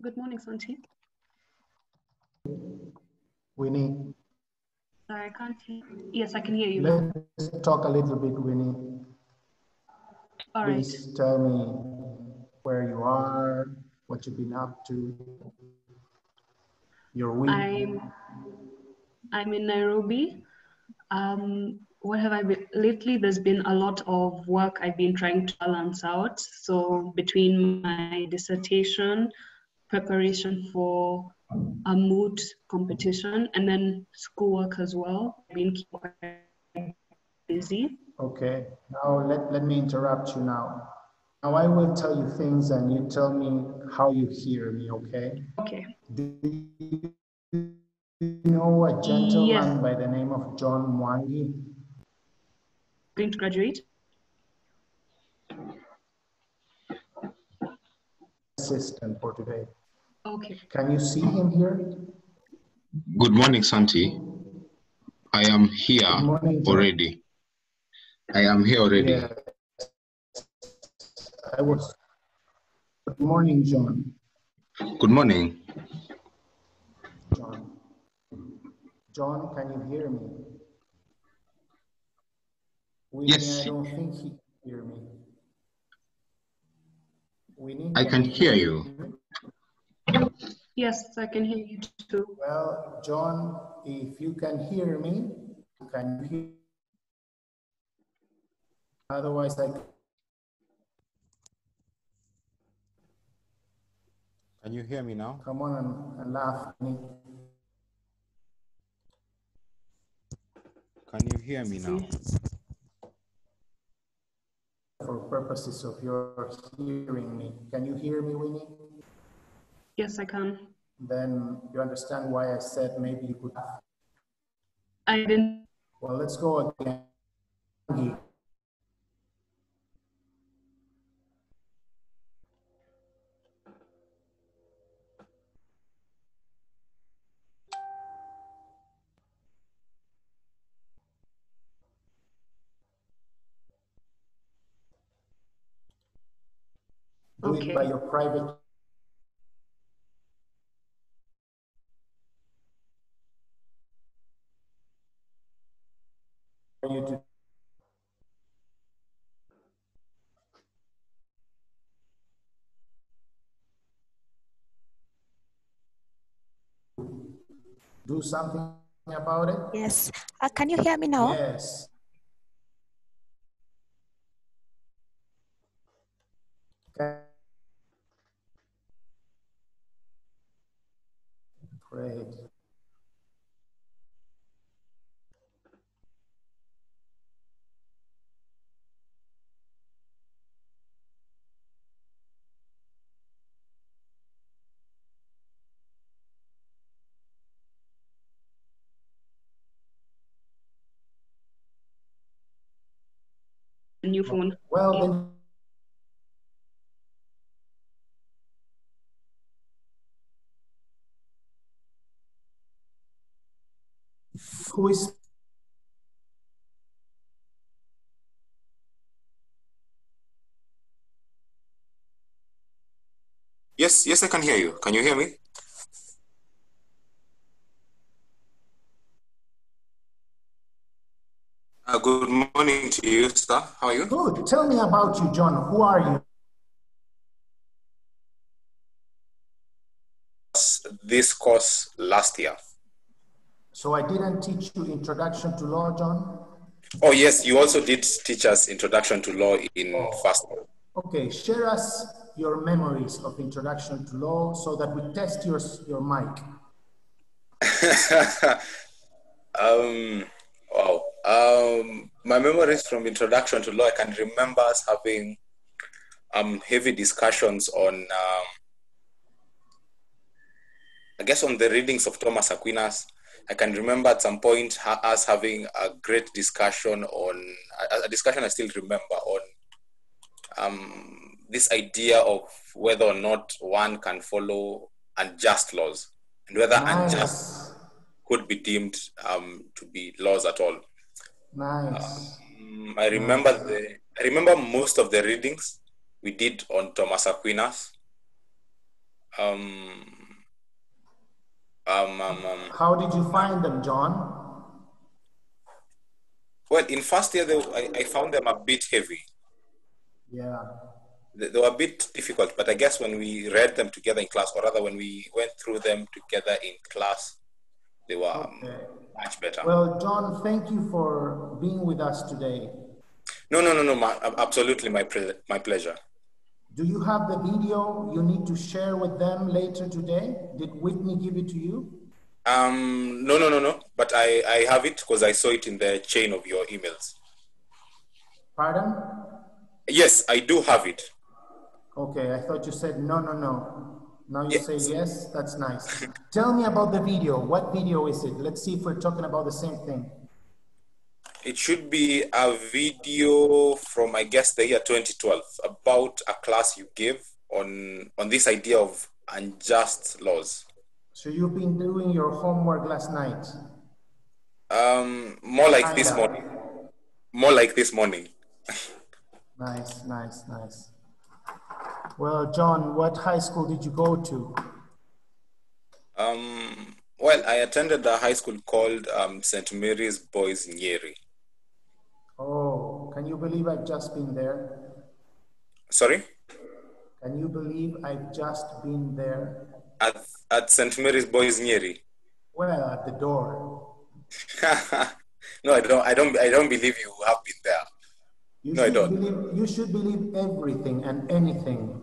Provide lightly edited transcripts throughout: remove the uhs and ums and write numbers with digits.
Good morning, Santi. Winnie. Sorry, I can't hear. Yes, I can hear you. Let's talk a little bit, Winnie. All right. Please tell me where you are, what you've been up to, your week. I'm in Nairobi. What have I been lately? There's been a lot of work I've been trying to balance out. So between my dissertation, preparation for a moot competition, and then schoolwork as well, I've been quite busy. Okay, now let me interrupt you now. Now I will tell you things and you tell me how you hear me, okay? Okay. Do you know a gentleman Yes. by the name of John Mwangi? Going to graduate? Assistant for today. Okay. Can you see him here? Good morning, Santi. I am here already. I am here already. Yes. Good morning, John. Good morning. John. John, can you hear me? Winnie, Yes. I don't think he can hear me. Winnie, I can hear you. Yes, I can hear you too. Well, John, if you can hear me, can you hear? Otherwise, Can you hear me now? come on and laugh. Can you hear me now? For purposes of your hearing me, can you hear me, Winnie? Yes, I can. Then you understand why I said maybe you could. I didn't. Well, let's go again. Do it by your private. You to do something about it? Yes. Can you hear me now? Yes. Great. New phone. Well, then. Who is? Yes, I can hear you. Can you hear me? Good morning to you, sir. How are you? Good. Tell me about you, John. Who are you? This course last year. So I didn't teach you Introduction to Law, John? Oh, yes, you also did teach us Introduction to Law in first year. Okay, share us your memories of Introduction to Law so that we test your mic. Wow. My memories from Introduction to Law, I can remember us having heavy discussions on, I guess, on the readings of Thomas Aquinas. I can remember at some point us having a great discussion on, a discussion I still remember on this idea of whether or not one can follow unjust laws and whether unjust could be deemed to be laws at all. Nice. I remember most of the readings we did on Thomas Aquinas. Um, How did you find them, John? well, in first year, I found them a bit heavy. Yeah. They were a bit difficult, but I guess when we read them together in class, or rather when we went through them together in class, they were much better. Well, John, thank you for being with us today. No, absolutely my pleasure. Do you have the video you need to share with them later today? Did Whitney give it to you? No. But I have it because I saw it in the chain of your emails. Pardon? Yes, I do have it. Okay, I thought you said no. Now you say yes, that's nice. Tell me about the video. What video is it? Let's see if we're talking about the same thing. It should be a video from, I guess, the year 2012 about a class you gave on this idea of unjust laws. So you've been doing your homework last night? More like this morning. More like this morning. Nice. Well, John, what high school did you go to? Well, I attended a high school called St. Mary's Boys Nyeri. Oh, can you believe I've just been there? Sorry? Can you believe I've just been there? At St. Mary's Boys Nyeri? Well, at the door. No, I don't believe you have been there. No, I don't. You should believe everything and anything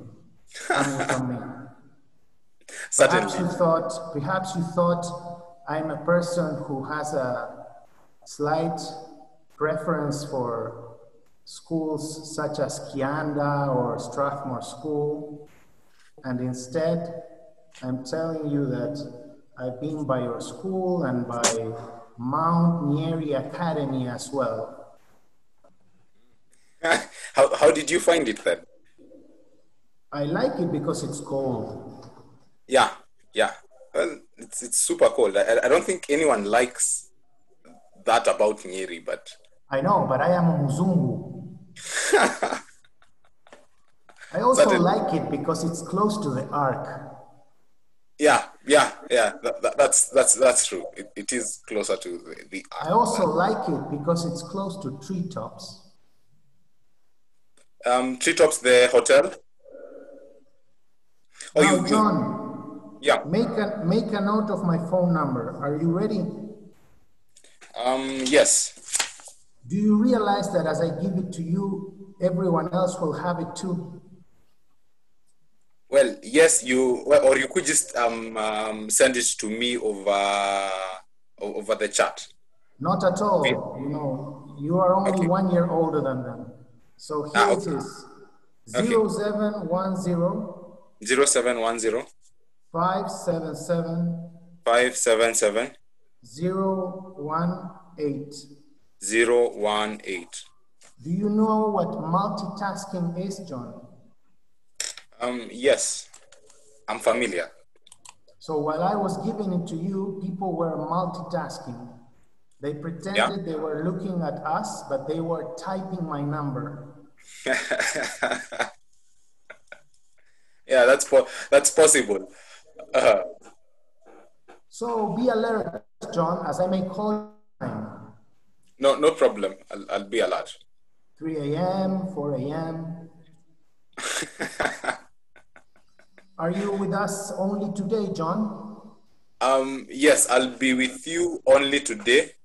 coming from me. Certainly. Perhaps you thought I'm a person who has a slight preference for schools such as Kianda or Strathmore School. And instead, I'm telling you that I've been by your school and by Mount Nyeri Academy as well. How did you find it then? I like it because it's cold. Yeah. Well, it's super cold. I don't think anyone likes that about Nyeri, but... I know, but I am a Muzungu. I also like it because it's close to the Ark. Yeah. That's true. It is closer to the Ark. I also like it because it's close to Treetops. Treetops, the hotel. Now, John. Yeah. Make a note of my phone number. Are you ready? Yes. Do you realize that as I give it to you, everyone else will have it too? Well, yes, or you could just send it to me over the chat. Not at all. You know, you are only 1 year older than them. So here it is. 0710 0710 577 577 018. 018. Do you know what multitasking is, John? Yes, I'm familiar. So while I was giving it to you, people were multitasking. They pretended they were looking at us, but they were typing my number. Yeah, that's possible. So be alert, John, as I may call you. No problem. I'll be alert. 3 a.m., 4 a.m. Are you with us only today, John? Yes, I'll be with you only today.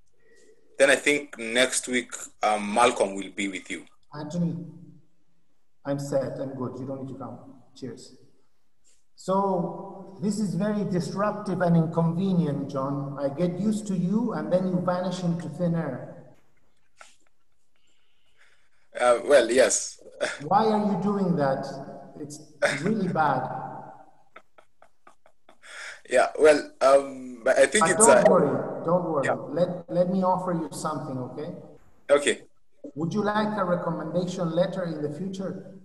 Then I think next week, Malcolm will be with you. Anthony, I'm set. I'm good. You don't need to come. Cheers. So this is very disruptive and inconvenient, John. I get used to you and then you vanish into thin air. Well, yes. Why are you doing that? It's really bad. Yeah, well, I think it's... Don't worry. Yeah. Let me offer you something, okay? Okay. Would you like a recommendation letter in the future?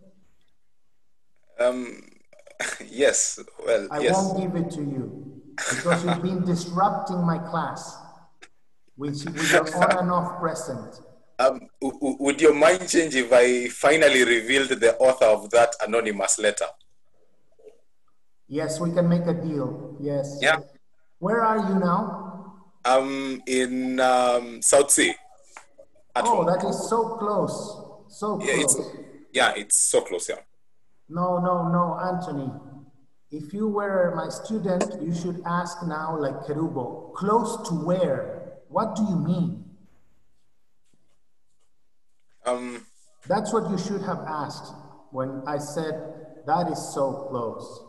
Yes, well, I won't give it to you because you've been disrupting my class with your on and off present. Would your mind change if I finally revealed the author of that anonymous letter? Yes, we can make a deal. Yes. Yeah. Where are you now? In South Sea. At Oh, home. that is so close. So Yeah, close. it's so close. Yeah. No, Anthony. If you were my student, you should ask now like Kerubo. Close to where? What do you mean? That's what you should have asked when I said that is so close.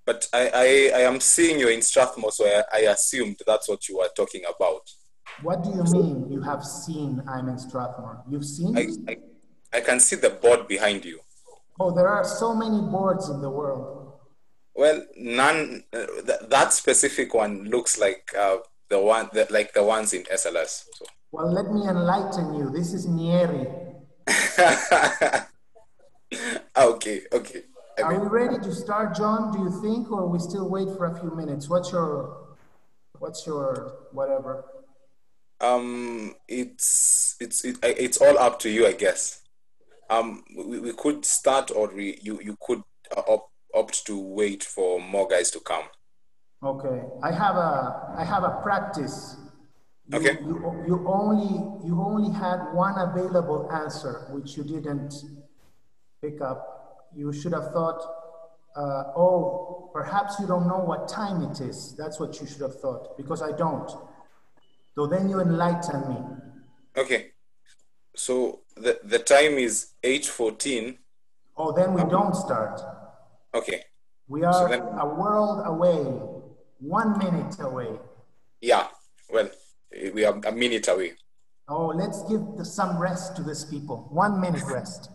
But I am seeing you in Strathmore, so I assumed that's what you were talking about. What do you mean you have seen I'm in Strathmore? You've seen? I can see the board behind you. Oh, there are so many boards in the world. Well, none. That specific one looks like the ones in SLS. So. Well, let me enlighten you. This is Nieri. Okay. Are we ready to start, John? Do you think, or we still wait for a few minutes? What's your whatever? It's all up to you, I guess. We could start, or you could opt to wait for more guys to come. Okay, I have a practice. Okay. You only had one available answer, which you didn't pick up. You should have thought, oh, perhaps you don't know what time it is. That's what you should have thought, because I don't. So then you enlighten me. Okay. So the time is 8:14. Oh, then we don't start. Okay. We are a world away, 1 minute away. Yeah, well, we are a minute away. Oh, let's give some rest to these people. 1 minute rest.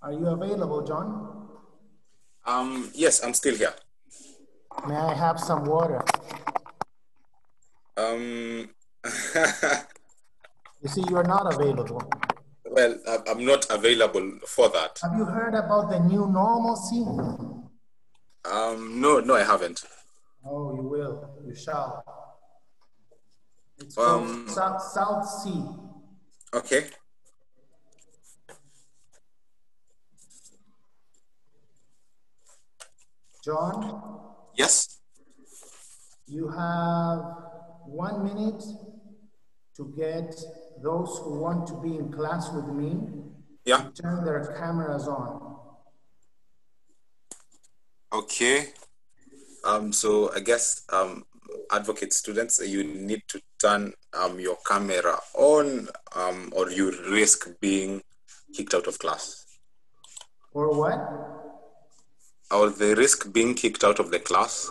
Are you available, John? Yes, I'm still here. May I have some water? You see, you're not available. Well, I'm not available for that. Have you heard about the new normalcy? No, I haven't. Oh, you will. You shall. It's called South Sea. Okay. John? Yes? You have 1 minute to get those who want to be in class with me to turn their cameras on. Okay. So I guess advocate students, you need to turn your camera on, or you risk being kicked out of class. Or what? Or they risk being kicked out of the class.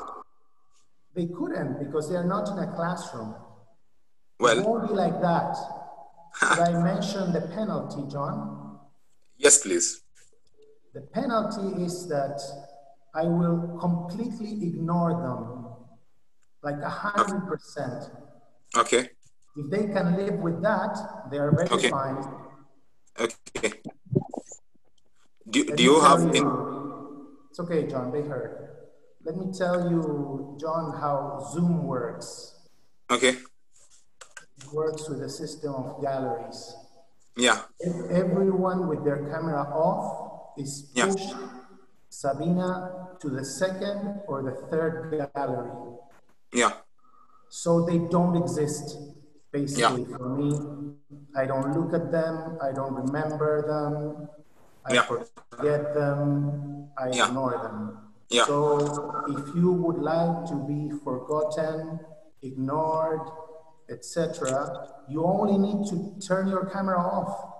They couldn't, because they're not in a classroom. Well, it won't be like that. Should I mention the penalty, John? Yes, please. The penalty is that I will completely ignore them, like 100%. Okay. If they can live with that, they are very fine. Okay. Do you have... It's okay, John, they heard. Let me tell you, John, how Zoom works. Okay. It works with a system of galleries. Yeah. Everyone with their camera off is pushed, Sabina, to the second or the third gallery. Yeah. So they don't exist, basically, for me. I don't look at them, I don't remember them, I forget them, I ignore them. Yeah. So if you would like to be forgotten, ignored, etc., you only need to turn your camera off.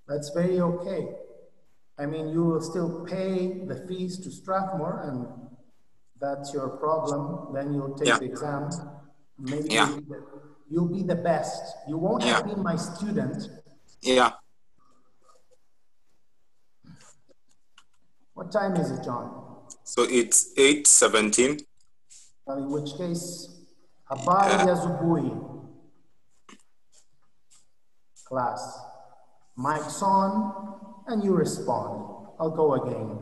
That's very okay. I mean, you will still pay the fees to Strathmore, and that's your problem. Then you'll take the exam. Maybe you'll be the best. You won't have been my student. Yeah. What time is it, John? So it's 8:17. Well, in which case, habari ya asubuhi. Class, mic's on, and you respond. I'll go again.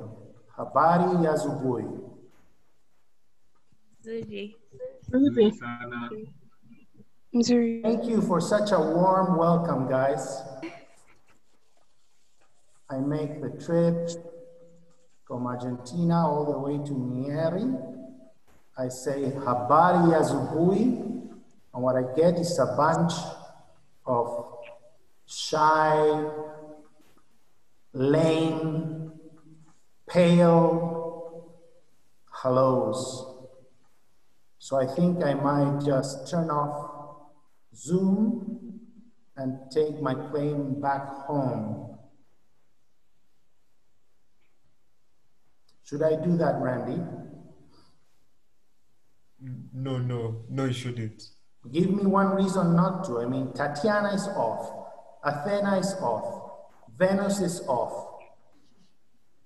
Habari ya asubuhi. Zuji. Missouri. Thank you for such a warm welcome, guys. I make the trip from Argentina all the way to Nieri. I say habari ya asubuhi, and what I get is a bunch of shy, lame, pale hellos. So I think I might just turn off Zoom and take my plane back home. Should I do that, Randy? No, you shouldn't. Give me one reason not to. I mean, Tatiana is off. Athena is off. Venus is off.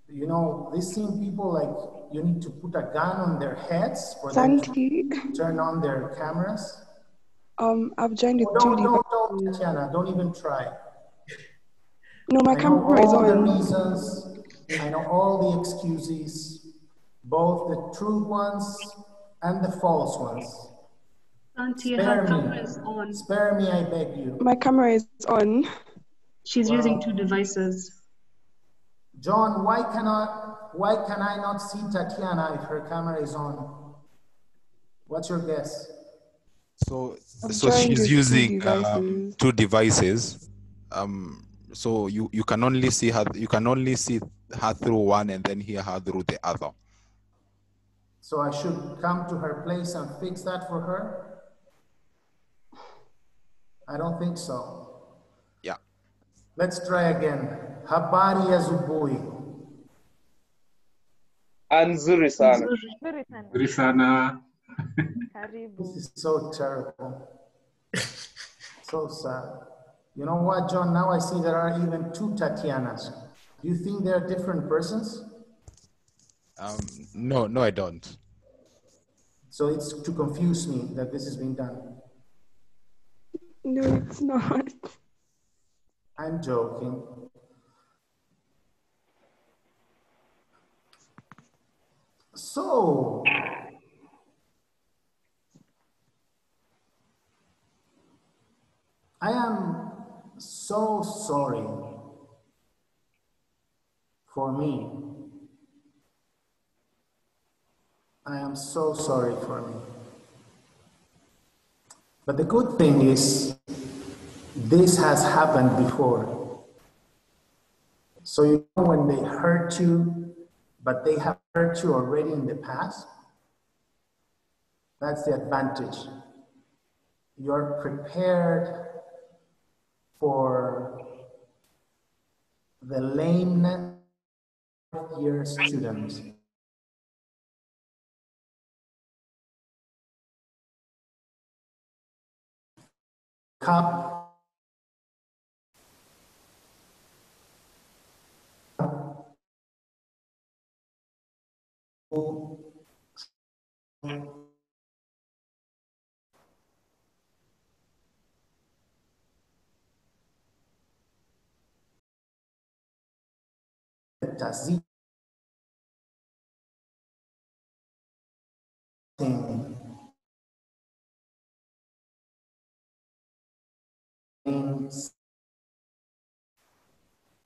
You know, these seem people like you need to put a gun on their heads for them Santi. to turn on their cameras. I've joined with Oh, two don't, Tatiana, don't even try. No, my I know camera is all the on. reasons. I know all the excuses, both the true ones and the false ones. Auntie, her camera is on. Spare me, I beg you. My camera is on. She's using two devices. John, why can I not see Tatiana if her camera is on? What's your guess? So joined she's with using two devices. 2 devices. So you can only see her. You can only see her through one, and then hear her through the other. So I should come to her place and fix that for her? I don't think so. Yeah. Let's try again. Habari ya asubuhi. Nzuri sana. Nzuri sana. Karibu. This is so terrible. So sad. You know what, John? Now I see there are even two Tatianas. Do you think they're different persons? No, I don't. So it's to confuse me that this is being done. No, it's not. I'm joking. So, I am so sorry for me. I am so sorry for me. But the good thing is, this has happened before. So you know when they hurt you, but they have hurt you already in the past, that's the advantage. You're prepared for the lameness of your students. Cup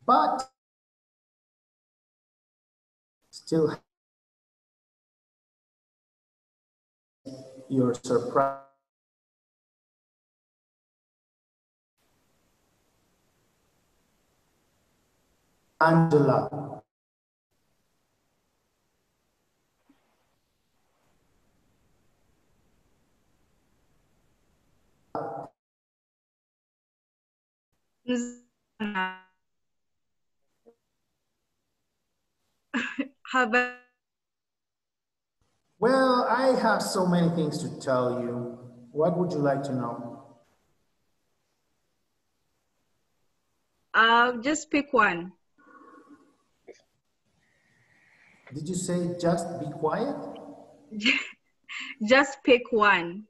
but still you're surprised. Angela. How about? Well, I have so many things to tell you. What would you like to know? Just pick one. Did you say just be quiet? Just pick one.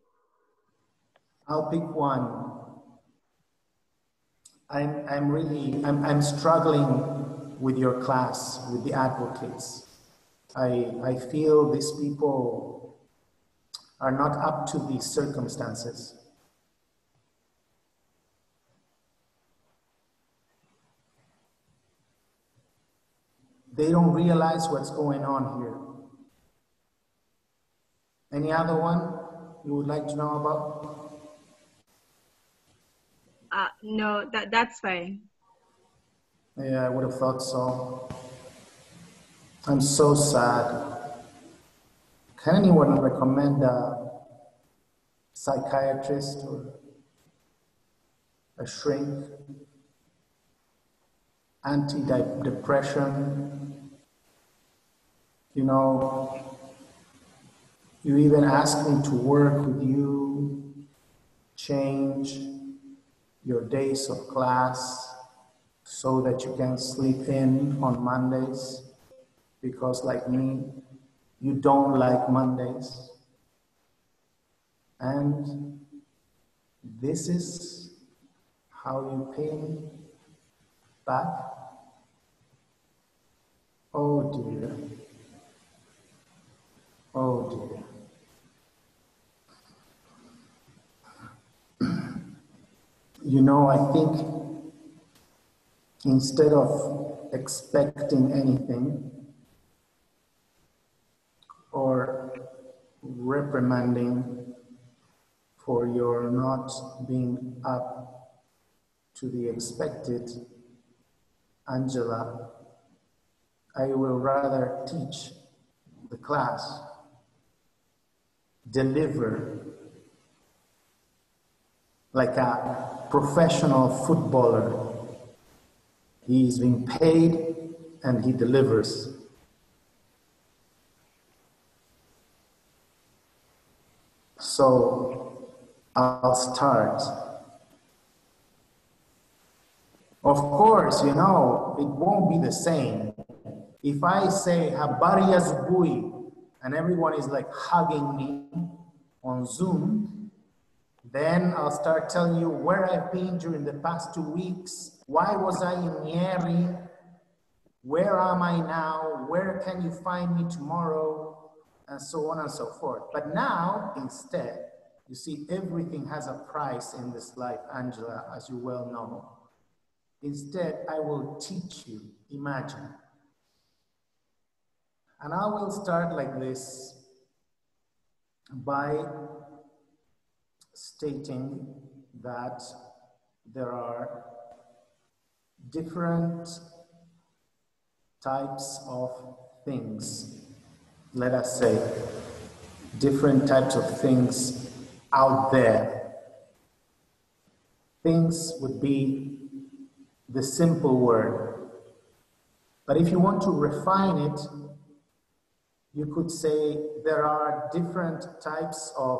I'll pick one. I'm struggling with your class, with the advocates. I feel these people are not up to these circumstances. They don't realize what's going on here. Any other one you would like to know about? No, that's fine. Yeah, I would have thought so. I'm so sad. Can anyone recommend a psychiatrist or a shrink? Antidepressant? You know, you even asked me to work with you, change your days of class so that you can sleep in on Mondays, because like me, you don't like Mondays. And this is how you pay me back? Oh dear. Oh dear. You know, I think instead of expecting anything or reprimanding for your not being up to the expected, Angela, I will rather teach the class, deliver like a professional footballer. He's been paid and he delivers. So I'll start. Of course, you know, it won't be the same. If I say habari ya asubuhi and everyone is like hugging me on Zoom, then I'll start telling you where I've been during the past 2 weeks. Why was I in Nyeri? Where am I now? Where can you find me tomorrow? And so on and so forth. But now, instead, you see, everything has a price in this life, Angela, as you well know. Instead, I will teach you, imagine. And I will start like this by stating that there are different types of things, let us say, different types of things out there. Things would be the simple word. But if you want to refine it, you could say there are different types of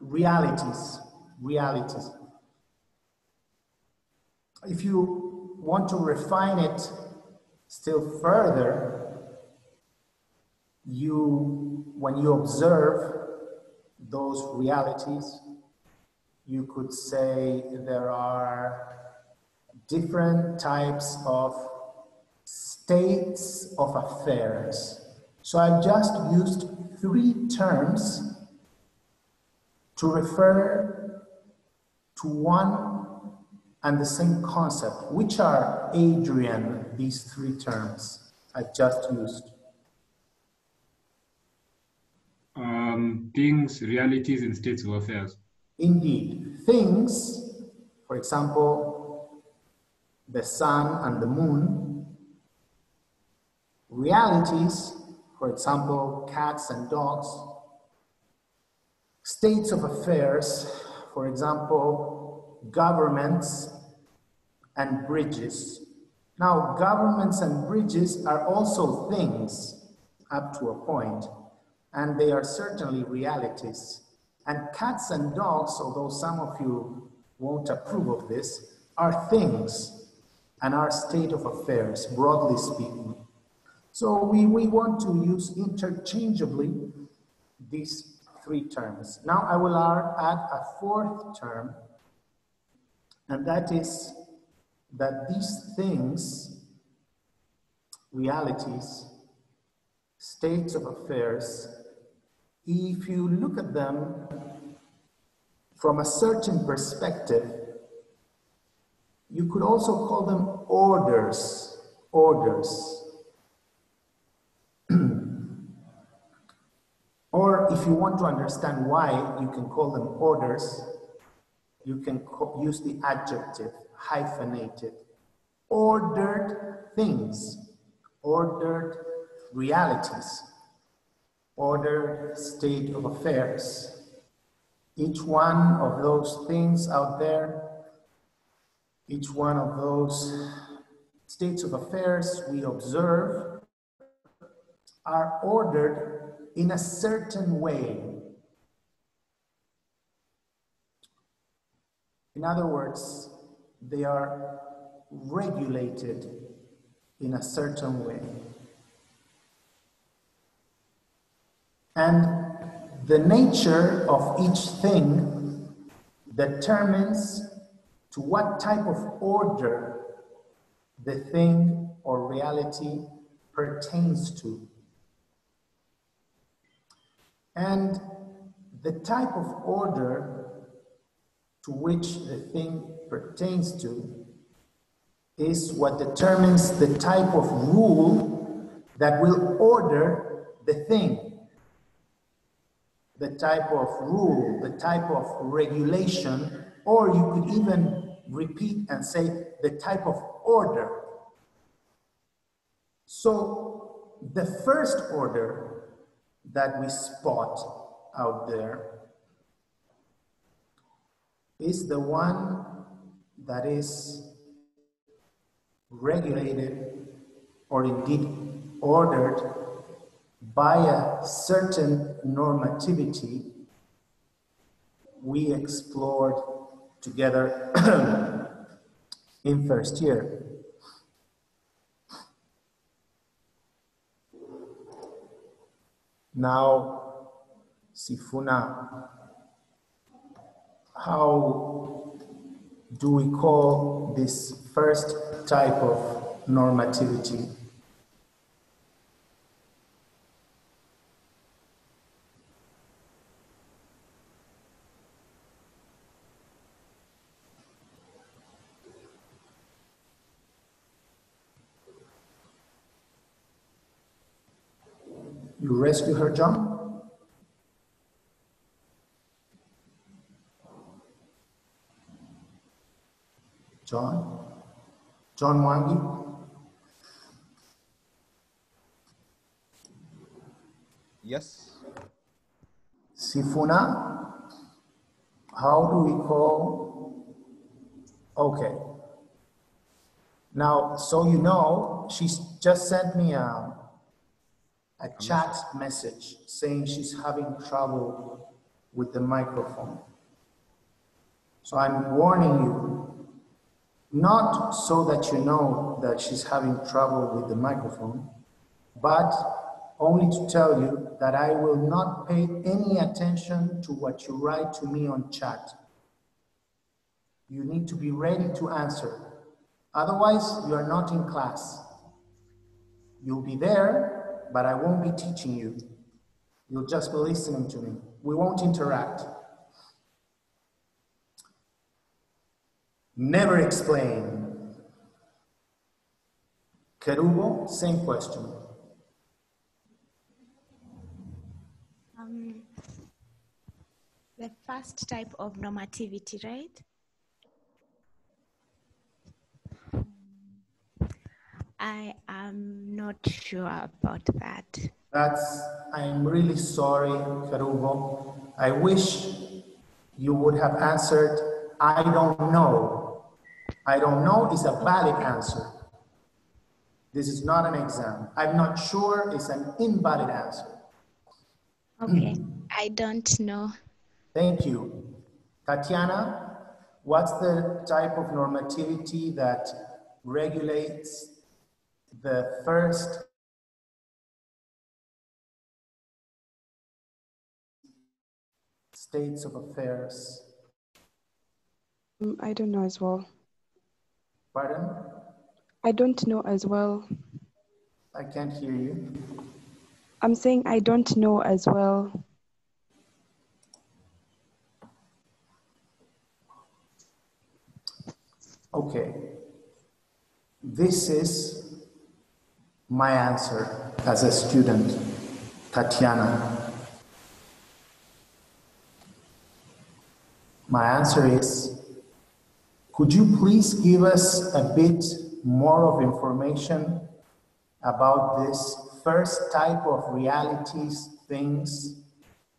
realities. If you want to refine it still further, when you observe those realities, you could say there are different types of states of affairs. So I've just used 3 terms to refer to one and the same concept. Which are, Adrian, these 3 terms I've just used? Things, realities, and states of affairs. Indeed. Things, for example, the sun and the moon. Realities, for example, cats and dogs. States of affairs, for example, governments and bridges. Now, governments and bridges are also things up to a point, and they are certainly realities. And cats and dogs, although some of you won't approve of this, are things and are state of affairs, broadly speaking. So we want to use interchangeably these 3 terms. Now I will add a 4th term, and that is that these things, realities, states of affairs, if you look at them from a certain perspective, you could also call them orders. Orders. Or if you want to understand why you can call them orders, you can use the adjective hyphenated. Ordered things, ordered realities, ordered state of affairs. Each one of those things out there, each one of those states of affairs we observe are ordered in a certain way. In other words, they are regulated in a certain way. And the nature of each thing determines to what type of order the thing or reality pertains to. And the type of order to which the thing pertains to is what determines the type of rule that will order the thing. The type of rule, the type of regulation, or you could even repeat and say the type of order. So the first order that we spot out there is the one that is regulated or indeed ordered by a certain normativity we explored together in first year. Now, Sifuna, how do we call this first type of normativity? You rescue her, John? John? John Wangi? Yes. Sifuna? How do we call? Okay. Now, so you know, she's just sent me a chat message saying she's having trouble with the microphone. So I'm warning you, not so that you know that she's having trouble with the microphone, but only to tell you that I will not pay any attention to what you write to me on chat. You need to be ready to answer. Otherwise, you are not in class. You'll be there, but I won't be teaching you. You'll just be listening to me. We won't interact. Never explain. Kerubo, same question. The first type of normativity, right? I am not sure about that. I'm really sorry, Kerubo. I wish you would have answered, I don't know. I don't know is a valid answer. This is not an exam. I'm not sure is an invalid answer. Okay, I don't know. Thank you. Tatiana, what's the type of normativity that regulates the first states of affairs? I don't know as well. Pardon? I don't know as well. I can't hear you. I'm saying I don't know as well. Okay, this is my answer as a student, Tatiana. My answer is, could you please give us a bit more of information about this first type of realities, things?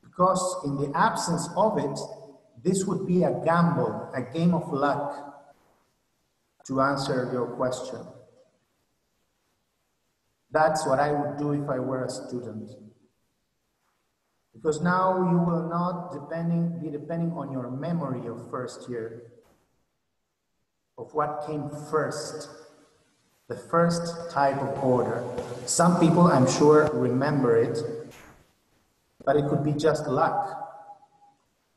Because in the absence of it, this would be a gamble, a game of luck to answer your question. That's what I would do if I were a student. Because now you will not be depending on your memory of first year, of what came first, the first type of order. Some people, I'm sure, remember it, but it could be just luck.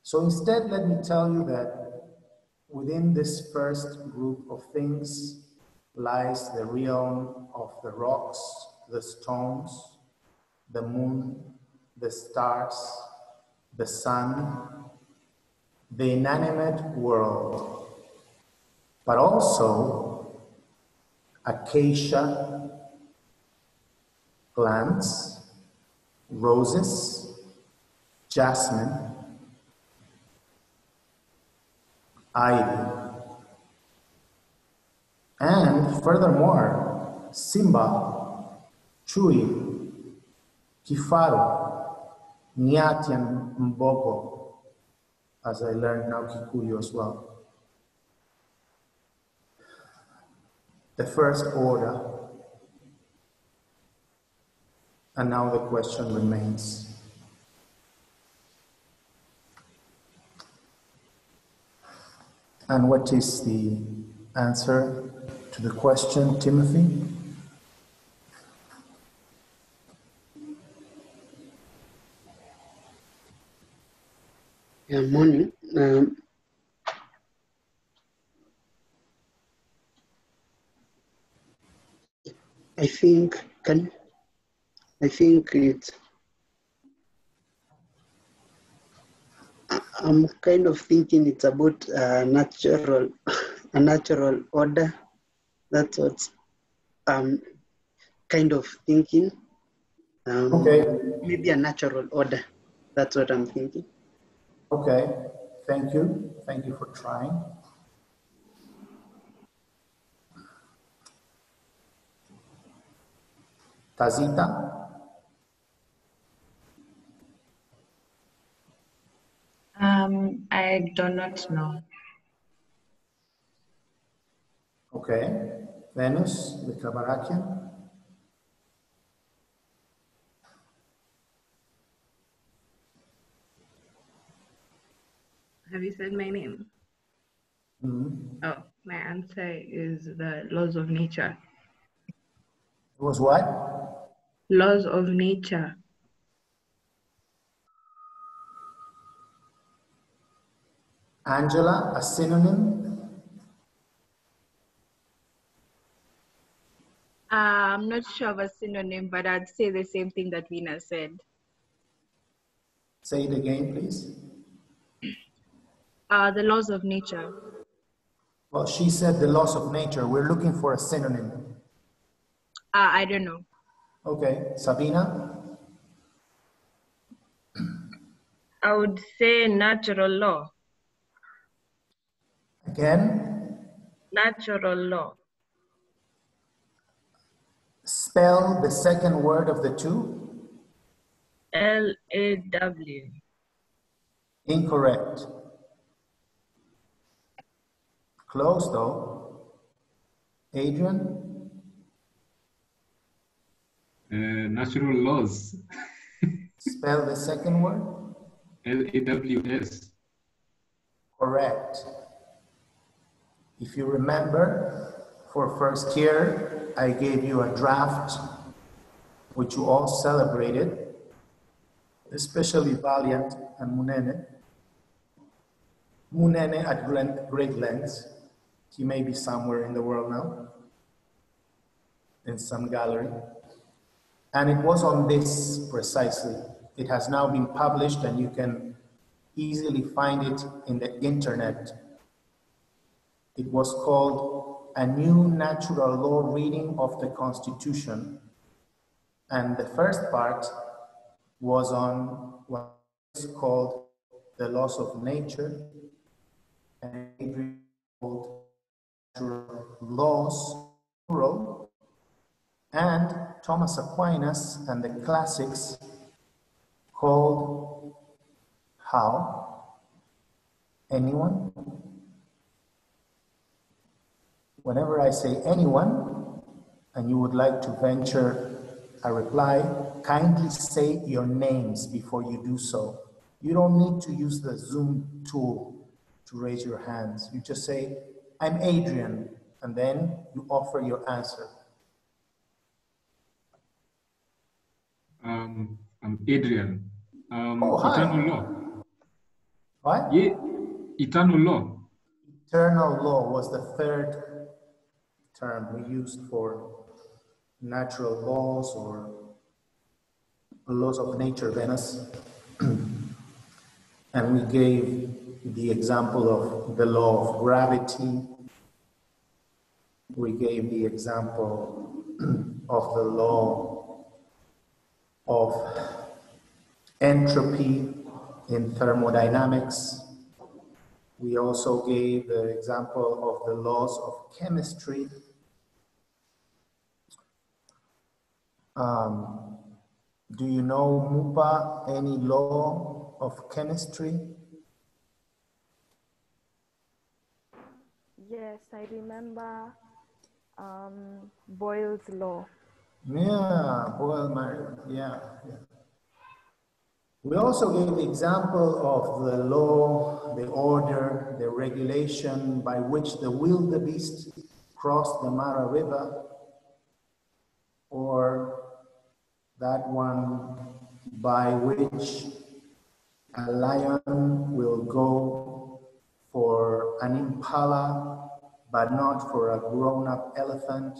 So instead, let me tell you that within this first group of things lies the realm of the rocks, the stones, the moon, the stars, the sun, the inanimate world, but also acacia, plants, roses, jasmine, ivy, and furthermore, Simba, Chui, Kifaru, Nyati, and Mboko, as I learned now Kikuyu as well. The first order. And now the question remains. And what is the answer to the question, Timothy? Yeah, morning. I think it's, I'm kind of thinking it's about a natural order. That's what I'm kind of thinking. Okay. Maybe a natural order. That's what I'm thinking. Okay, thank you. Thank you for trying. Tazita? I do not know. Okay. Venus, the Kabarakian? Have you said my name? Mm-hmm. Oh, my answer is the laws of nature. It was what? Laws of nature. Angela, a synonym? I'm not sure of a synonym, but I'd say the same thing that Vina said. Say it again, please. The laws of nature. Well, she said the laws of nature. We're looking for a synonym. I don't know. Okay, Sabina? I would say natural law. Again? Natural law. Spell the second word of the two. L-A-W. Incorrect. Close though. Adrian? Natural laws. Spell the second word. L-A-W-S. Correct. If you remember, for first year, I gave you a draft, which you all celebrated, especially Valiant and Munene. Munene at great lengths. He may be somewhere in the world now, in some gallery. And it was on this precisely. It has now been published and you can easily find it in the internet. It was called A New Natural Law Reading of the Constitution. And the first part was on what is called the laws of nature, and Adrian called natural laws, plural, and Thomas Aquinas and the classics called how? Anyone? Whenever I say anyone, and you would like to venture a reply, kindly say your names before you do so. You don't need to use the Zoom tool to raise your hands. You just say, I'm Adrian, and then you offer your answer. I'm Adrian. Oh, hi. Eternal law. What? Yeah, eternal law. Eternal law was the third term we used for natural laws or laws of nature, Venus. And we gave the example of the law of gravity. We gave the example of the law of entropy in thermodynamics. We also gave the example of the laws of chemistry. Do you know, Mupa, any law of chemistry? Yes, I remember Boyle's law. Yeah, Boyle, yeah. We also gave the example of the law, the order, the regulation by which the wildebeest crossed the Mara River, or that one by which a lion will go for an impala, but not for a grown-up elephant.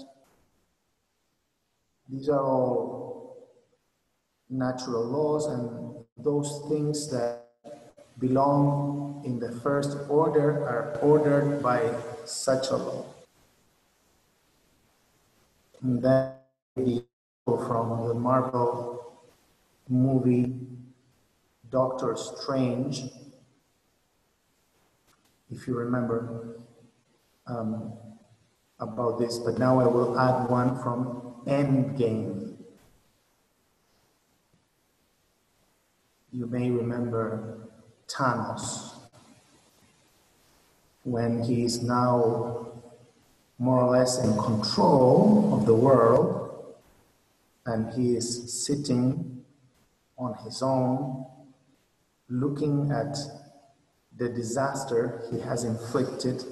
These are all natural laws, and those things that belong in the first order are ordered by such a law. And then the from the Marvel movie Doctor Strange, if you remember about this, but now I will add one from Endgame. You may remember Thanos, when he is now more or less in control of the world, and he is sitting on his own, looking at the disaster he has inflicted,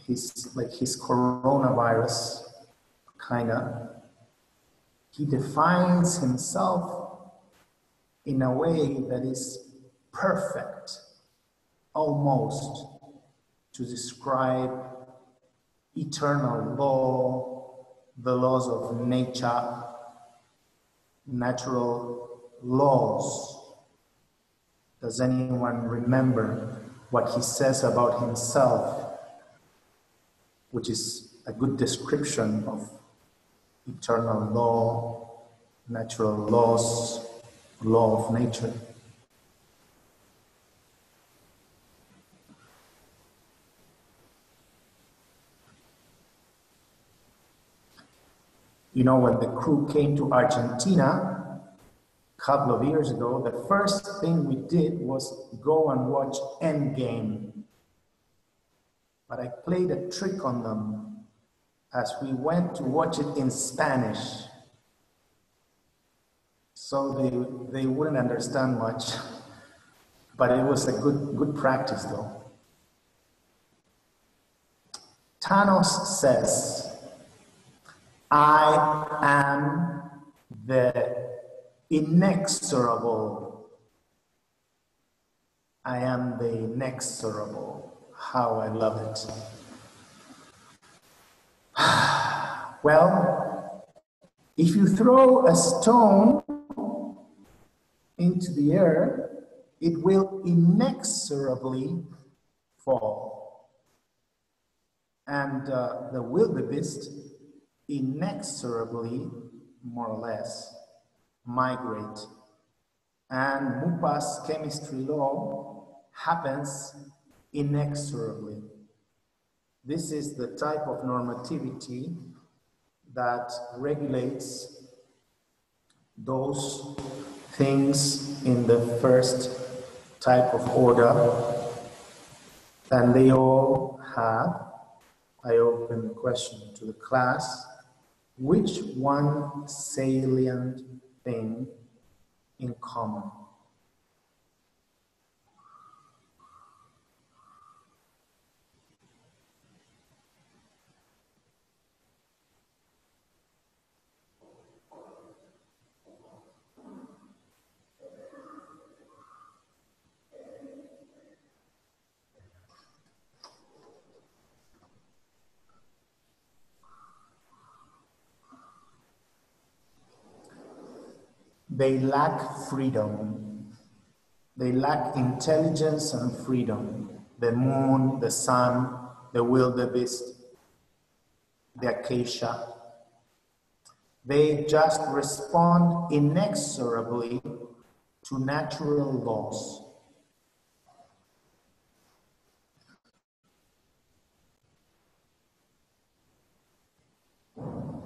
his coronavirus, kinda. He defines himself in a way that is perfect, almost, to describe eternal law, the laws of nature, natural laws. Does anyone remember what he says about himself, which is a good description of eternal law, natural laws, law of nature? You know, when the crew came to Argentina a couple of years ago, the first thing we did was go and watch Endgame. But I played a trick on them as we went to watch it in Spanish. So they wouldn't understand much, but it was a good practice though. Thanos says, I am the inexorable. I am the inexorable. How I love it. Well, if you throw a stone into the air, it will inexorably fall. And the wildebeest inexorably, more or less, migrate. And Mupa's chemistry law happens inexorably. This is the type of normativity that regulates those things in the first type of order, and they all have, I open the question to the class, which one salient thing in common? They lack freedom. They lack intelligence and freedom. The moon, the sun, the wildebeest, the acacia. They just respond inexorably to natural laws.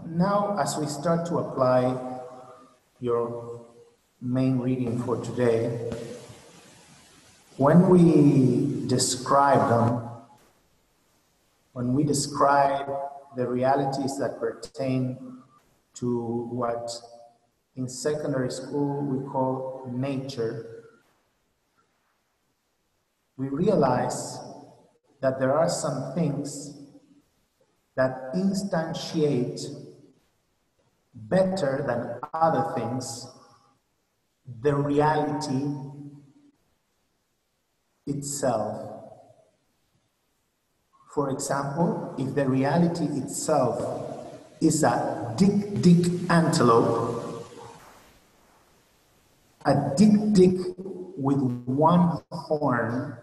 Now, as we start to apply your main reading for today, when we describe them, when we describe the realities that pertain to what in secondary school we call nature, we realize that there are some things that instantiate better than other things the reality itself. For example, if the reality itself is a dick antelope, a dick with one horn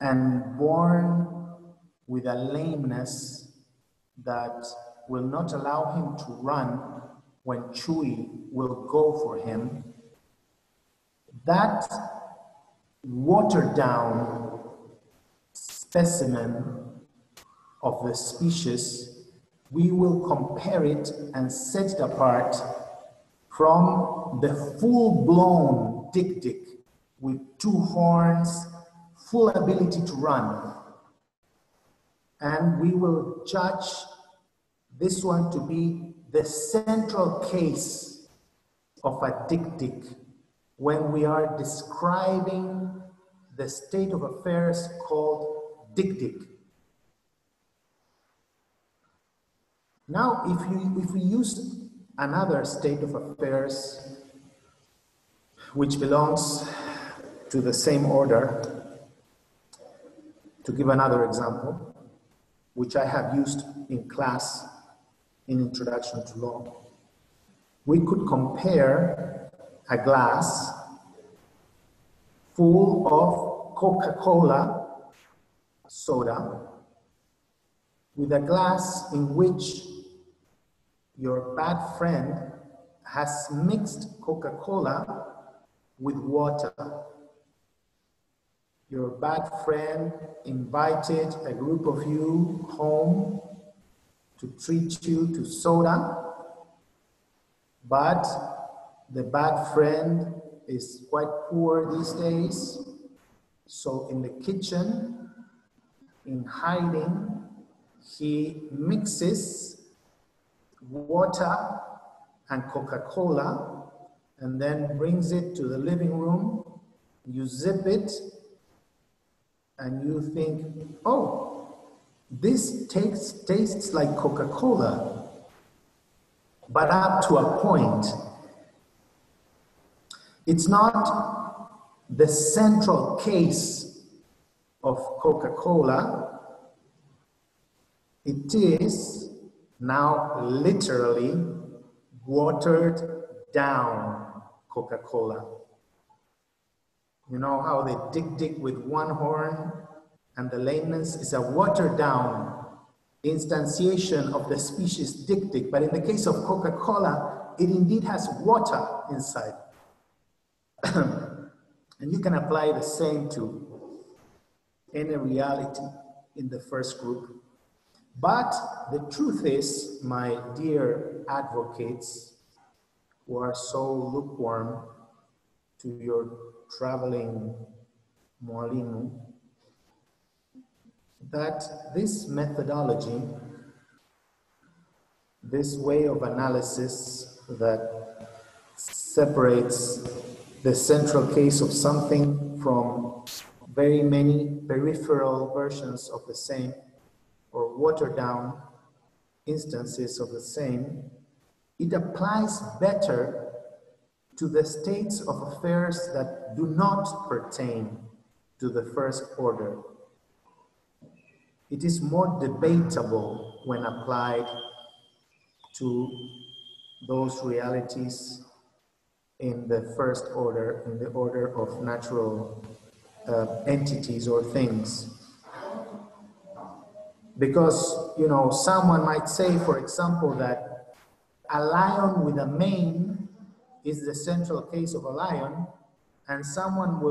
and born with a lameness that will not allow him to run when Chewy will go for him, that watered down specimen of the species, we will compare it and set it apart from the full-blown dick with two horns, full ability to run. And we will judge this one to be the central case of a dick when we are describing the state of affairs called dick. Now, if we use another state of affairs which belongs to the same order, to give another example, which I have used in class in Introduction to Law, we could compare a glass full of Coca-Cola soda with a glass in which your bad friend has mixed Coca-Cola with water. Your bad friend invited a group of you home to treat you to soda, but the bad friend is quite poor these days, so in the kitchen, in hiding, he mixes water and Coca-Cola and then brings it to the living room. You zip it and you think, oh, this tastes like Coca-Cola, but up to a point. It's not the central case of Coca-Cola. It is now literally watered down Coca-Cola. You know how they dick with one horn and the lameness is a watered down instantiation of the species dictic, but in the case of Coca-Cola, it indeed has water inside. And you can apply the same to any reality in the first group. But the truth is, my dear advocates who are so lukewarm to your traveling Molinu, that this methodology, this way of analysis that separates the central case of something from very many peripheral versions of the same or watered down instances of the same, it applies better to the states of affairs that do not pertain to the first order. It is more debatable when applied to those realities in the first order, in the order of natural entities or things. Because, you know, someone might say, for example, that a lion with a mane is the central case of a lion, and someone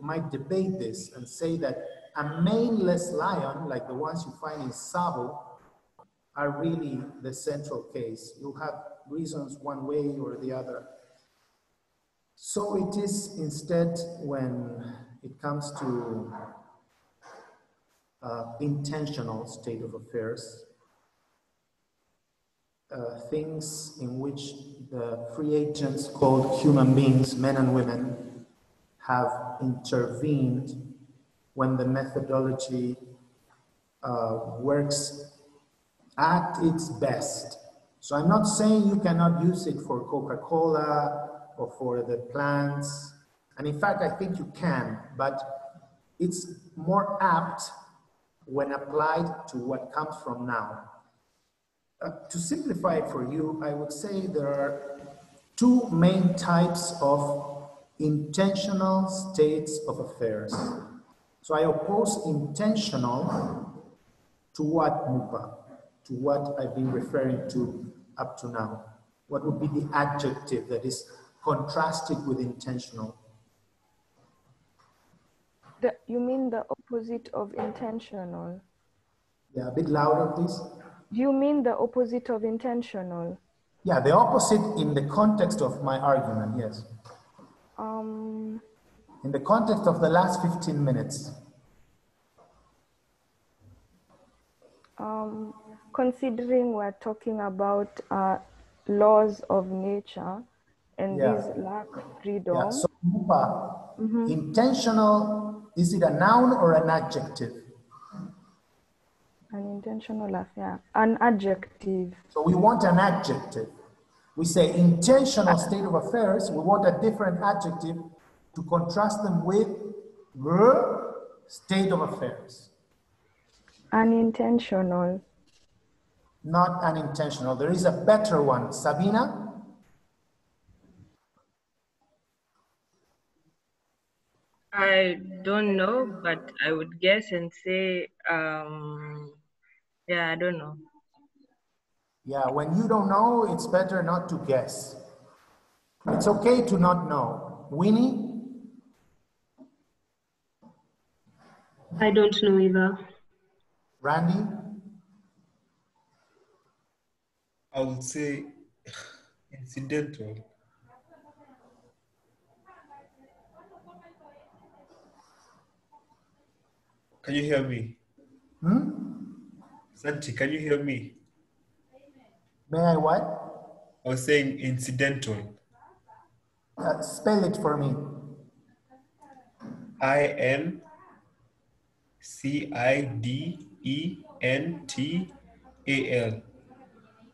might debate this and say that a maneless lion, like the ones you find in Savo, are really the central case. You have reasons one way or the other. So it is instead, when it comes to intentional state of affairs, things in which the free agents called human beings, men and women, have intervened when the methodology works at its best. So I'm not saying you cannot use it for Coca-Cola or for the plants. And in fact, I think you can, but it's more apt when applied to what comes from now. To simplify it for you, I would say there are two main types of intentional states of affairs. So I oppose intentional to what, Mupa? To what I've been referring to up to now. What would be the adjective that is contrasted with intentional? You mean the opposite of intentional? Yeah, a bit louder, please. You mean the opposite of intentional? Yeah, the opposite in the context of my argument, yes. In the context of the last 15 minutes. Considering we're talking about laws of nature and these lack freedom. Yeah, so Mupa, intentional, is it a noun or an adjective? An intentional affair, an adjective. So we want an adjective. We say intentional state of affairs, we want a different adjective to contrast them with the state of affairs. Unintentional. Not unintentional. There is a better one. Sabina? I don't know, but I would guess and say, yeah, I don't know. Yeah, when you don't know, it's better not to guess. It's okay to not know. Winnie? I don't know either. Randy? I would say incidental. Can you hear me? Santi, can you hear me? May I what? I was saying incidental. Spell it for me. INCIDENTAL.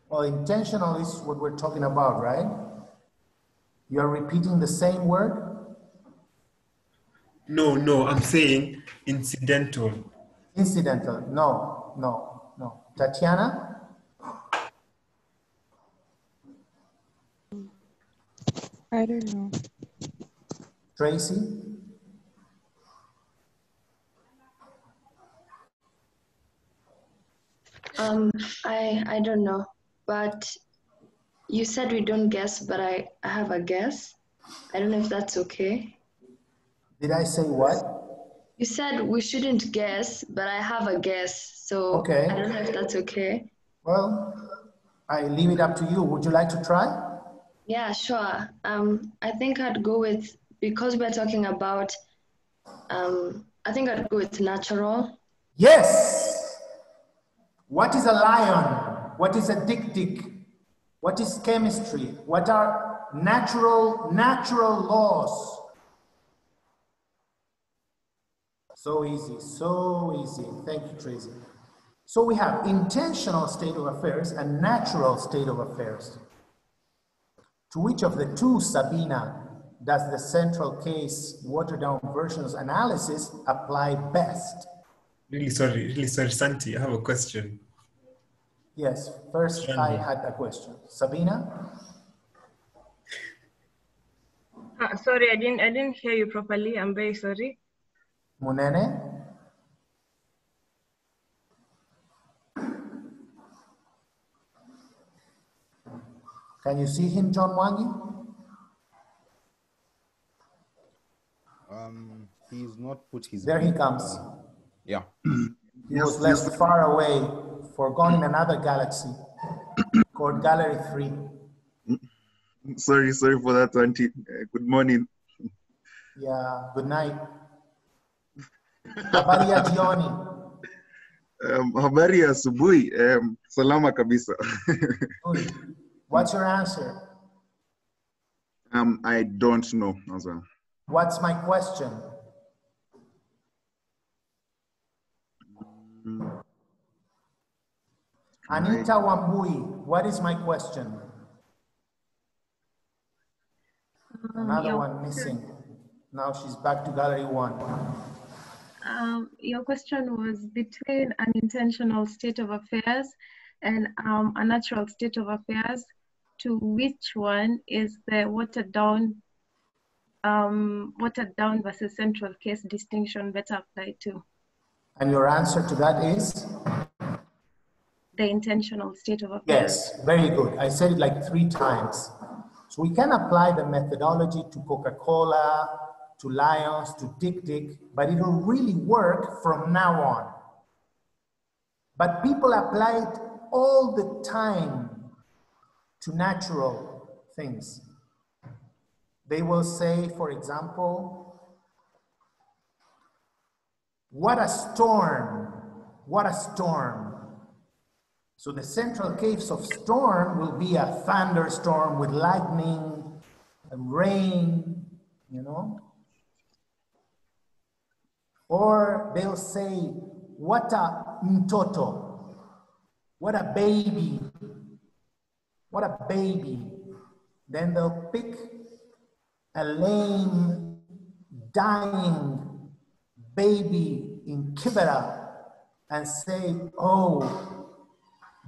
Well, intentional is what we're talking about, right? You're repeating the same word? No, I'm saying incidental. Incidental. No. Tatiana? I don't know. Tracy? I don't know, but you said we don't guess, but I have a guess. I don't know if that's okay. Did I say what? You said we shouldn't guess, but I have a guess, so Okay. I don't know if that's okay. Well, I leave it up to you. Would you like to try? Yeah, sure. I think I'd go with, because we're talking about, I think I'd go with natural. Yes! What is a lion? What is a tic-tic? What is chemistry? What are natural laws? So easy, so easy. Thank you, Tracy. So we have intentional state of affairs and natural state of affairs. To which of the two, Sabina, does the central case watered-down versions analysis apply best? Really sorry, Santi, I have a question. Yes, first I had a question. Sabina? Sorry, I didn't hear you properly. I'm very sorry. Munene? Can you see him, John Wangi? He's not put his. There he comes. Yeah. He was left far away, forgone in another galaxy called Gallery 3. Sorry for that, Auntie. Good morning. Yeah, good night. Habari ya jioni. Habari ya asubuhi. Salama kabisa. What's your answer? I don't know as well. What's my question? Anita Wambui, what is my question? Another one missing. Now she's back to Gallery 1. Your question was between an intentional state of affairs and a natural state of affairs. To which one is the watered down versus central case distinction better applied to? And your answer to that is? The intentional state of affairs. Yes, very good. I said it like 3 times. So we can apply the methodology to Coca-Cola, to lions, to tic-tic, but it will really work from now on. But people apply it all the time to natural things. They will say, for example, what a storm, what a storm. So the central case of storm will be a thunderstorm with lightning and rain, you know. Or they'll say, what a mtoto, what a baby, what a baby. Then they'll pick a lame, dying baby in Kibera and say, oh,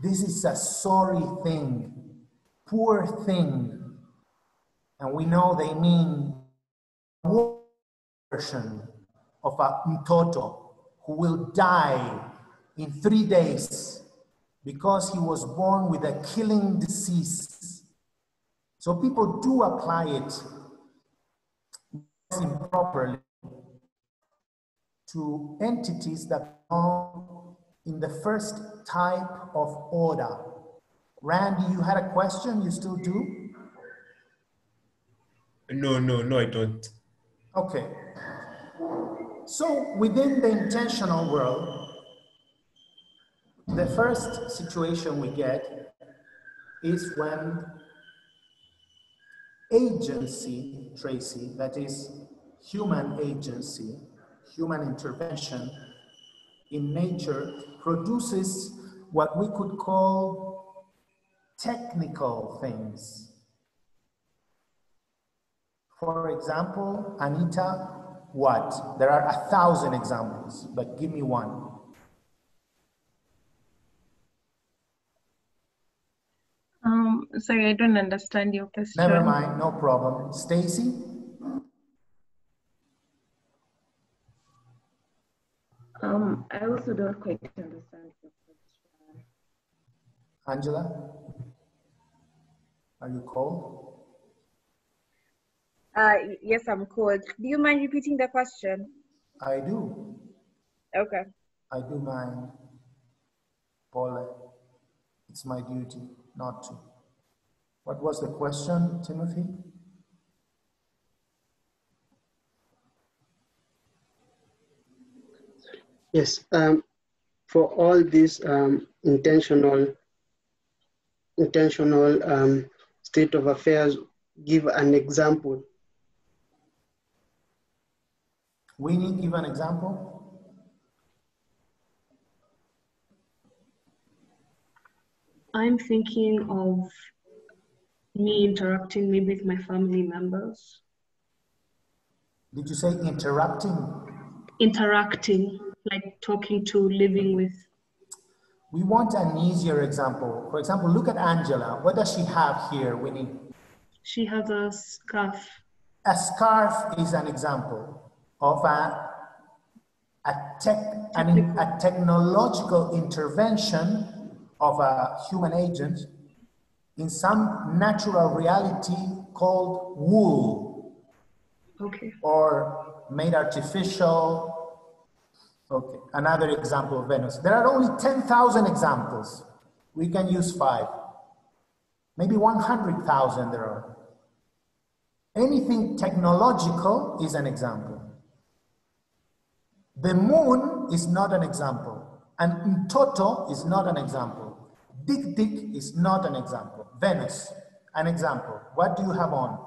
this is a sorry thing, poor thing. And we know they mean a version of a mtoto who will die in 3 days because he was born with a killing disease. So people do apply it improperly to entities that belong in the first type of order. Randy, you had a question? You still do? No, I don't. Okay. So within the intentional world, the first situation we get is when agency, Tracy, that is human agency, human intervention in nature produces what we could call technical things. For example, Anita, what? There are 1,000 examples, but give me one. Sorry, I don't understand your question. Never mind, no problem. Stacy? I also don't quite understand your question. Angela, are you cold? Yes, I'm cold. Do you mind repeating the question? I do. Okay. I do mind, Paula. It's my duty not to. What was the question, Timothy? Yes, for all these intentional state of affairs, give an example. Winnie, give an example. I'm thinking of me interacting maybe with my family members. Did you say interrupting? Interacting, like talking to, living with. We want an easier example. For example, look at Angela. What does she have here, Winnie? She has a scarf. A scarf is an example of a technological intervention of a human agent in some natural reality called wool. Okay. Or made artificial. Okay, another example of Venus. There are only 10,000 examples. We can use 5. Maybe 100,000 there are. Anything technological is an example. The moon is not an example. And Mtoto is not an example. Dik Dik is not an example. Venus, an example. What do you have on?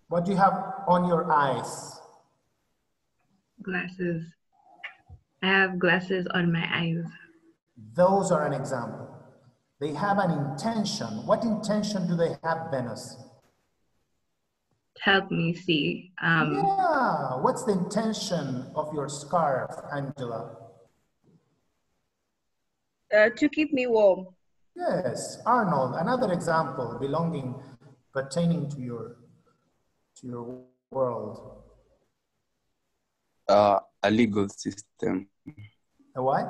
What do you have on your eyes? Glasses. I have glasses on my eyes. Those are an example. They have an intention. What intention do they have, Venus? Help me see. Yeah. What's the intention of your scarf, Angela? To keep me warm. Yes. Arnold, another example pertaining to your world. A legal system. A what?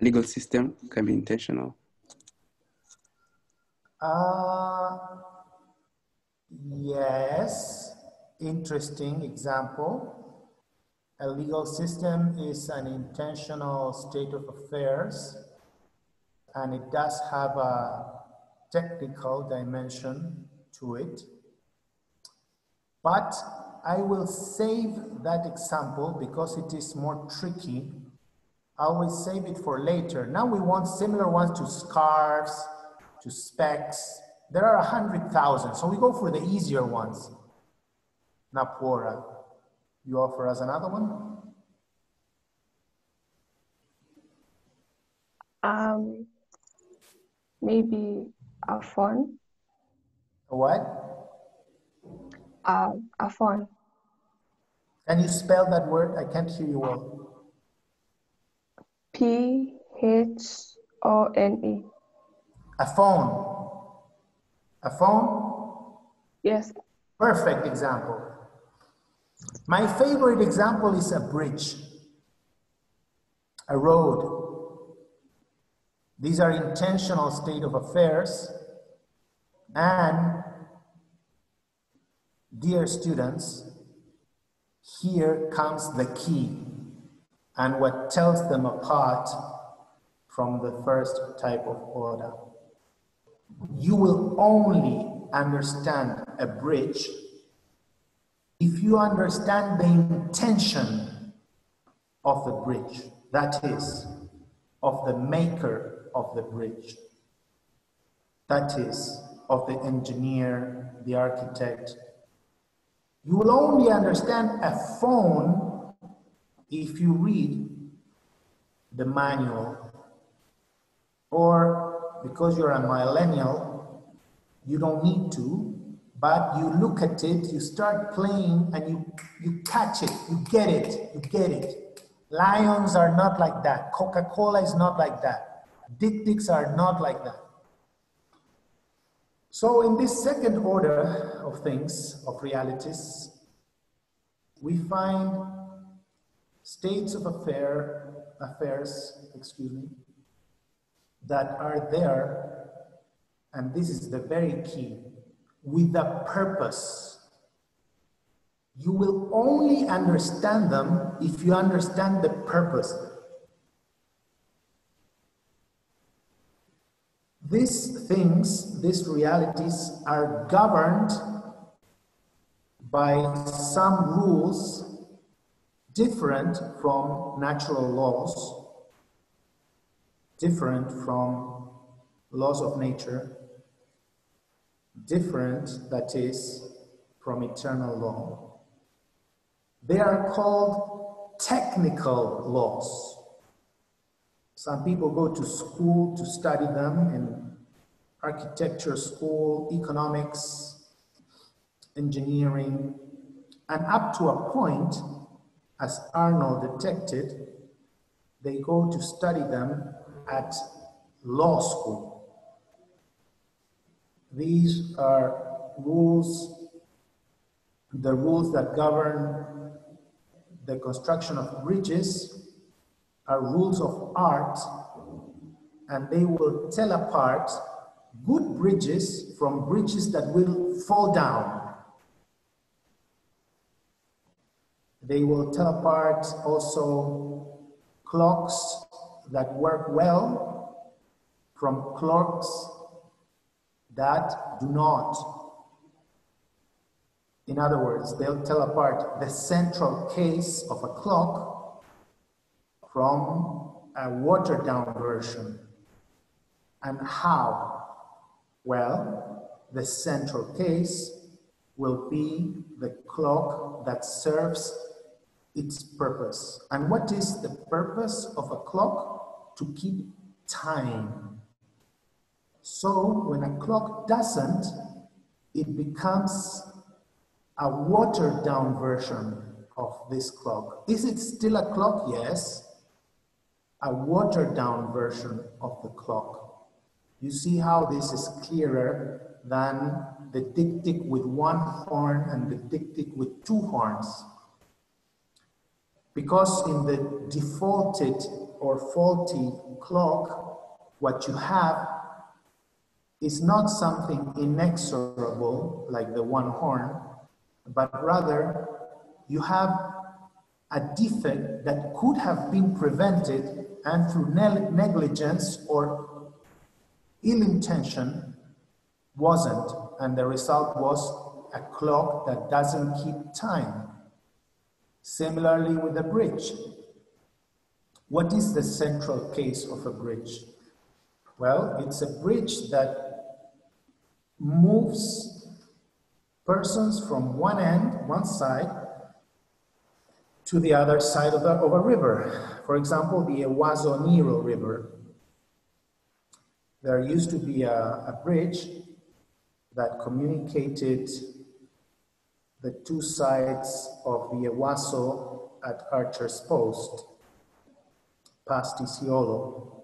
A legal system can be intentional. Yes. Interesting example. A legal system is an intentional state of affairs, and it does have a technical dimension to it. But I will save that example because it is more tricky. I will save it for later. Now we want similar ones to scarves, to specs. There are 100,000, so we go for the easier ones. Napora, you offer us another one? Maybe a phone. A what? A phone. Can you spell that word? I can't hear you well. Phone. A phone. A phone? Yes. Perfect example. My favorite example is a bridge, a road. These are intentional state of affairs. And dear students, here comes the key and what tells them apart from the first type of order. You will only understand a bridge if you understand the intention of the bridge, that is, of the maker of the bridge, that is, of the engineer, the architect. You will only understand a phone if you read the manual, or because you're a millennial, you don't need to, but you look at it, you start playing, and you catch it, you get it. Lions are not like that. Coca-Cola is not like that. Dik Diks are not like that. So in this second order of things, of realities, we find states of affairs, that are there, and this is the very key, with a purpose. You will only understand them if you understand the purpose. These things, these realities are governed by some rules different from natural laws, different from laws of nature, different, that is, from eternal law. They are called technical laws. Some people go to school to study them in architecture school, economics, engineering, and up to a point, as Arnold detected, they go to study them at law school. These are rules, the rules that govern the construction of bridges are rules of art, and they will tell apart good bridges from bridges that will fall down. They will tell apart also clocks that work well from clocks that do not. In other words, they'll tell apart the central case of a clock from a watered down version. And how? Well, the central case will be the clock that serves its purpose. And what is the purpose of a clock? To keep time. So when a clock doesn't, it becomes a watered down version of this clock. Is it still a clock? Yes. A watered down version of the clock. You see how this is clearer than the tic-tic with one horn and the tic-tic with two horns. Because in the defaulted or faulty clock, what you have is not something inexorable like the one horn, but rather you have a defect that could have been prevented, and through negligence or ill intention wasn't, and the result was a clock that doesn't keep time. Similarly with a bridge. What is the central case of a bridge? Well, it's a bridge that moves persons from one end, one side, to the other side of a river. For example, the Ewaso Nilo River. There used to be a bridge that communicated the two sides of the Ewaso at Archer's Post, past Isiolo.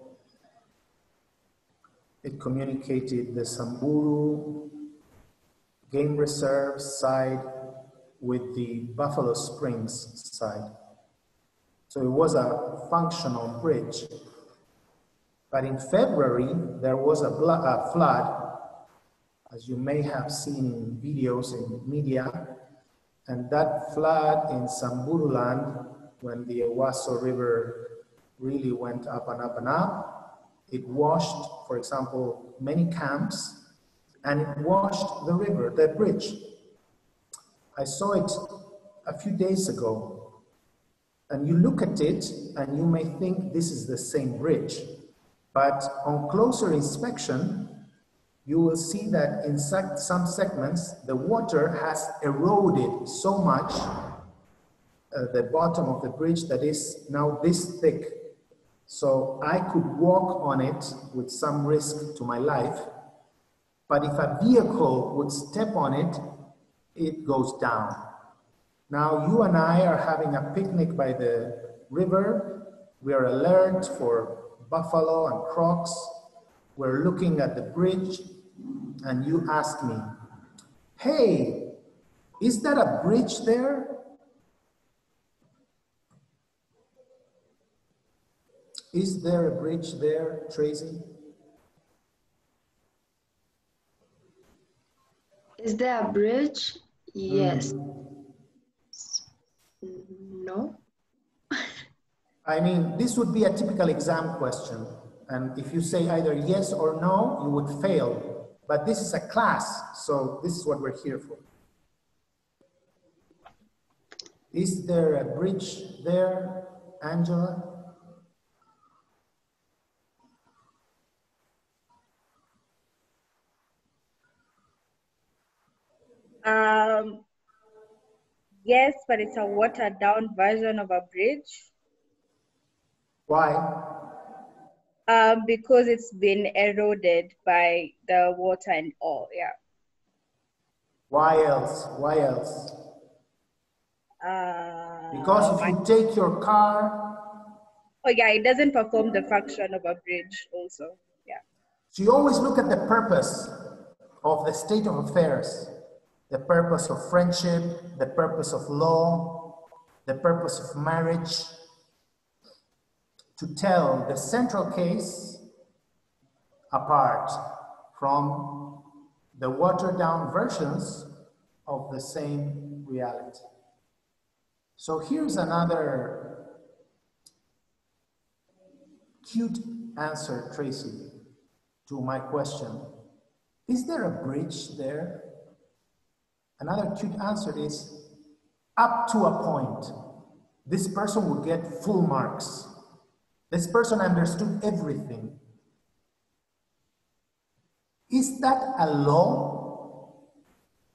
It communicated the Samburu Game Reserve side with the Buffalo Springs side. So it was a functional bridge. But in February, there was a flood, as you may have seen in videos in media, and that flood in Samburu land, when the Ewaso River really went up and up and up, it washed, for example, many camps, and it washed the river, the bridge. I saw it a few days ago, and you look at it and you may think this is the same bridge, but on closer inspection, you will see that in some segments, the water has eroded so much the bottom of the bridge that is now this thick. So I could walk on it with some risk to my life, but if a vehicle would step on it, it goes down. Now you and I are having a picnic by the river. We are alert for buffalo and crocs. We're looking at the bridge, and you ask me, hey, is that a bridge there? Is there a bridge there, Tracy? Is there a bridge? Yes. No. I mean, this would be a typical exam question. And if you say either yes or no, you would fail. But this is a class, so this is what we're here for. Is there a bridge there, Angela? Yes, but it's a watered down version of a bridge. Why? Because it's been eroded by the water and all, yeah. Why else? Why else? Because if you take your car. Oh yeah, it doesn't perform the function of a bridge also, yeah. So you always look at the purpose of the state of affairs, the purpose of friendship, the purpose of law, the purpose of marriage, to tell the central case apart from the watered down versions of the same reality. So here's another cute answer, Tracy, to my question. Is there a bridge there? Another cute answer is up to a point. This person would get full marks. This person understood everything. Is that a law?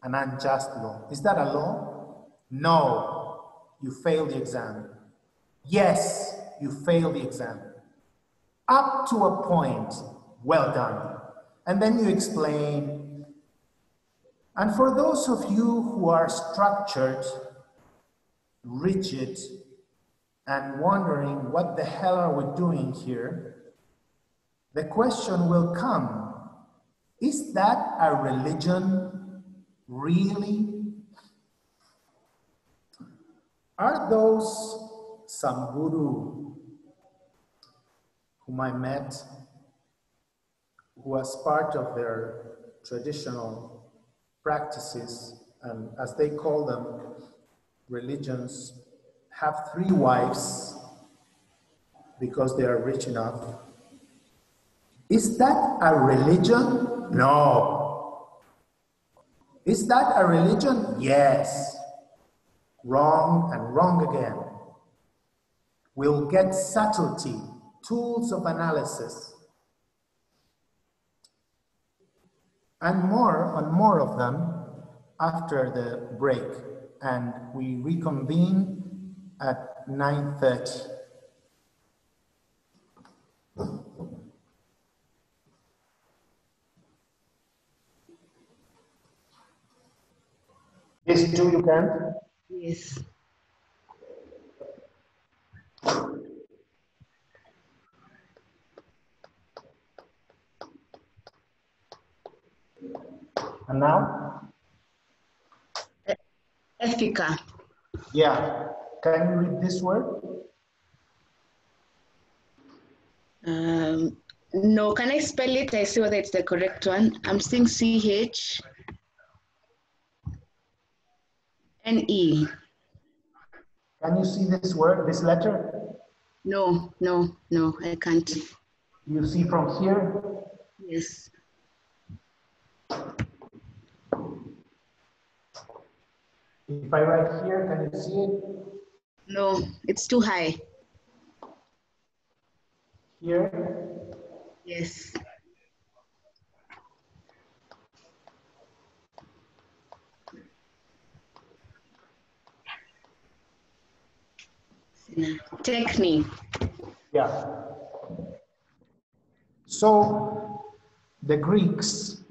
An unjust law. Is that a law? No, you failed the exam. Yes, you failed the exam. Up to a point, well done. And then you explain. And for those of you who are structured, rigid, and wondering what the hell are we doing here, the question will come, is that a religion really? Are those Samburu whom I met, who was part of their traditional practices, and as they call them, religions, have 3 wives because they are rich enough? Is that a religion? No. Is that a religion? Yes. Wrong and wrong again. We'll get subtlety, tools of analysis, and more of them after the break. And we reconvene at 9:30. Yes, do you can? Yes. And now? Ethica. Yeah. Can you read this word? No, can I spell it? I see whether it's the correct one. I'm seeing CHNE. Can you see this word, this letter? No, I can't. You see from here? Yes. If I write here, can you see it? No, it's too high. Here? Yes. Technique. Yeah. So the Greeks,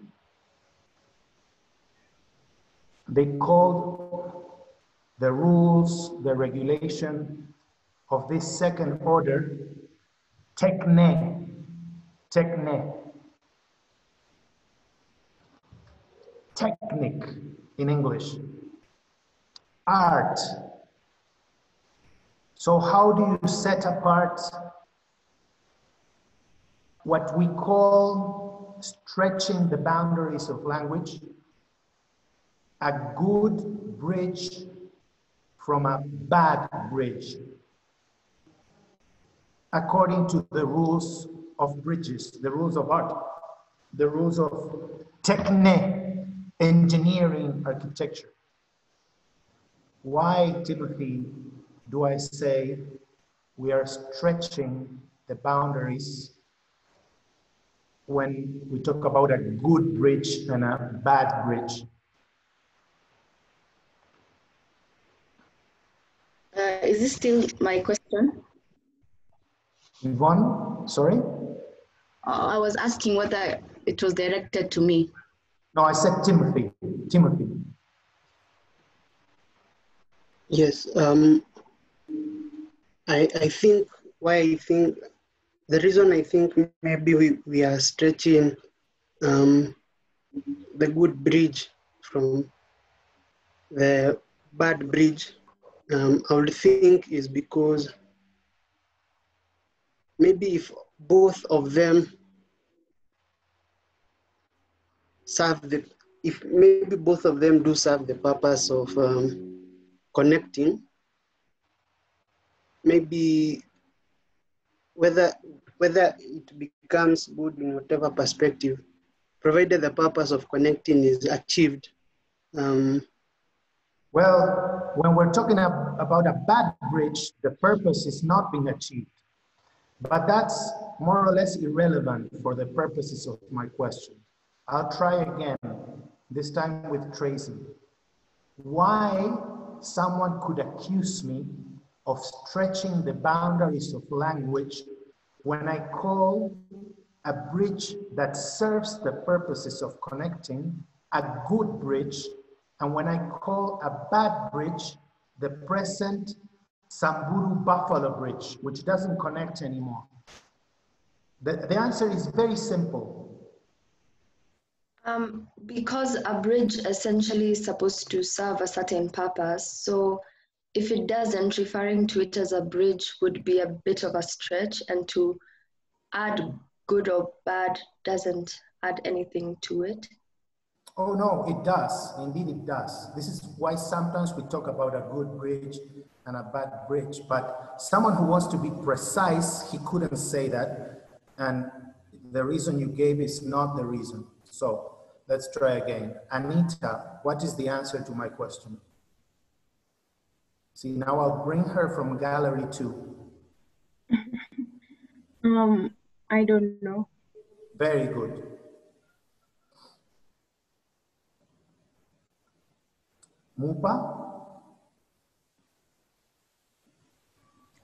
they called the rules, the regulation of this second order techne. Technique in English. Art. So how do you set apart what we call stretching the boundaries of language a good bridge from a bad bridge, according to the rules of bridges, the rules of art, the rules of techne, engineering, architecture. Why, Timothy, do I say we are stretching the boundaries when we talk about a good bridge and a bad bridge? Is this still my question? Yvonne, sorry? I was asking whether it was directed to me. No, I said Timothy. Timothy. Yes, I think the reason I think maybe we are stretching the good bridge from the bad bridge, I would think is because maybe if both of them maybe both of them do serve the purpose of connecting, maybe whether it becomes good in whatever perspective, provided the purpose of connecting is achieved. Well, when we're talking about a bad bridge, the purpose is not being achieved. But that's more or less irrelevant for the purposes of my question. I'll try again, this time with Tracy. Why someone could accuse me of stretching the boundaries of language when I call a bridge that serves the purposes of connecting a good bridge, and when I call a bad bridge the present Samburu Buffalo Bridge, which doesn't connect anymore? The answer is very simple. Because a bridge essentially is supposed to serve a certain purpose, so if it doesn't, referring to it as a bridge would be a bit of a stretch, and to add good or bad doesn't add anything to it. Oh no, it does. Indeed it does. This is why sometimes we talk about a good bridge and a bad bridge, but someone who wants to be precise, he couldn't say that, and the reason you gave is not the reason. So let's try again. Anita, what is the answer to my question? See, now I'll bring her from gallery 2. I don't know. Very good. Mupa?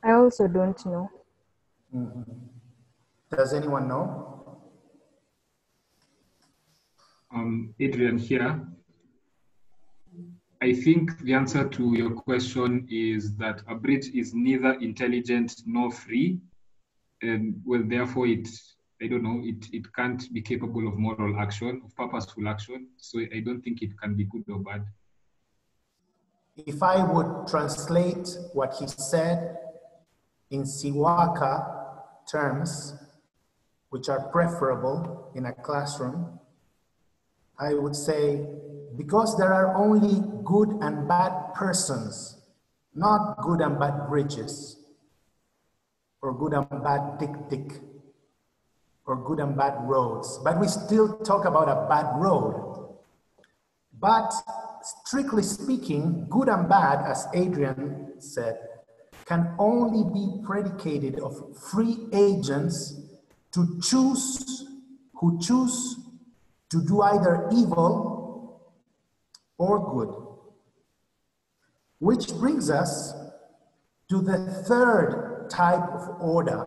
I also don't know. Mm-hmm. Does anyone know? Adrian here. I think the answer to your question is that a bridge is neither intelligent nor free, and well, therefore it can't be capable of moral action, of purposeful action. So I don't think it can be good or bad. If I would translate what he said in Siwaka terms, which are preferable in a classroom, I would say, because there are only good and bad persons, not good and bad bridges, or good and bad dick, or good and bad roads, but we still talk about a bad road. But strictly speaking, good and bad, as Adrian said, can only be predicated of free agents who choose to do either evil or good. Which brings us to the third type of order,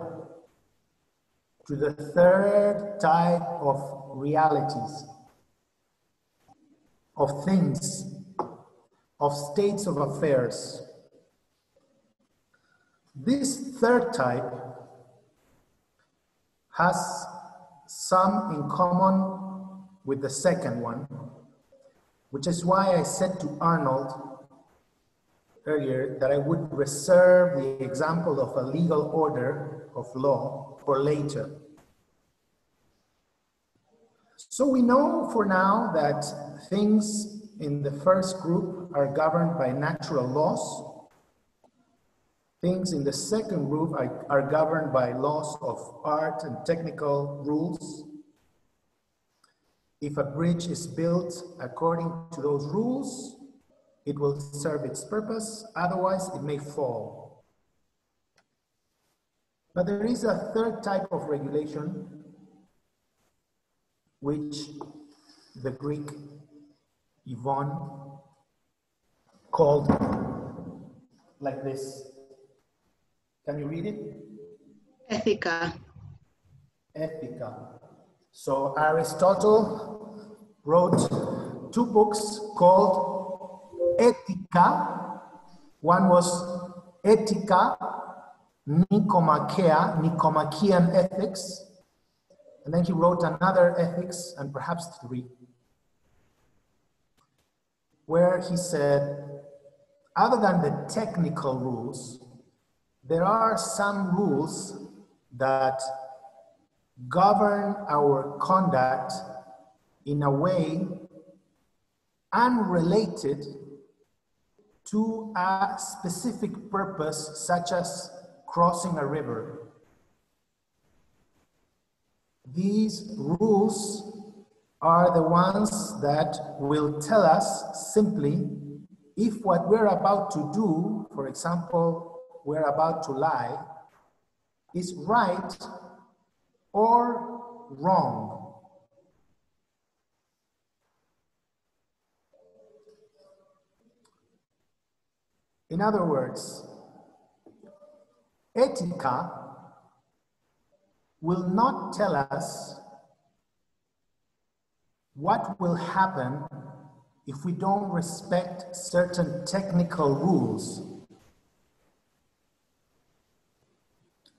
to the third type of realities, of things, of states of affairs. This third type has some in common with the second one, which is why I said to Arnold earlier that I would reserve the example of a legal order of law for later. So we know for now that things in the first group are governed by natural laws. Things in the second group are governed by laws of art and technical rules. If a bridge is built according to those rules, it will serve its purpose, otherwise it may fall. But there is a third type of regulation, which the Greek Yvonne called like this. Can you read it? Ethica. Ethica. So Aristotle wrote 2 books called Ethica. One was Ethica Nicomachean Ethics. And then he wrote another ethics, and perhaps 3, where he said, other than the technical rules, there are some rules that govern our conduct in a way unrelated to a specific purpose, such as crossing a river. These rules are the ones that will tell us simply if what we're about to do, for example, we're about to lie, is right or wrong. In other words, Ethica will not tell us what will happen if we don't respect certain technical rules.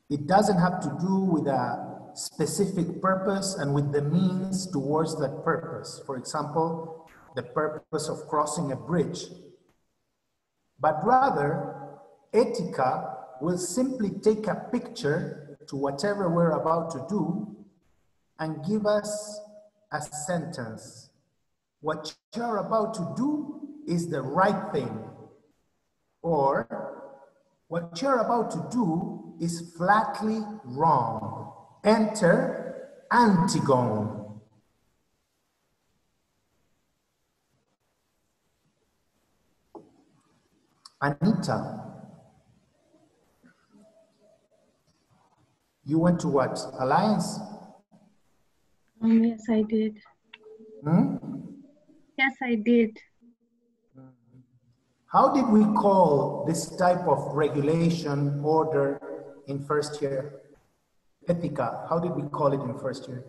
It doesn't have to do with a specific purpose and with the means towards that purpose. For example, the purpose of crossing a bridge. But rather, Ethica will simply take a picture to whatever we're about to do and give us a sentence. What you're about to do is the right thing. Or, what you're about to do is flatly wrong. Enter Antigone. Anita, you went to what? Alliance? Yes, I did. Yes, I did. How did we call this type of regulation order in first year? Ethica, how did we call it in first year?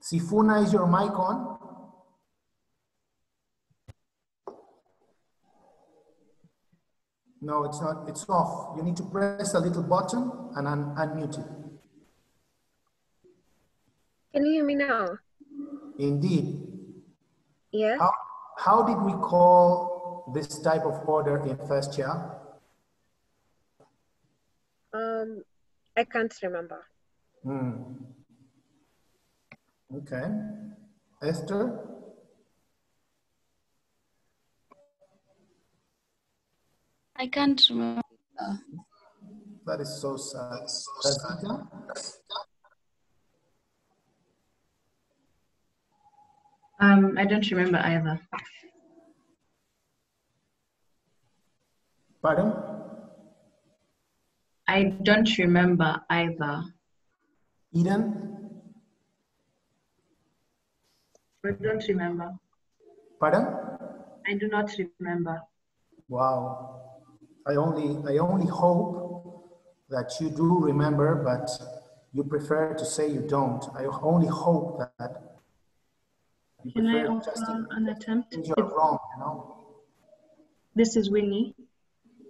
Sifuna, is your mic on? No, it's not, it's off. You need to press a little button and unmute it. Can you hear me now? Indeed. Yes. How did we call this type of order in first year? I can't remember. Okay. Esther? I can't remember. That is so sad. Rosita? I don't remember either. Pardon? I don't remember either. Eden? I don't remember. Pardon? I do not remember. Wow. I only hope that you do remember, but you prefer to say you don't. I only hope that you Can I prefer offer just an attempt? you're wrong, you know? This is Winnie.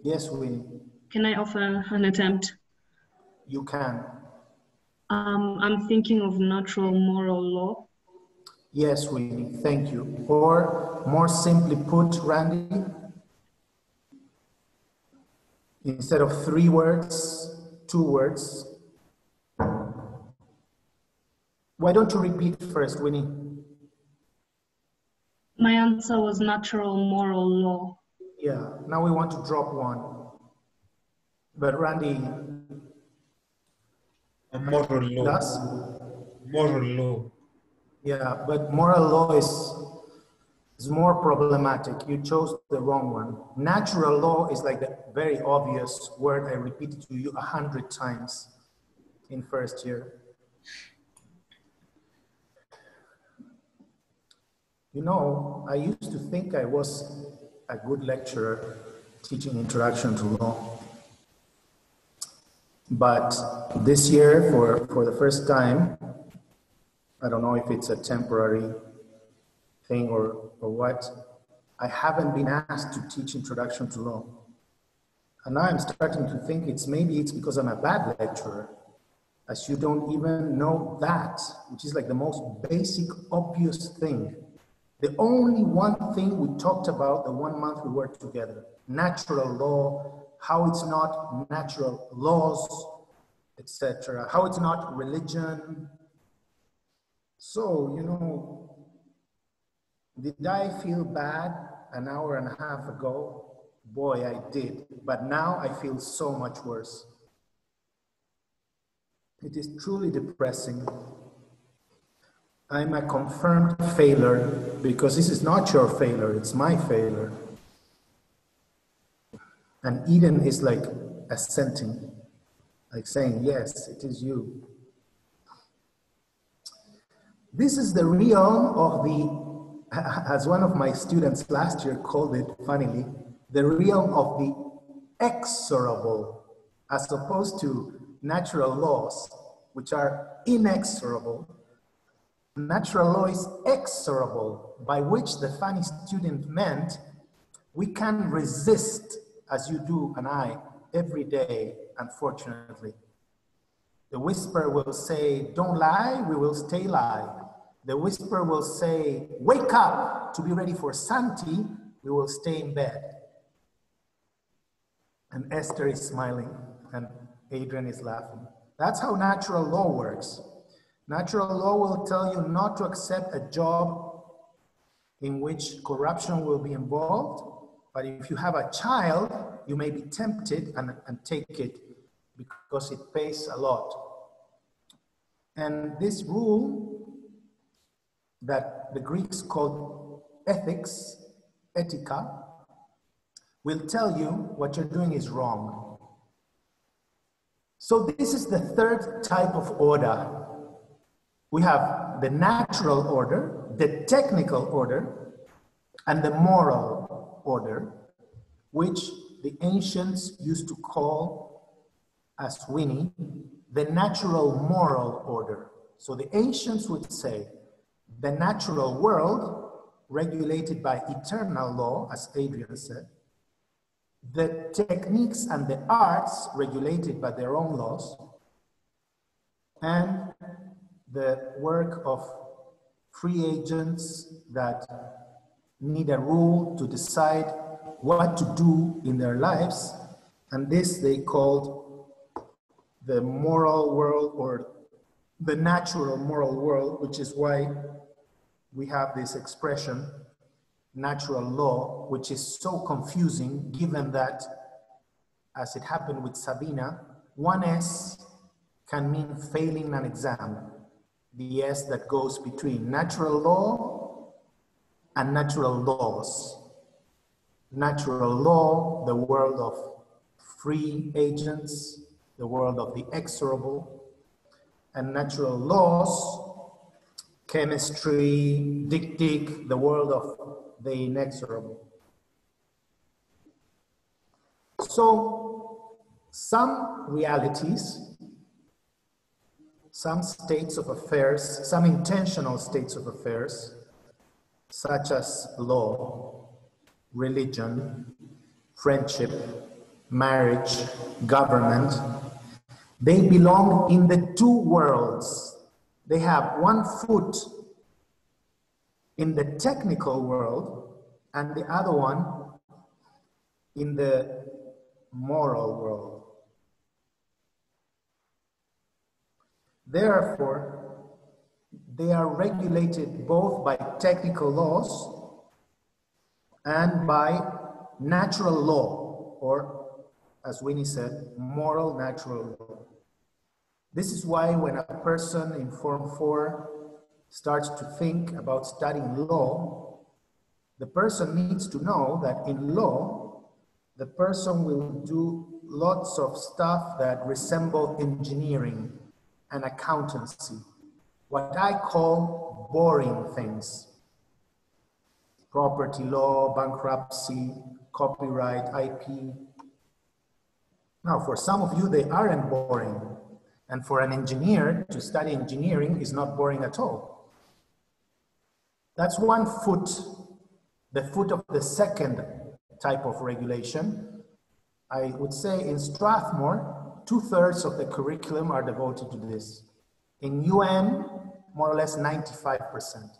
Yes, Winnie. Can I offer an attempt? You can. I'm thinking of natural moral law. Yes, Winnie, thank you. Or more simply put, Randy, instead of 3 words, 2 words. Why don't you repeat first, Winnie? My answer was natural moral law. Yeah, now we want to drop one. But Randy, A moral law. yes? Moral law. Yeah, but moral law is more problematic. You chose the wrong one. Natural law is like the very obvious word I repeated to you 100 times in first year. You know, I used to think I was a good lecturer teaching introduction to law. But this year, for the first time, I don't know if it's a temporary thing or what, I haven't been asked to teach introduction to law. And now I'm starting to think maybe it's because I'm a bad lecturer, as you don't even know that, which is like the most basic, obvious thing. The only one thing we talked about the 1 month we worked together, natural law, how it's not natural laws, etc., how it's not religion. So, you know, did I feel bad an hour and a half ago? Boy, I did. But now I feel so much worse. It is truly depressing. I'm a confirmed failure because this is not your failure, it's my failure. And Eden is like assenting, like saying, yes, it is you. This is the realm of the, as one of my students last year called it, funnily, the realm of the exorable, as opposed to natural laws, which are inexorable. Natural law is exorable, by which the funny student meant we can resist, as you do and I, every day, unfortunately. The whisper will say, don't lie, we will stay lie. The whisper will say, wake up to be ready for Santi, we will stay in bed. And Esther is smiling and Adrian is laughing. That's how natural law works. Natural law will tell you not to accept a job in which corruption will be involved, but if you have a child, you may be tempted and take it because it pays a lot. And this rule that the Greeks called ethics, etika, will tell you what you're doing is wrong. So this is the third type of order. We have the natural order, the technical order, and the moral order, which the ancients used to call, as Winnie, the natural moral order. So the ancients would say the natural world, regulated by eternal law, as Adrian said, the techniques and the arts, regulated by their own laws, and the work of free agents that need a rule to decide what to do in their lives, and this they called the moral world or the natural moral world, which is why we have this expression, natural law, which is so confusing given that, as it happened with Sabina, one S can mean failing an exam. The S that goes between natural law and natural laws. Natural law, the world of free agents, the world of the exorable, and natural laws, chemistry, dictic, the world of the inexorable. So, some realities, some states of affairs, some intentional states of affairs, such as law, religion, friendship, marriage, government, they belong in the two worlds. They have one foot in the technical world and the other one in the moral world. Therefore, they are regulated both by technical laws and by natural law, or as Winnie said, moral natural law. This is why when a person in Form 4 starts to think about studying law, the person needs to know that in law, the person will do lots of stuff that resemble engineering and accountancy, what I call boring things. Property law, bankruptcy, copyright, IP. Now, for some of you, they aren't boring. And for an engineer, to study engineering is not boring at all. That's one foot, the foot of the second type of regulation. I would say in Strathmore, 2/3 of the curriculum are devoted to this. In UM, more or less 95%.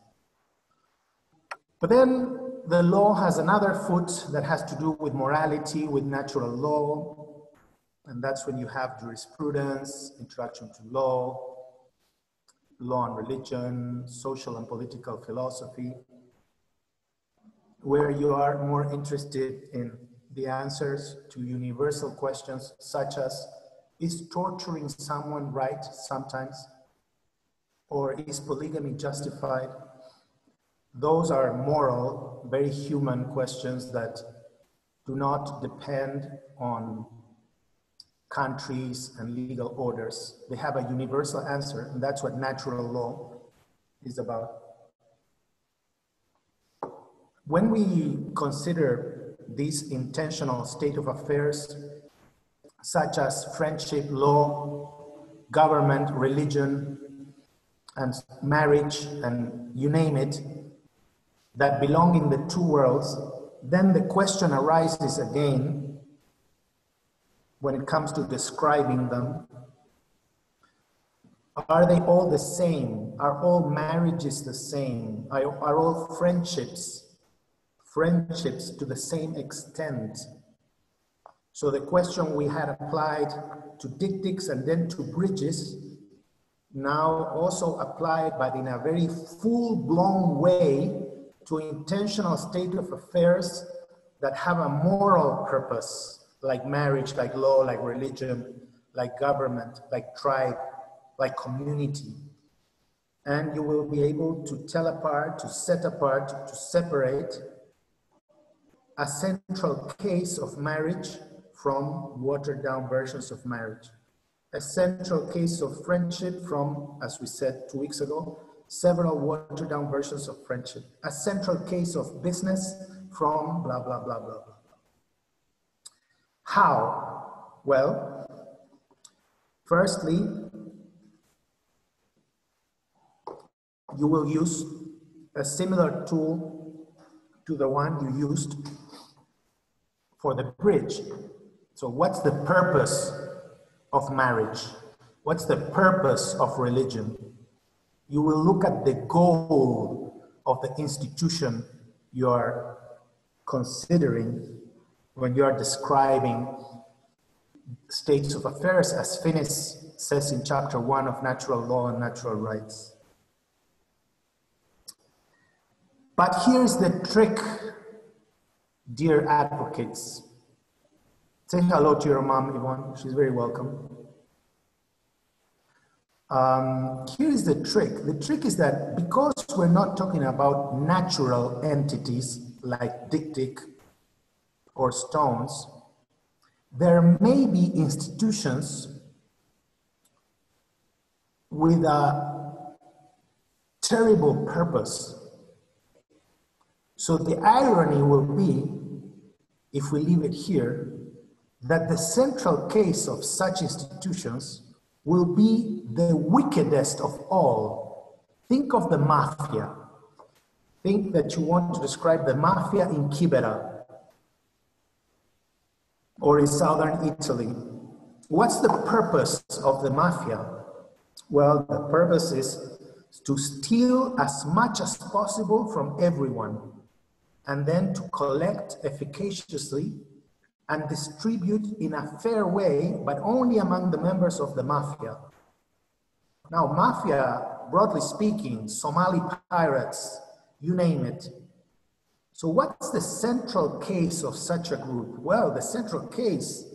But then the law has another foot that has to do with morality, with natural law. And that's when you have jurisprudence, introduction to law, law and religion, social and political philosophy, where you are more interested in the answers to universal questions such as, is torturing someone right sometimes? Or is polygamy justified? Those are moral, very human questions that do not depend on countries and legal orders. They have a universal answer, and that's what natural law is about. When we consider this intentional state of affairs, such as friendship, law, government, religion, and marriage, and you name it, that belong in the two worlds, then the question arises again when it comes to describing them. Are they all the same? Are all marriages the same? Are all friendships to the same extent? So the question we had applied to dictics and then to bridges now also applied, but in a very full-blown way, to intentional state of affairs that have a moral purpose, like marriage, like law, like religion, like government, like tribe, like community. And you will be able to tell apart, to set apart, to separate a central case of marriage from watered down versions of marriage. A central case of friendship from, as we said 2 weeks ago, several watered down versions of friendship. A central case of business from blah, blah, blah, blah, blah. How? Well, firstly, you will use a similar tool to the one you used for the bridge. So what's the purpose of marriage? What's the purpose of religion? You will look at the goal of the institution you are considering when you are describing states of affairs, as Finis says in chapter 1 of Natural Law and Natural Rights. But here's the trick, dear advocates. Say hello to your mom, Yvonne. She's very welcome. Here's the trick. The trick is that because we're not talking about natural entities like dictic or stones, there may be institutions with a terrible purpose. So the irony will be, if we leave it here, that the central case of such institutions will be the wickedest of all. Think of the mafia. Think that you want to describe the mafia in Kibera or in southern Italy. What's the purpose of the mafia? Well, the purpose is to steal as much as possible from everyone and then to collect efficaciously and distribute in a fair way, but only among the members of the mafia. Now, mafia, broadly speaking, Somali pirates, you name it. So what's the central case of such a group? Well, the central case,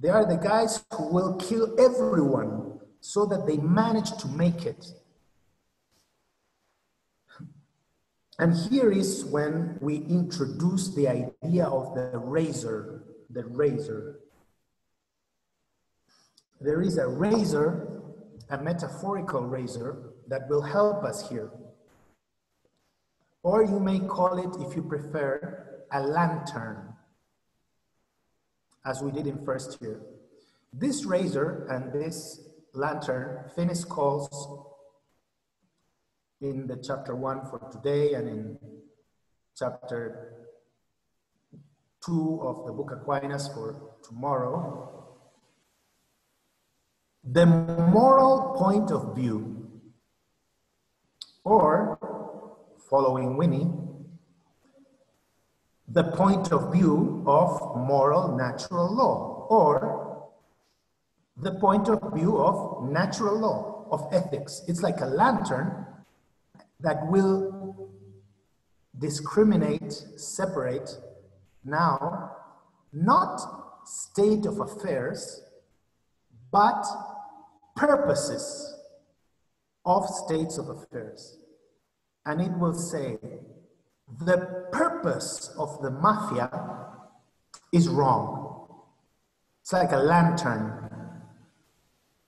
they are the guys who will kill everyone so that they manage to make it. And here is when we introduce the idea of the razor, the razor. There is a razor, a metaphorical razor, that will help us here. Or you may call it, if you prefer, a lantern, as we did in first year. This razor and this lantern, Finis calls in the chapter 1 for today and in chapter 2 of the book Aquinas for tomorrow, the moral point of view, or, following Winnie, the point of view of moral natural law, or the point of view of natural law, of ethics. It's like a lantern that will discriminate, separate now, not state of affairs, but purposes of states of affairs. And it will say, the purpose of the mafia is wrong. It's like a lantern.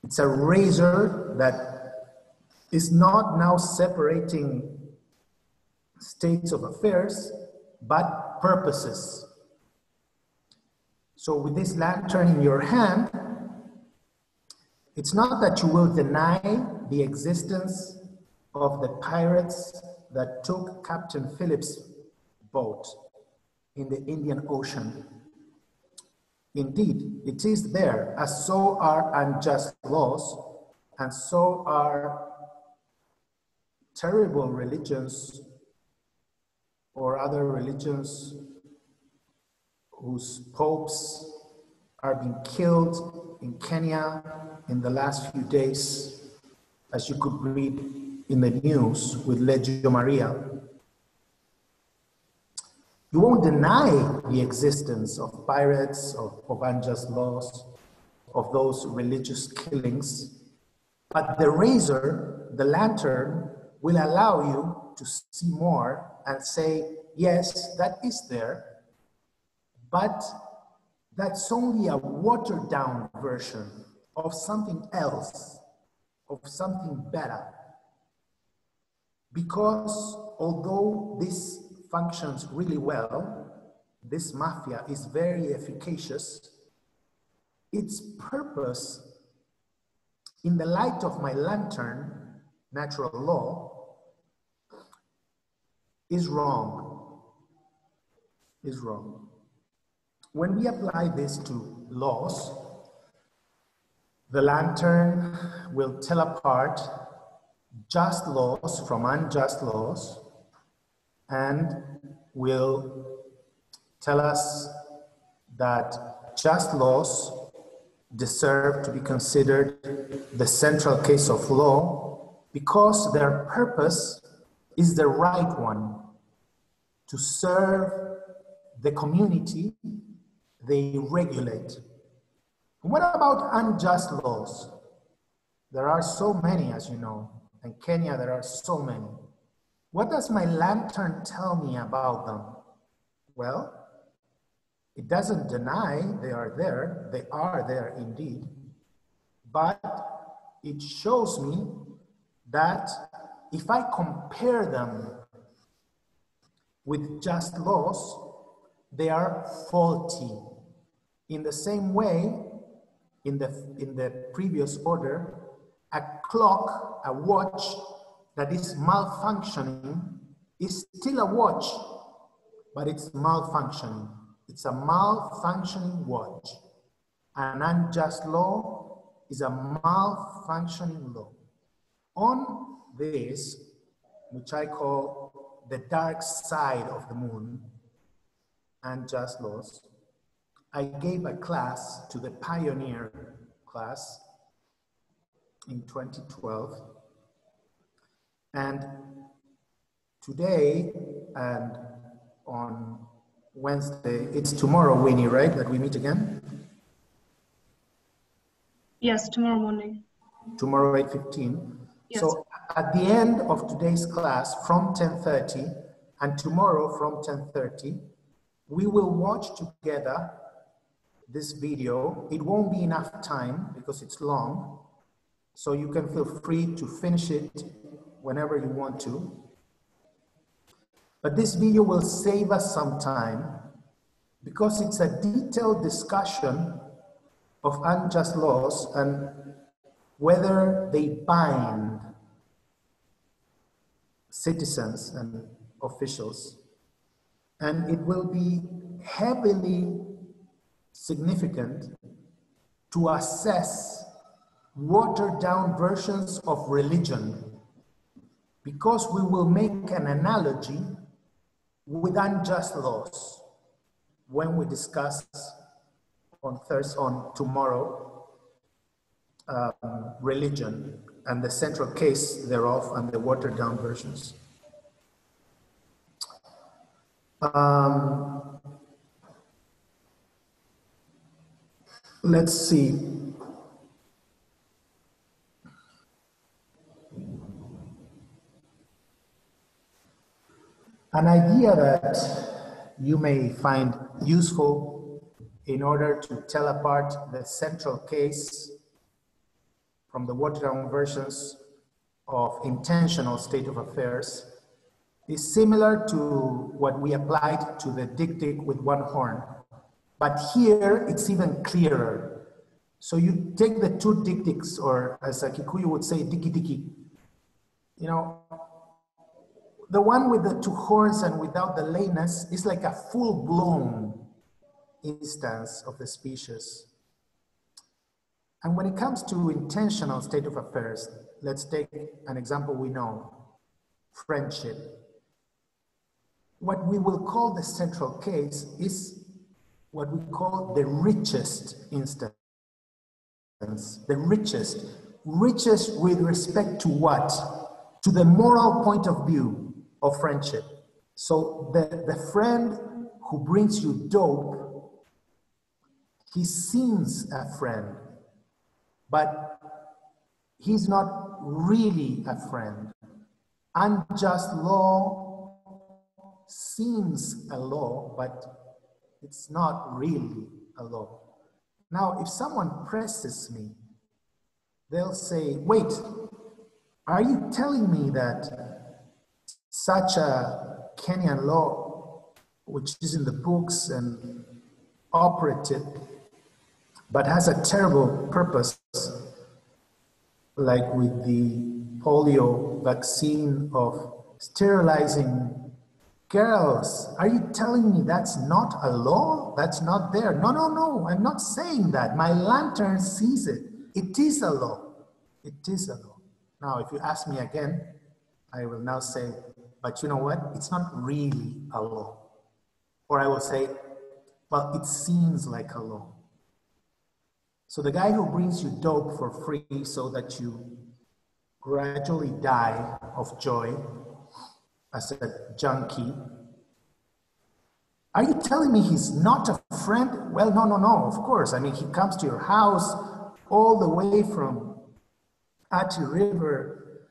It's a razor that is not now separating states of affairs, but purposes. So with this lantern in your hand, it's not that you will deny the existence of the pirates that took Captain Philip's boat in the Indian Ocean. Indeed, it is there, as so are unjust laws, and so are terrible religions or other religions whose popes are being killed in Kenya in the last few days, as you could read in the news with Legio Maria. You won't deny the existence of pirates, of unjust laws, of those religious killings, but the razor, the lantern, will allow you to see more and say, yes, that is there, but that's only a watered down version of something else, of something better. Because although this functions really well, this mafia is very efficacious, its purpose, in the light of my lantern, natural law, is wrong, is wrong. When we apply this to laws, the lantern will tell apart just laws from unjust laws and will tell us that just laws deserve to be considered the central case of law because their purpose is the right one, to serve the community they regulate. What about unjust laws? There are so many, as you know. In Kenya, there are so many. What does my lantern tell me about them? Well, it doesn't deny they are there indeed, but it shows me that if I compare them with just laws, they are faulty. In the same way, in the previous order, a clock, a watch that is malfunctioning is still a watch, but it's malfunctioning. It's a malfunctioning watch. An unjust law is a malfunctioning law. On this, which I call the dark side of the moon, unjust laws, I gave a class to the pioneer class in 2012. And today and on Wednesday, it's tomorrow, Winnie, right, that we meet again? Yes, tomorrow morning. Tomorrow, 8:15. Yes. So at the end of today's class from 10:30 and tomorrow from 10:30, we will watch together this video. It won't be enough time because it's long, so you can feel free to finish it whenever you want to. But this video will save us some time because it's a detailed discussion of unjust laws and whether they bind citizens and officials. And it will be heavily significant to assess watered down versions of religion, because we will make an analogy with unjust laws when we discuss on tomorrow religion and the central case thereof and the watered down versions. Let's see. An idea that you may find useful in order to tell apart the central case from the watered down versions of intentional state of affairs is similar to what we applied to the dik-dik with one horn. But here it's even clearer. So you take the two dik-diks, or as a Kikuyu would say, diki-diki. You know, the one with the two horns and without the layness is like a full-blown instance of the species. And when it comes to intentional state of affairs, let's take an example we know, friendship. What we will call the central case is what we call the richest instance. The richest with respect to what? To the moral point of view of friendship. So the friend who brings you dope, he seems a friend, but he's not really a friend. Unjust law seems a law, but it's not really a law. Now, if someone presses me, they'll say, wait, are you telling me that such a Kenyan law, which is in the books and operative, but has a terrible purpose, like with the polio vaccine of sterilizing girls, are you telling me that's not a law? That's not there? No, no, no, I'm not saying that. My lantern sees it. It is a law. It is a law. Now, if you ask me again, I will now say, but you know what? It's not really a law. Or I will say, well, it seems like a law. So the guy who brings you dope for free so that you gradually die of joy as a junkie, are you telling me he's not a friend? Well, no, no, no, of course. I mean, he comes to your house all the way from Ati River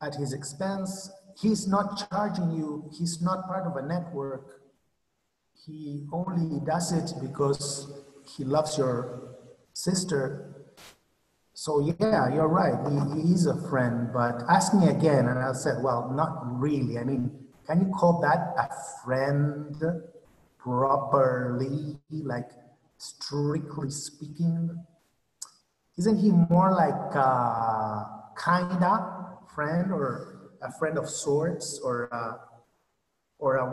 at his expense. He's not charging you. He's not part of a network. He only does it because he loves your sister. So yeah, you're right. He is a friend, but ask me again and I'll say, well, not really. I mean, can you call that a friend properly, like strictly speaking? Isn't he more like a kinda friend, or a friend of sorts, or a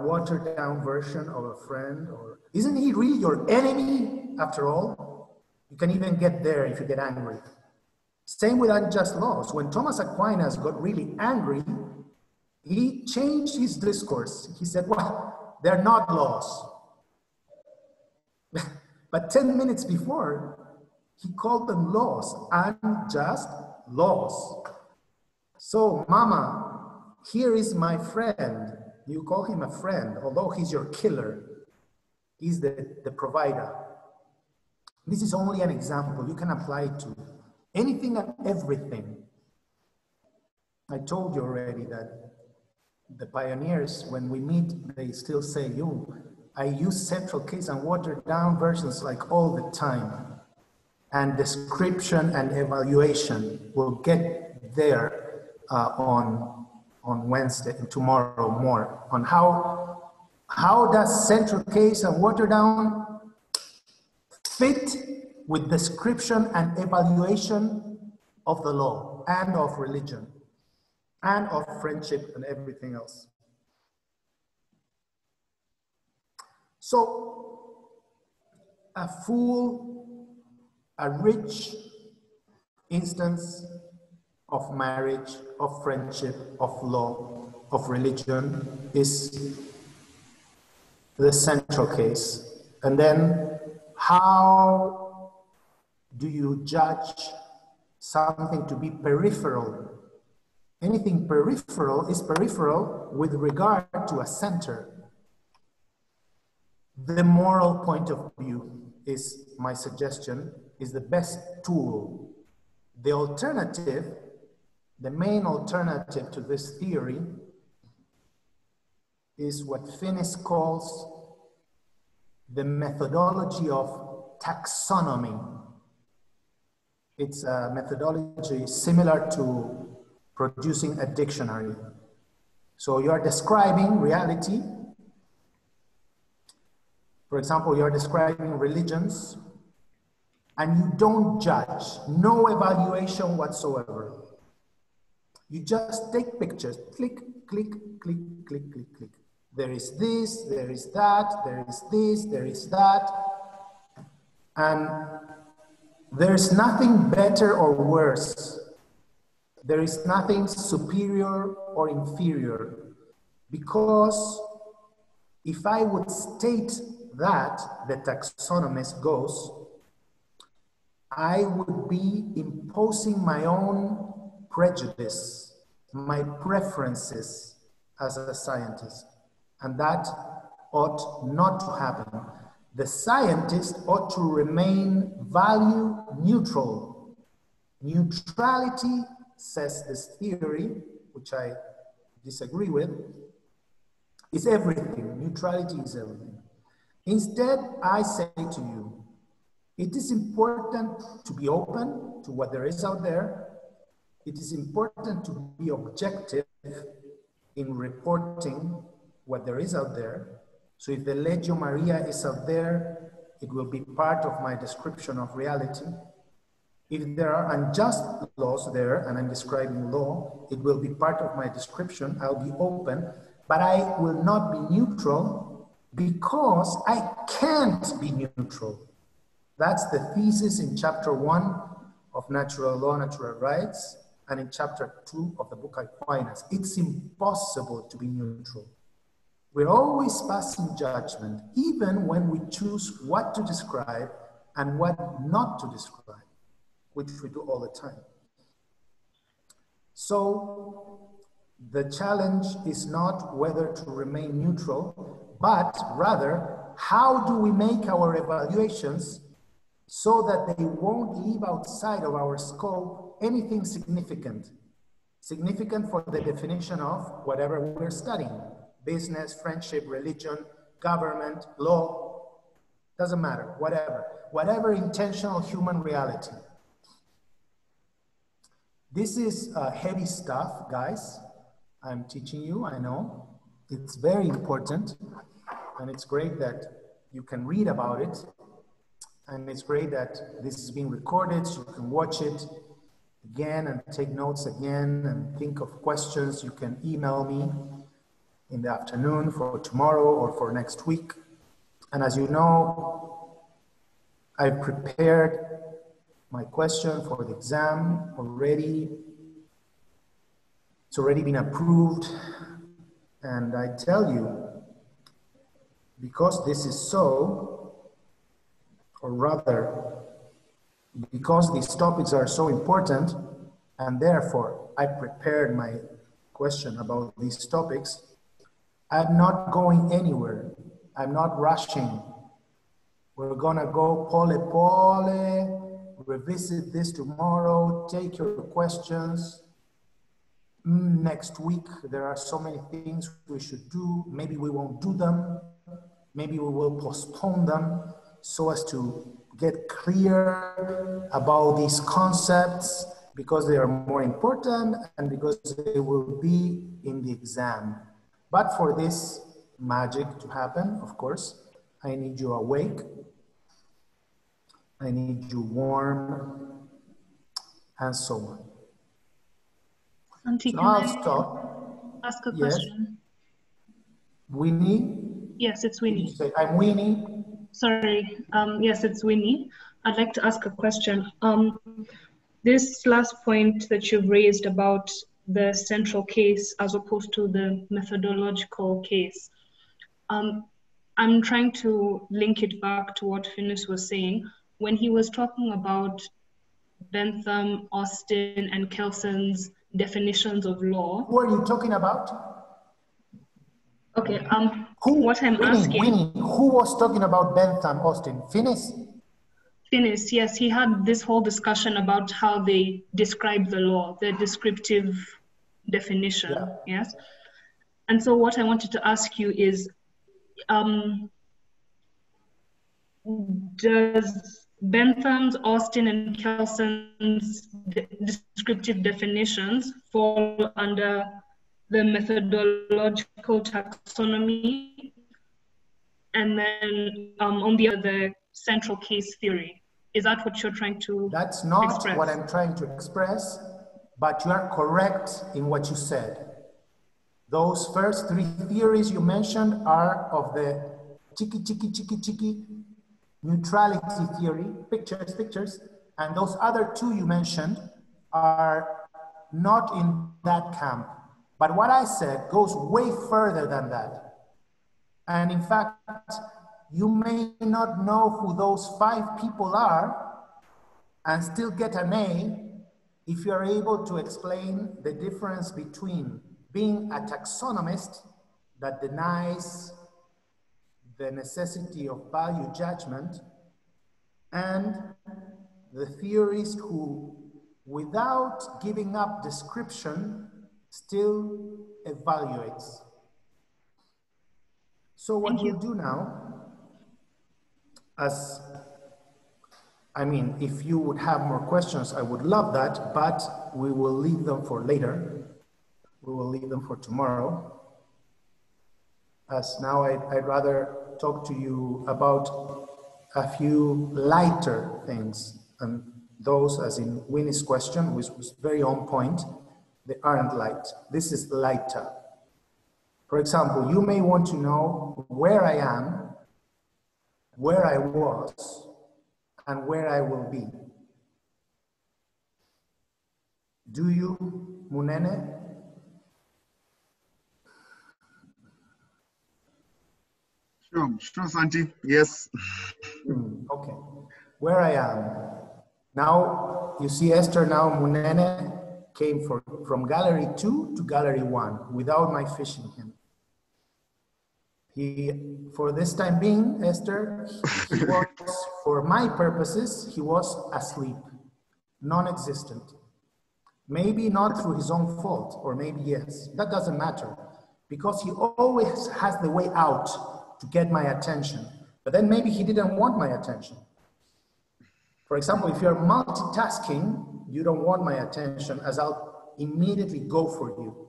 watered down version of a friend? Or isn't he really your enemy after all? You can even get there if you get angry. Same with unjust laws. When Thomas Aquinas got really angry, he changed his discourse. He said, well, they're not laws. But 10 minutes before, he called them laws, unjust laws. So, Mama, here is my friend. You call him a friend, although he's your killer. He's the provider. This is only an example. You can apply it to anything and everything. I told you already that the pioneers, when we meet, they still say, I use central case and watered down versions like all the time. And description and evaluation will get there on Wednesday and tomorrow more on how does central case and watered down fit with description and evaluation of the law and of religion and of friendship and everything else. So a rich instance of marriage, of friendship, of law, of religion is the central case. And then how do you judge something to be peripheral? Anything peripheral is peripheral with regard to a center. The moral point of view is, my suggestion, is the best tool. The alternative, the main alternative to this theory is what Finnis calls the methodology of taxonomy. It's a methodology similar to producing a dictionary. So you are describing reality. For example, you are describing religions and you don't judge, no evaluation whatsoever. You just take pictures, click, click, click, click, click, click. There is this, there is that, there is this, there is that. And there's nothing better or worse. There is nothing superior or inferior. Because if I would state that, the taxonomist goes, I would be imposing my own prejudice, my preferences as a scientist. And that ought not to happen. The scientist ought to remain value neutral. Neutrality, says this theory, which I disagree with, is everything. Neutrality is everything. Instead, I say to you, it is important to be open to what there is out there. It is important to be objective in reporting what there is out there. So if the Legio Maria is out there, it will be part of my description of reality. If there are unjust laws there, and I'm describing law, it will be part of my description. I'll be open, but I will not be neutral because I can't be neutral. That's the thesis in chapter 1 of Natural Law, Natural Rights, and in chapter 2 of the book Aquinas. It's impossible to be neutral. We're always passing judgment, even when we choose what to describe and what not to describe, which we do all the time. So the challenge is not whether to remain neutral, but rather, how do we make our evaluations so that they won't leave outside of our scope anything significant? Significant for the definition of whatever we're studying. Business, friendship, religion, government, law, doesn't matter, whatever intentional human reality. This is heavy stuff, guys. I'm teaching you, I know. It's very important, and it's great that you can read about it, and it's great that this is being recorded, so you can watch it again and take notes again and think of questions. You can email me in the afternoon for tomorrow or for next week. And as you know, I prepared my question for the exam already. It's already been approved. And I tell you, because this is so, or rather, because these topics are so important, and therefore I prepared my question about these topics, I'm not going anywhere. I'm not rushing. We're gonna go pole, revisit this tomorrow, take your questions. Next week, there are so many things we should do. Maybe we won't do them. Maybe we will postpone them so as to get clear about these concepts because they are more important and because they will be in the exam. But for this magic to happen, of course, I need you awake. I need you warm and so on. Auntie, so can I'll I stop. ask a Yes. question? Winnie? Yes, it's Winnie. Did you say I'm Winnie? Sorry. Yes, it's Winnie. I'd like to ask a question. This last point that you've raised about the central case as opposed to the methodological case, I'm trying to link it back to what Finis was saying when he was talking about Bentham, Austin, and Kelson's definitions of law. Who are you talking about? Okay, what I'm asking... Winnie, who was talking about Bentham, Austin? Finis? Finis, yes, he had this whole discussion about how they describe the law, the descriptive definition, yes? And so what I wanted to ask you is, does Bentham's, Austin, and Kelson's descriptive definitions fall under the methodological taxonomy? And then on the other, central case theory. Is that what you're trying to That's not express? what I'm trying to express, but you are correct in what you said. Those first three theories you mentioned are of the chiki neutrality theory, pictures, and those other two you mentioned are not in that camp. But what I said goes way further than that. And in fact, you may not know who those 5 people are and still get an A if you're able to explain the difference between being a taxonomist that denies the necessity of value judgment and the theorist who, without giving up description, still evaluates. So what we'll do now, if you would have more questions, I would love that, but we will leave them for later. We will leave them for tomorrow. As now I'd rather talk to you about a few lighter things, and those, as in Winnie's question, which was very on point, they aren't light. This is lighter. For example, you may want to know where I am, where I was, and where I will be. Do you, Munene? Sure, Santi, yes. Okay, where I am. Now, you see Esther now, Munene came from gallery 2 to gallery 1 without my fishing him. For this time being, Esther, he was, for my purposes, he was asleep, non-existent. Maybe not through his own fault, or maybe yes, that doesn't matter, because he always has the way out to get my attention, but then maybe he didn't want my attention. For example, if you're multitasking, you don't want my attention, as I'll immediately go for you.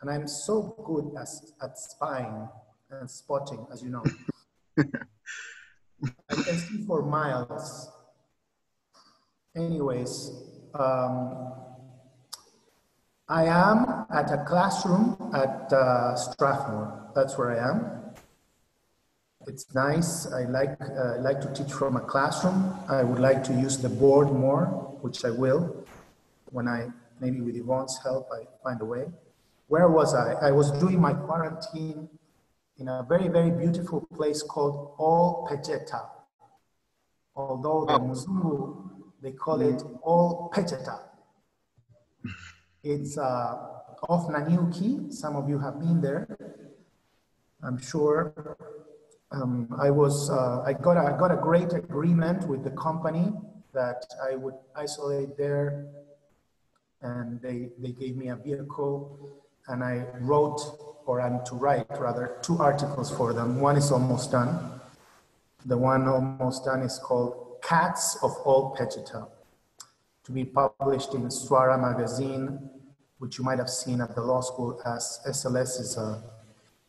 And I'm so good at spying and spotting, as you know. I can see for miles. Anyways, I am at a classroom at Strathmore. That's where I am. It's nice. I like to teach from a classroom. I would like to use the board more, which I will. When maybe with Yvonne's help, I find a way. Where was I? I was doing my quarantine in a very, very beautiful place called All Pecheta. Although the Muzungu, they call it All Pecheta. It's off Nanyuki. Some of you have been there, I'm sure. I got a great agreement with the company that I would isolate there, and they gave me a vehicle, and I wrote, or I'm to write rather, 2 articles for them. One is almost done. The one almost done is called Cats of All Pegita, to be published in Swara magazine, which you might have seen at the law school, as SLS is a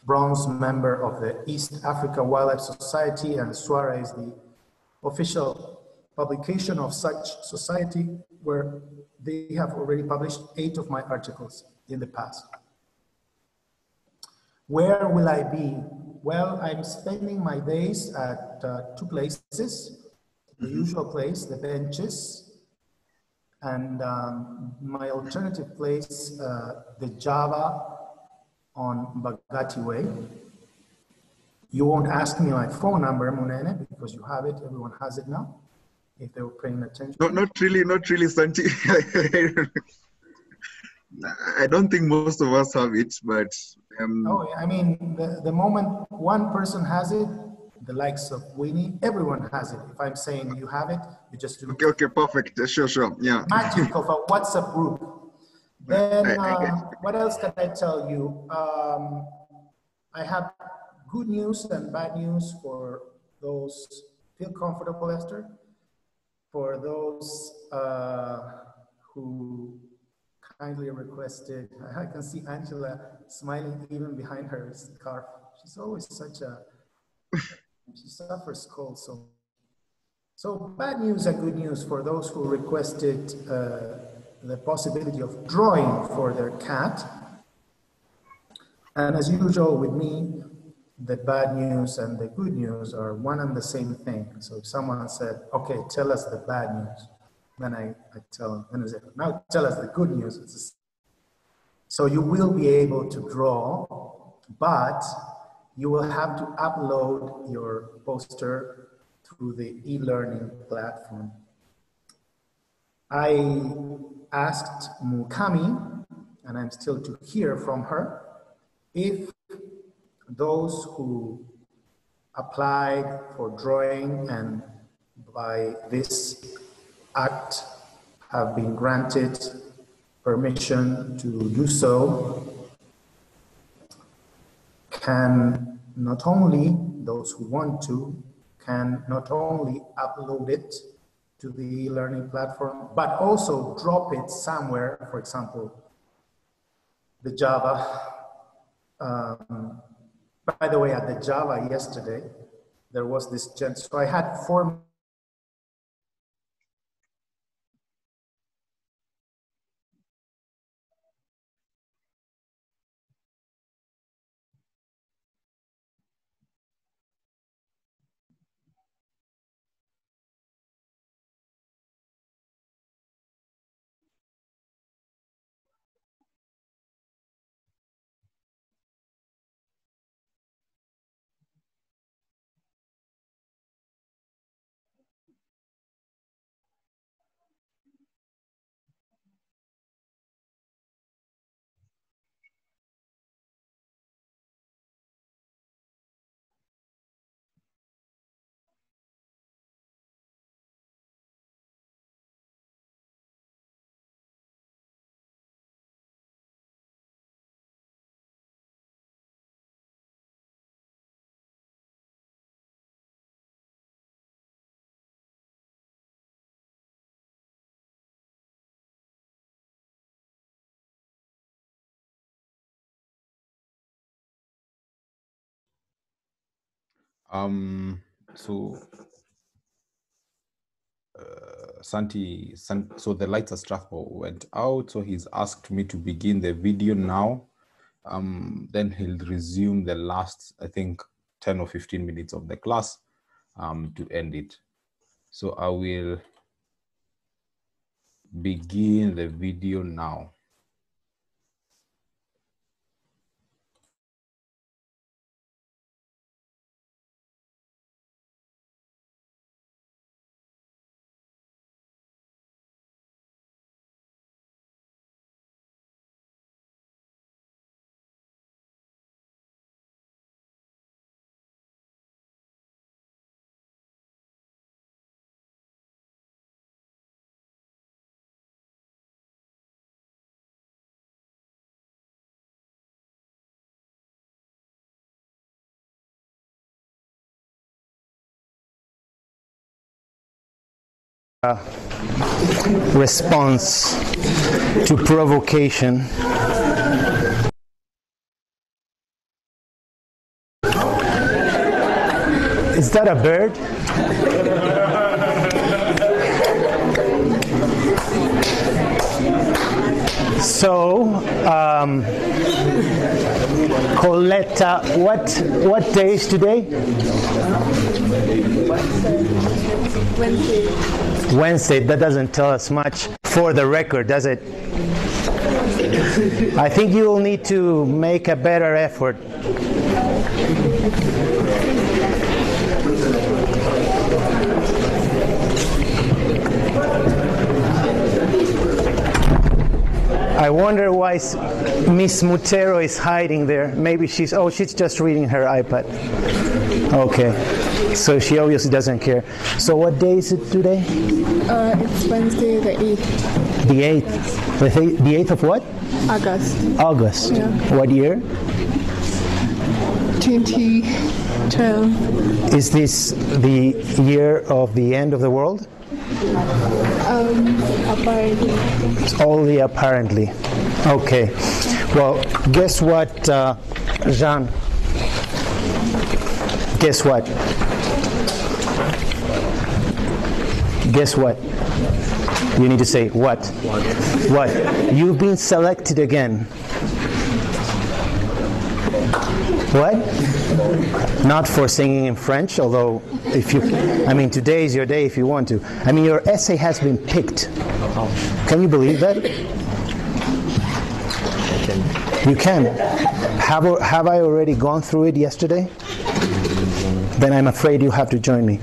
bronze member of the East Africa Wildlife Society, and Swara is the official publication of such society, where they have already published 8 of my articles in the past. Where will I be? Well, I'm spending my days at 2 places. The usual place, the benches, and my alternative place, the Java on Bagati Way. You won't ask me my phone number, Munene, because you have it. Everyone has it now, if they were paying attention. No, not really, Santi. I don't think most of us have it, but... Oh, I mean, the moment one person has it, the likes of Winnie, everyone has it. If I'm saying you have it, you just do. Okay, perfect. Sure, yeah. Magic of a WhatsApp group. Then, what else can I tell you? I have good news and bad news for those. Feel comfortable, Esther. For those who kindly requested, I can see Angela smiling even behind her scarf. She's always such a, she suffers cold. So bad news and good news for those who requested the possibility of drawing for their cat. And as usual with me, the bad news and the good news are one and the same thing. So if someone said, okay, tell us the bad news, then I tell them, then I say, now tell us the good news. So you will be able to draw, but you will have to upload your poster through the e-learning platform. I asked Mukami, and I'm still to hear from her, if those who applied for drawing and by this act have been granted permission to do so, can not only, those who want to, can not only upload it to the e-learning platform, but also drop it somewhere, for example, the Java. By the way, at the Java yesterday, there was this so I had 4So so the lights at Strathmore went out, so he's asked me to begin the video now. Then he'll resume the last, I think, 10 or 15 minutes of the class to end it. So I will begin the video now. response to provocation. Is that a bird? So, Coletta, what day is today? Wednesday. Wednesday. That doesn't tell us much for the record, does it? I think you will need to make a better effort. I wonder why Miss Mutero is hiding there. Maybe she's just reading her iPad. Okay, so she obviously doesn't care. So what day is it today? It's Wednesday the 8th. The 8th. The 8th of what? August. August. Yeah. What year? 2012. Is this the year of the end of the world? Apparently. It's only apparently. Okay. Well, guess what, Jean? Guess what? Guess what? You need to say what? What? You've been selected again. What? Not for singing in French, although today is your day if you want to. Your essay has been picked. Can you believe that? You can. Have I already gone through it yesterday? Then I'm afraid you have to join me.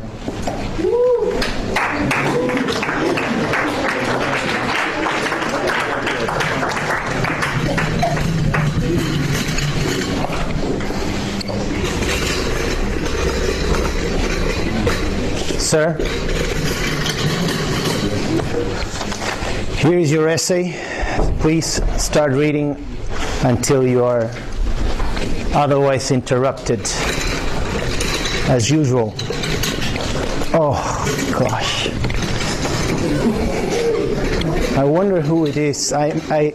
Sir, here is your essay. Please start reading until you are otherwise interrupted, as usual. Oh, gosh. I wonder who it is. I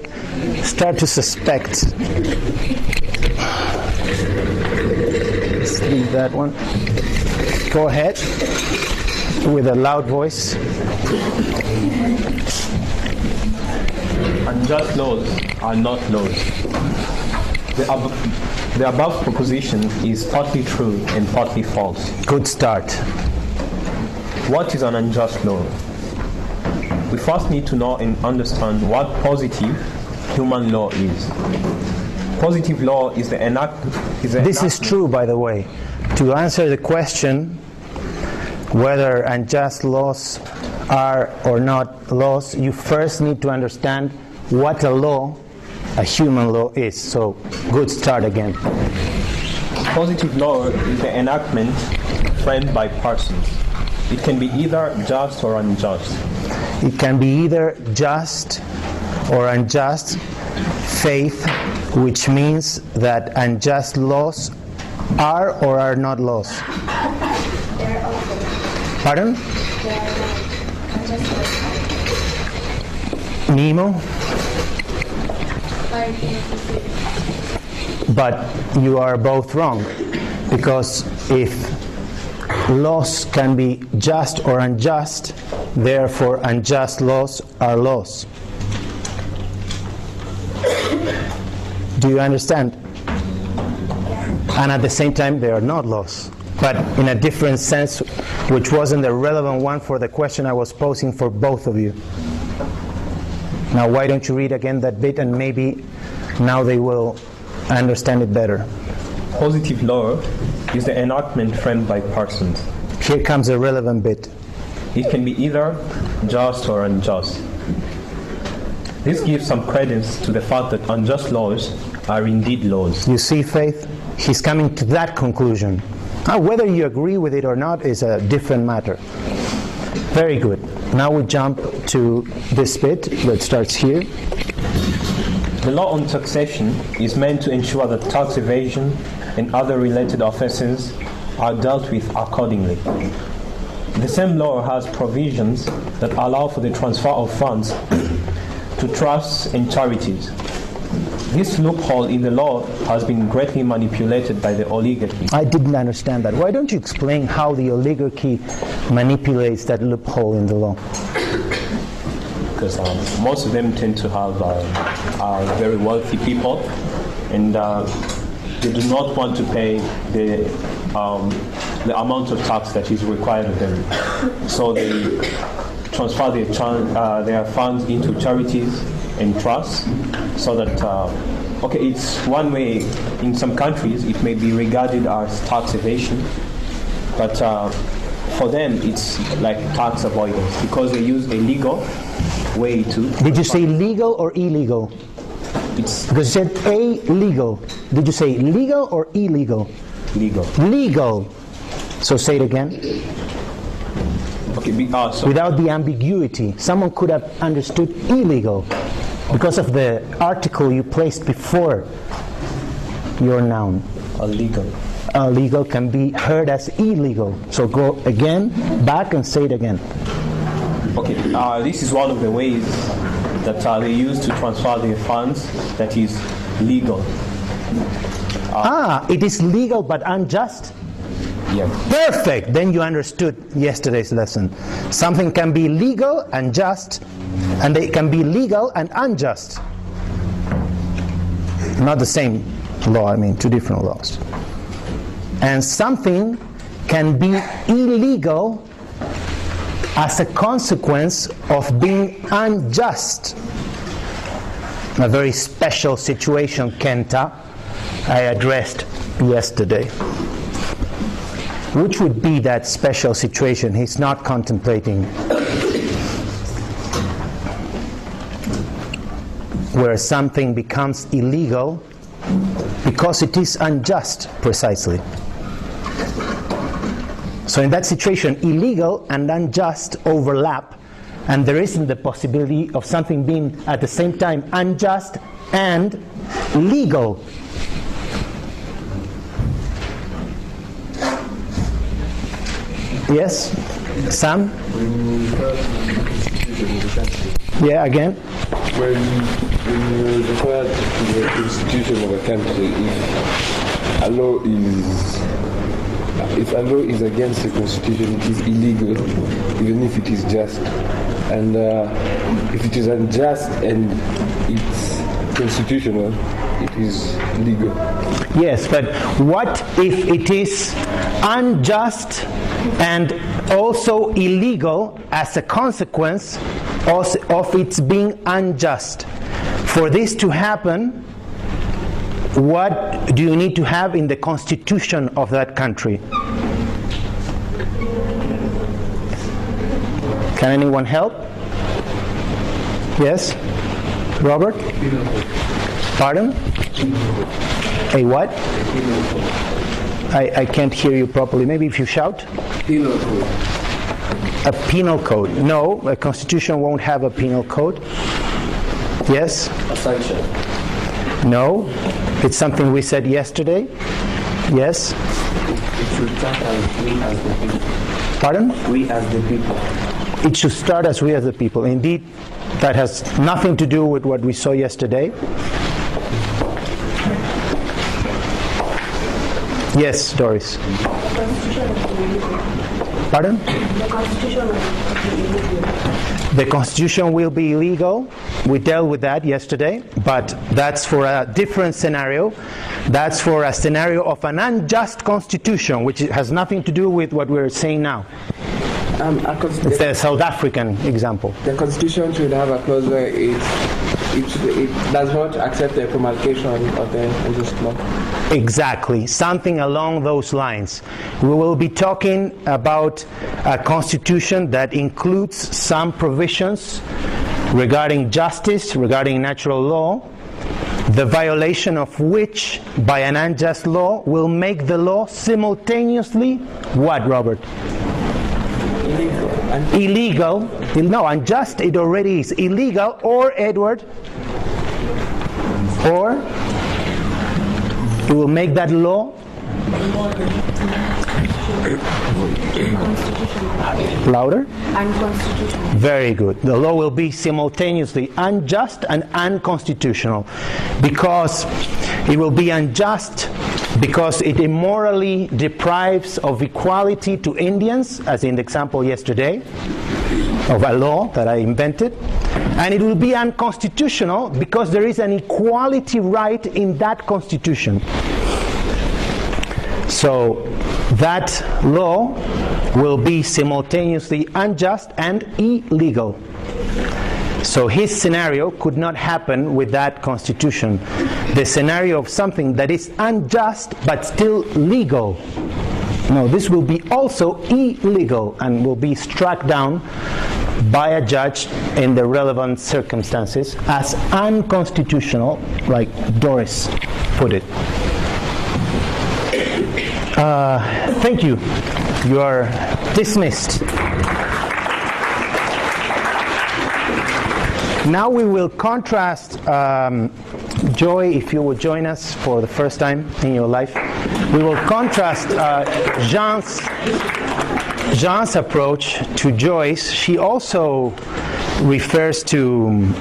start to suspect. Let's leave that one. Go ahead. With a loud voice. Unjust laws are not laws. The above proposition is partly true and partly false. Good start. What is an unjust law? We first need to know and understand what positive human law is. Positive law is the enactment. This is true, by the way. To answer the question whether unjust laws are or not laws, you first need to understand what a human law is. So, good start again. Positive law is the enactment framed by persons. It can be either just or unjust. It can be either just or unjust faith, which means that unjust laws are or are not laws. Pardon? Nemo? But you are both wrong, because if laws can be just or unjust, therefore unjust laws are laws. Do you understand? And at the same time, they are not laws, but in a different sense, which wasn't the relevant one for the question I was posing for both of you. Now, why don't you read again that bit, and maybe now they will understand it better. Positive law is the enactment framed by persons. Here comes a relevant bit. It can be either just or unjust. This gives some credence to the fact that unjust laws are indeed laws. You see, Faith? He's coming to that conclusion. Now, whether you agree with it or not is a different matter. Very good. Now we jump to this bit that starts here. The law on taxation is meant to ensure that tax evasion and other related offences are dealt with accordingly. the same law has provisions that allow for the transfer of funds to trusts and charities. This loophole in the law has been greatly manipulated by the oligarchy. I didn't understand that. Why don't you explain how the oligarchy manipulates that loophole in the law? Because most of them tend to have very wealthy people, and they do not want to pay the amount of tax that is required of them. So they transfer their funds into charities and trusts, so that it's one way. In some countries it may be regarded as tax evasion, but for them it's like tax avoidance, because they use a legal way to. Did you say legal or illegal? It's because you said illegal. Did you say legal or illegal? Legal. Legal. So say it again. Okay. Without the ambiguity, someone could have understood illegal because of the article you placed before your noun. Illegal. Illegal can be heard as illegal. So go again, back and say it again. Okay, this is one of the ways that they use to transfer their funds that is legal. It is legal but unjust? Yeah. Perfect! Then you understood yesterday's lesson. Something can be legal and just, and it can be legal and unjust. Not the same law, I mean, two different laws. And something can be illegal as a consequence of being unjust. A very special situation, Kenta, I addressed yesterday. Which would be that special situation he's not contemplating? Where something becomes illegal because it is unjust, precisely. So in that situation, illegal and unjust overlap, and there isn't the possibility of something being at the same time unjust and legal. Yes? Sam? Yeah, again? When you refer to the constitution of a country, if a law is against the constitution, it is illegal, even if it is just. And if it is unjust and it's constitutional, it is legal. Yes, but what if it is unjust and also illegal as a consequence of its being unjust? For this to happen, what do you need to have in the constitution of that country? Can anyone help? Yes? Robert? Pardon? A what? I can't hear you properly. Maybe if you shout? Penal code. A penal code. No, a constitution won't have a penal code. Yes? A sanction. No. It's something we said yesterday. Yes? It should start as we as the people. Pardon? We as the people. It should start as we as the people. Indeed, that has nothing to do with what we saw yesterday. Yes, Doris. Pardon? The Constitution will be illegal. We dealt with that yesterday, but that's for a different scenario. That's for a scenario of an unjust constitution, which has nothing to do with what we're saying now. It's the South African example. The Constitution should have a clause where it does not accept the promulgation of the unjust law. Exactly, something along those lines. We will be talking about a constitution that includes some provisions regarding justice, regarding natural law, the violation of which by an unjust law will make the law simultaneously what, Robert? Illegal. No, unjust it already is. Illegal, or Edward, or it will make that law Louder? Unconstitutional. Very good. The law will be simultaneously unjust and unconstitutional, because it will be unjust because it immorally deprives of equality to Indians, as in the example yesterday, of a law that I invented. And it will be unconstitutional because there is an equality right in that constitution. So that law will be simultaneously unjust and illegal. So his scenario could not happen with that constitution. The scenario of something that is unjust but still legal. No, this will be also illegal and will be struck down by a judge in the relevant circumstances as unconstitutional, like Doris put it. Thank you. You are dismissed. Now we will contrast, Joy, if you would join us for the first time in your life. We will contrast Jean's approach to Joyce. She also refers to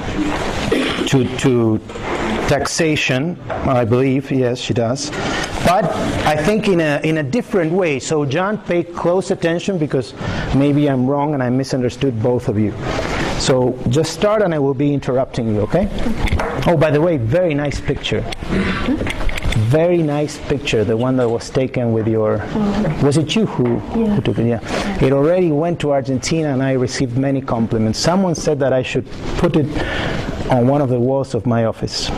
taxation, I believe. Yes, she does. But I think in a different way. So John, pay close attention, because maybe I'm wrong and I misunderstood both of you. So just start and I will be interrupting you, okay? Oh, by the way, very nice picture. Very nice picture, the one that was taken with your... Was it you who took it? Yeah. It already went to Argentina and I received many compliments. Someone said that I should put it on one of the walls of my office.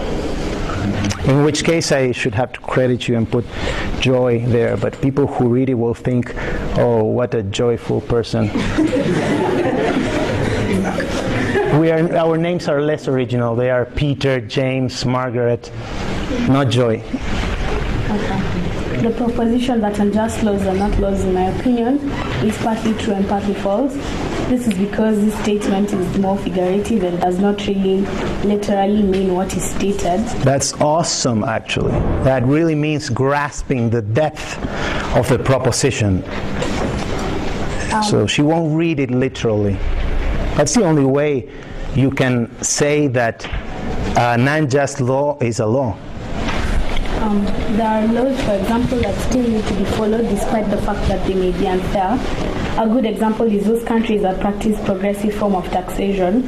In which case I should have to credit you and put Joy there, but people who read it will think, oh, what a joyful person. Our names are less original. They are Peter, James, Margaret, not Joy. Okay. The proposition that unjust laws are not laws, in my opinion, is partly true and partly false. This is because this statement is more figurative and does not really literally mean what is stated. That's awesome, actually. That really means grasping the depth of the proposition. So she won't read it literally. That's the only way you can say that an unjust law is a law. There are laws, for example, that still need to be followed despite the fact that they may be unfair. A good example is those countries that practice progressive form of taxation,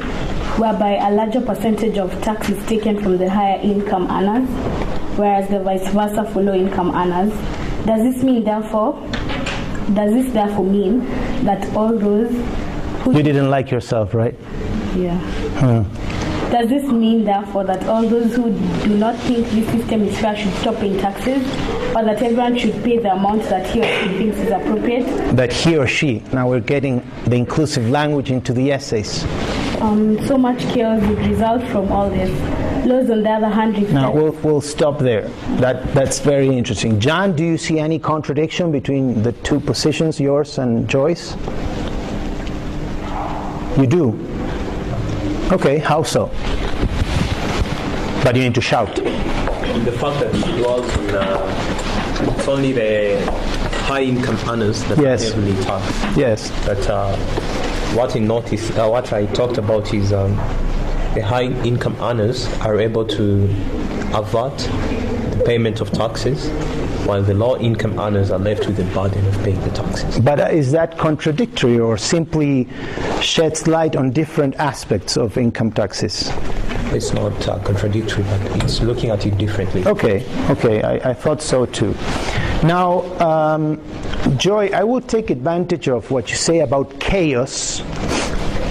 whereby a larger percentage of tax is taken from the higher income earners, whereas the vice versa for low income earners. Does this therefore mean that all those who... You didn't like yourself, right? Yeah. Does this mean, therefore, that all those who do not think this system is fair should stop paying taxes, or that everyone should pay the amount that he or she thinks is appropriate? That he or she. Now we're getting the inclusive language into the essays. So much chaos would result from all this. Laws, on the other hand, reflect... Now we'll stop there. That's very interesting. John, do you see any contradiction between the two positions, yours and Joyce? You do? Okay, how so? But you need to shout. The fact that it was it's only the high-income earners that are heavily taxed. Yes. But what I talked about is the high-income earners are able to avert the payment of taxes, while the low-income earners are left with the burden of paying the taxes. But is that contradictory, or simply sheds light on different aspects of income taxes? It's not contradictory, but it's looking at it differently. Okay, I thought so too. Now, Joy, I will take advantage of what you say about chaos.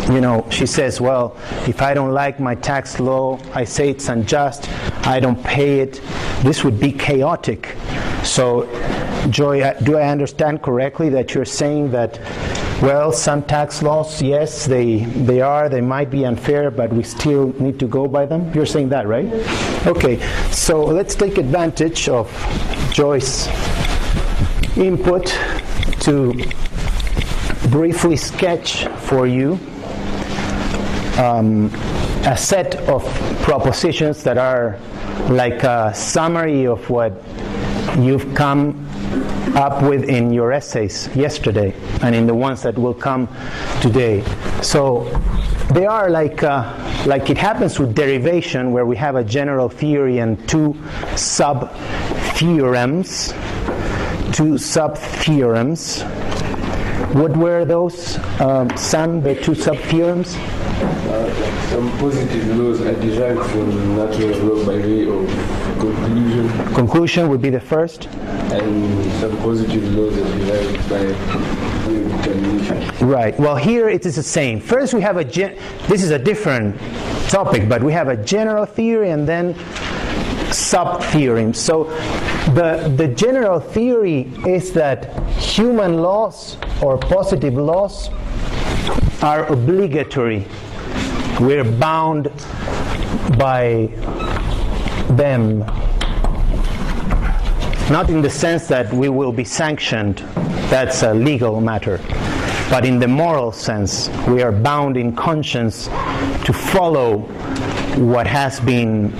You know, she says, well, if I don't like my tax law, I say it's unjust, I don't pay it, this would be chaotic. So, Joy, do I understand correctly that you're saying that, well, some tax laws, yes, they might be unfair, but we still need to go by them? You're saying that, right? Okay, so let's take advantage of Joyce's input to briefly sketch for you a set of propositions that are like a summary of what you've come up with in your essays yesterday and in the ones that will come today. So they are like it happens with derivation, where we have a general theory and two sub-theorems. What were those, Sam, the two sub-theorems? Some positive laws are derived from natural law by way of conclusion. Conclusion would be the first. And some positive laws are derived by way of determination. Right. Well, here it is the same. First we have this is a different topic, but we have a general theory and then sub-theorems. So the general theory is that human laws or positive laws are obligatory. We're bound by them. Not in the sense that we will be sanctioned, that's a legal matter, but in the moral sense, we are bound in conscience to follow what has been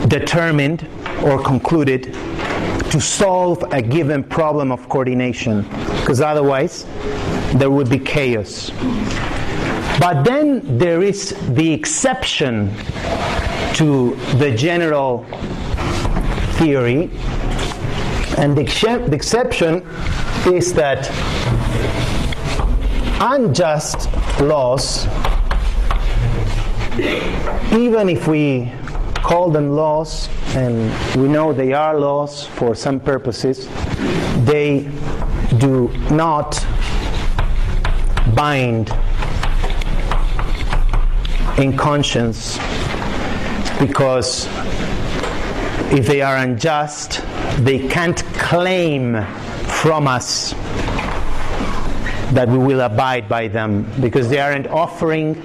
determined or concluded to solve a given problem of coordination, because otherwise there would be chaos. But then there is the exception to the general theory, and the exception is that unjust laws, even if we call them laws, and we know they are laws for some purposes, they do not bind in conscience, because if they are unjust, they can't claim from us that we will abide by them, because they aren't offering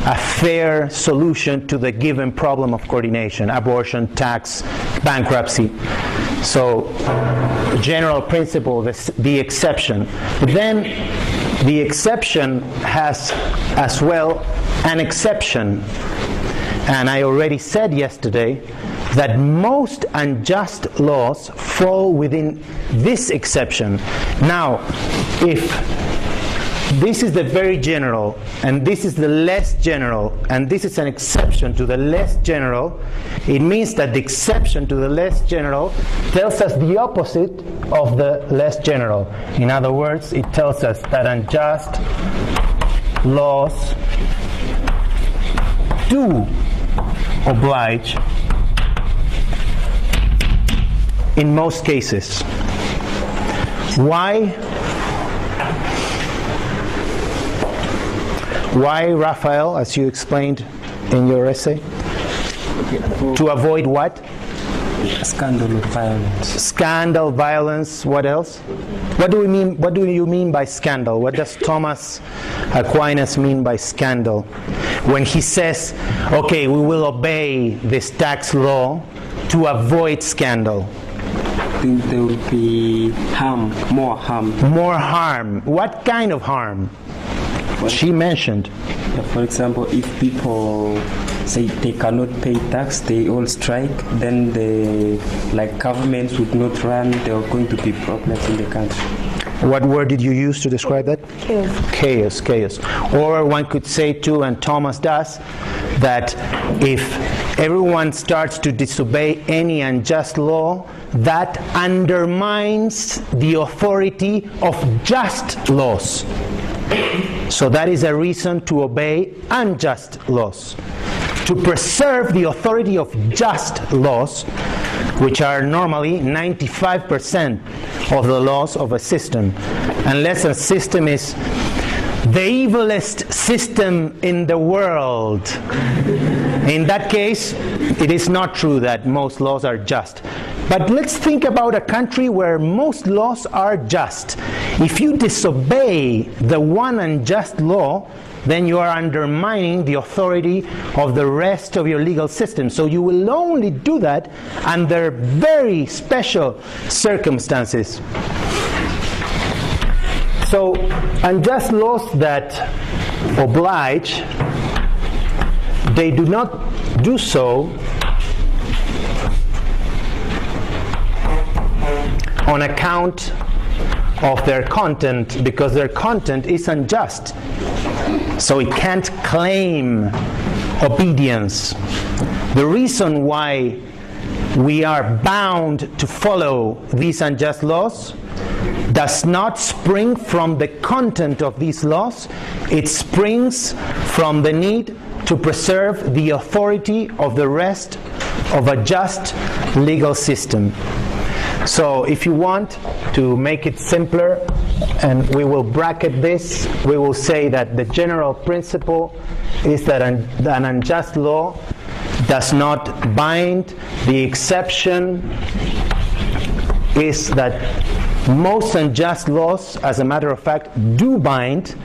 a fair solution to the given problem of coordination: abortion, tax, bankruptcy. So, general principle, the exception. But then the exception has as well an exception. And I already said yesterday that most unjust laws fall within this exception. Now, if this is the very general, and this is the less general, and this is an exception to the less general, it means that the exception to the less general tells us the opposite of the less general. In other words, it tells us that unjust laws do oblige in most cases. Why? Why, Raphael, as you explained in your essay? To avoid what? Scandal, violence. Scandal, violence. What else? What do we mean? What do you mean by scandal? What does Thomas Aquinas mean by scandal? When he says, "Okay, we will obey this tax law to avoid scandal." I think there will be harm, more harm. More harm. What kind of harm? She mentioned. For example, if people say they cannot pay tax, they all strike, then governments would not run, there are going to be problems in the country. What word did you use to describe that? Chaos. Chaos. Or one could say too, and Thomas does, that if everyone starts to disobey any unjust law, that undermines the authority of just laws. So that is a reason to obey unjust laws. To preserve the authority of just laws, which are normally 95% of the laws of a system, unless a system is the evilest system in the world. In that case, it is not true that most laws are just. But let's think about a country where most laws are just. If you disobey the one unjust law, then you are undermining the authority of the rest of your legal system. So you will only do that under very special circumstances. So unjust laws that oblige, they do not do so on account of their content, because their content is unjust. So it can't claim obedience. The reason why we are bound to follow these unjust laws does not spring from the content of these laws. It springs from the need to preserve the authority of the rest of a just legal system. So if you want to make it simpler, and we will bracket this, we will say that the general principle is that an unjust law does not bind. The exception is that most unjust laws, as a matter of fact, do bind,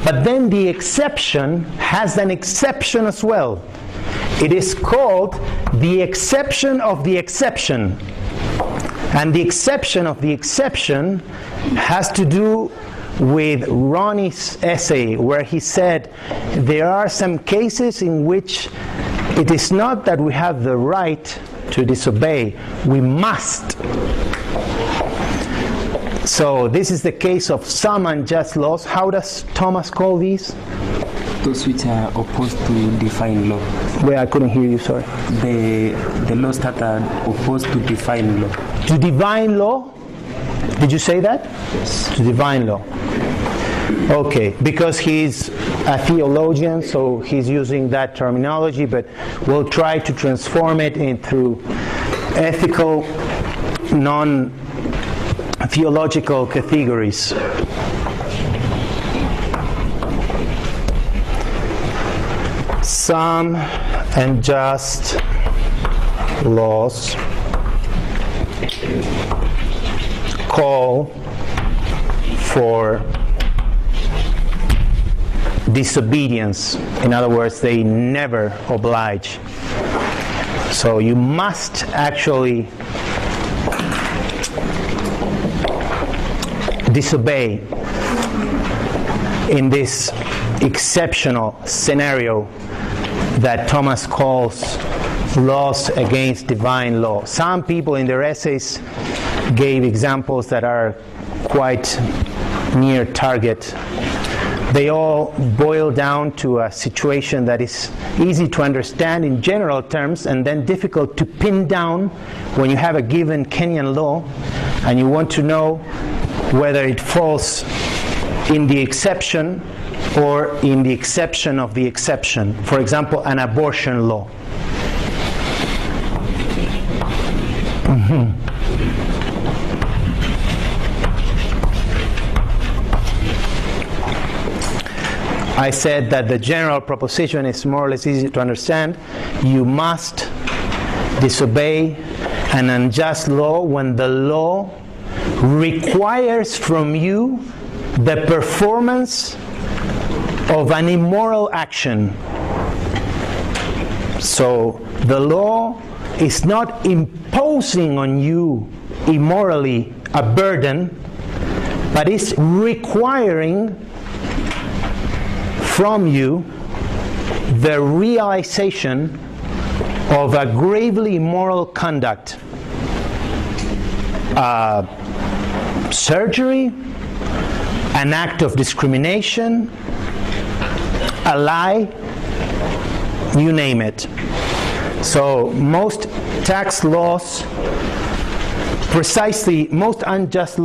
but then the exception has an exception as well. It is called the exception of the exception. And the exception of the exception has to do with Ronnie's essay, where he said there are some cases in which it is not that we have the right to disobey, we must. So this is the case of some unjust laws. How does Thomas call these? Those which are opposed to divine law. Wait, I couldn't hear you, sorry. The laws that are opposed to divine law. To divine law? Did you say that? Yes. To divine law. Okay, because he's a theologian, so he's using that terminology, but we'll try to transform it into ethical, non-theological categories. Some unjust laws call for disobedience. In other words, they never oblige. So you must actually disobey in this exceptional scenario that Thomas calls laws against divine law. Some people in their essays gave examples that are quite near target. They all boil down to a situation that is easy to understand in general terms and then difficult to pin down when you have a given Kenyan law and you want to know whether it falls in the exception or in the exception of the exception. For example, an abortion law. I said that the general proposition is more or less easy to understand. You must disobey an unjust law when the law requires from you the performance of an immoral action. So the law is not imposing on you immorally a burden, but is requiring from you the realization of a gravely immoral conduct. Surgery, an act of discrimination, a lie, you name it. So most tax laws precisely, most unjust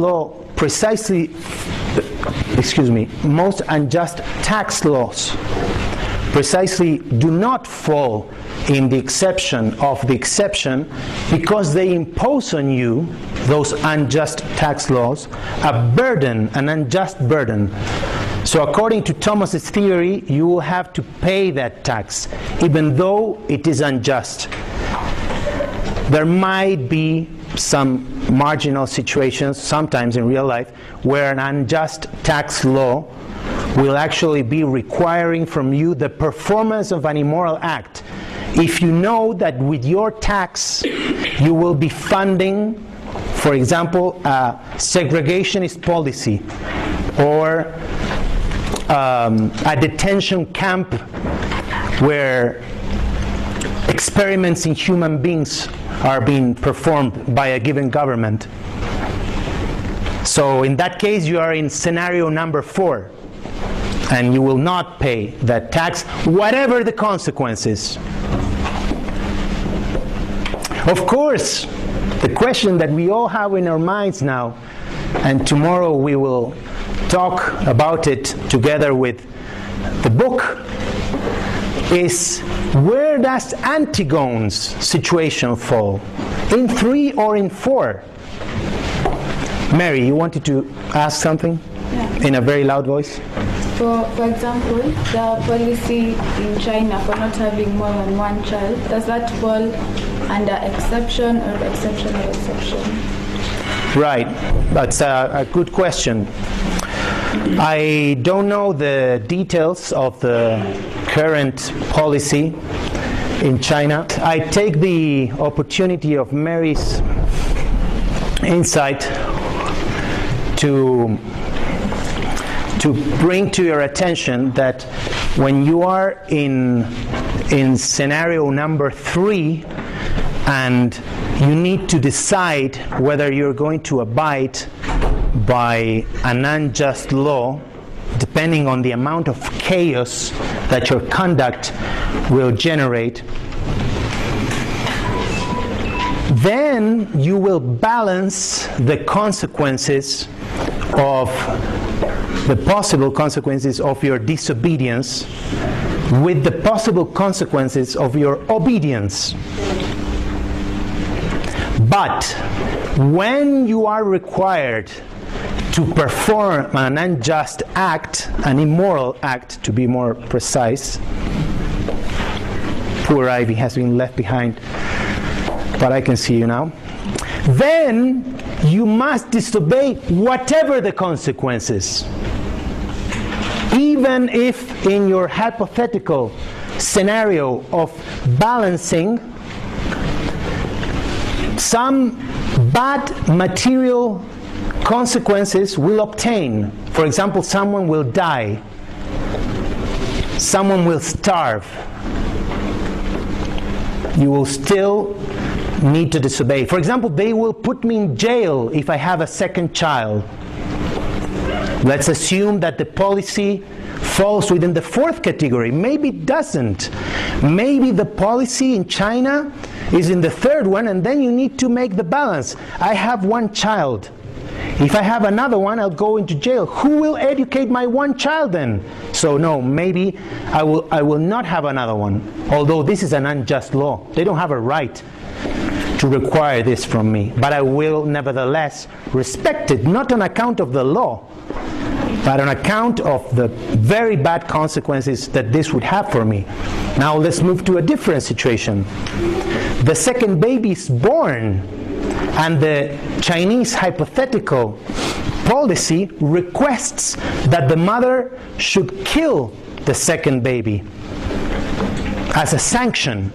tax laws precisely do not fall in the exception of the exception because they impose on you, those unjust tax laws, a burden, an unjust burden. So according to Thomas's theory, you will have to pay that tax, even though it is unjust. There might be some marginal situations, sometimes in real life, where an unjust tax law will actually be requiring from you the performance of an immoral act. If you know that with your tax you will be funding, for example, a segregationist policy or a detention camp where experiments in human beings are being performed by a given government, So in that case, you are in scenario number 4, and you will not pay that tax, whatever the consequences. Of course, the question that we all have in our minds now, and tomorrow we will talk about it together with the book, is where does Antigone's situation fall? In 3 or in 4? Mary, you wanted to ask something? Yeah. In a very loud voice? For example, the policy in China for not having more than one child, does that fall under exception or exceptional exception? Right, that's a good question. I don't know the details of the current policy in China. I take the opportunity of Mary's insight to bring to your attention that when you are in scenario number 3 and you need to decide whether you're going to abide by an unjust law, depending on the amount of chaos that your conduct will generate, then you will balance the consequences of the possible consequences of your disobedience with the possible consequences of your obedience. But when you are required to perform an unjust act, an immoral act to be more precise, poor Ivy has been left behind, but I can see you now, then you must disobey whatever the consequences. Even if in your hypothetical scenario of balancing, some bad material consequences will obtain. For example, someone will die, someone will starve. You will still need to disobey. For example, they will put me in jail if I have a second child. Let's assume that the policy falls within the 4th category. Maybe it doesn't. Maybe the policy in China is in the 3rd one, and then you need to make the balance. I have one child. If I have another one, I'll go into jail. Who will educate my one child then? So no, maybe I will not have another one. Although this is an unjust law. They don't have a right to require this from me. But I will nevertheless respect it, not on account of the law, but on account of the very bad consequences that this would have for me. Now let's move to a different situation. The second baby is born, and the Chinese hypothetical policy requests that the mother should kill the second baby as a sanction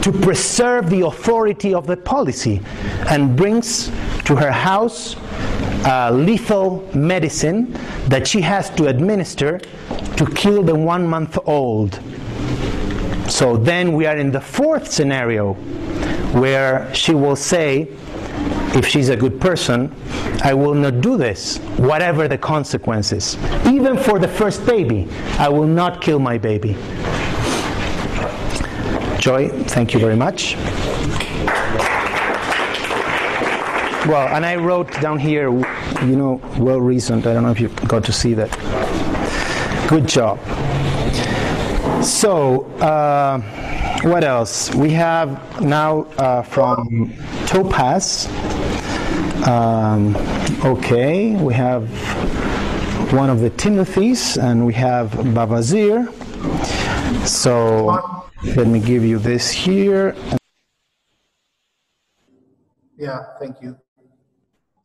to preserve the authority of the policy, and brings to her house lethal medicine that she has to administer to kill the 1-month-old. So then we are in the 4th scenario, where she will say, if she's a good person, I will not do this, whatever the consequences. Even for the first baby, I will not kill my baby. Joy, thank you very much. Well, and I wrote down here, you know, well reasoned. I don't know if you got to see that. Good job. So, what else? We have now from Topaz. Okay, we have one of the Timothys, and we have Bavazir. So, let me give you this here. Yeah, thank you.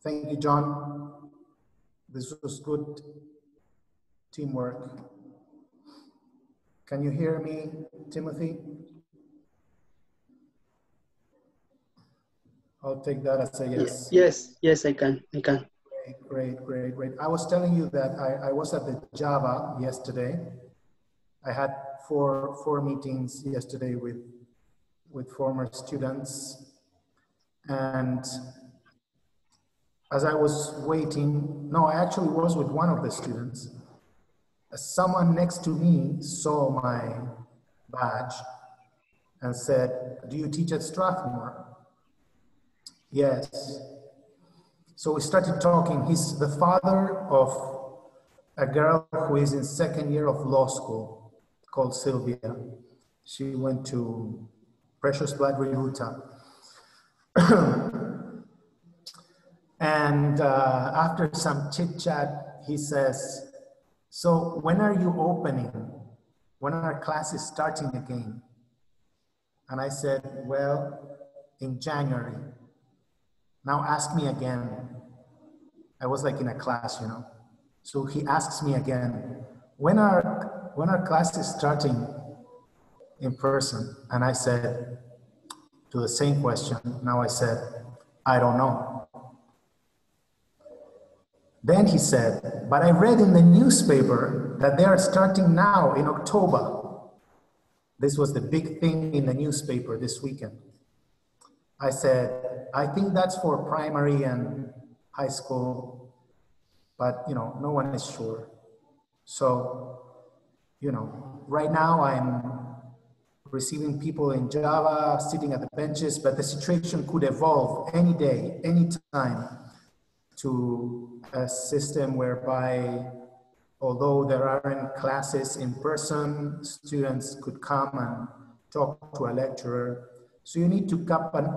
Thank you, John. This was good teamwork. Can you hear me, Timothy? I'll take that as a yes. Yes, I can. Great. I was telling you that I was at the Java yesterday. I had four meetings yesterday with former students, and as I was waiting, no, I actually was with one of the students. Someone next to me saw my badge and said, "Do you teach at Strathmore?" "Yes." So we started talking. He's the father of a girl who is in second year of law school called Sylvia. She went to Precious Blood Reruta. And after some chit chat, he says, "So when are you opening? When are classes starting again?" And I said, "Well, in January." "Now ask me again." I was like in a class, you know. So he asks me again, when are classes starting in person? And I said, to the same question, now I said, "I don't know." Then he said, "But I read in the newspaper that they are starting now in October." This was the big thing in the newspaper this weekend. I said, "I think that's for primary and high school, but you know, no one is sure." So, you know, right now I'm receiving people in Java, sitting at the benches, but the situation could evolve any day, any time, to a system whereby, although there aren't classes in person, students could come and talk to a lecturer. So you need to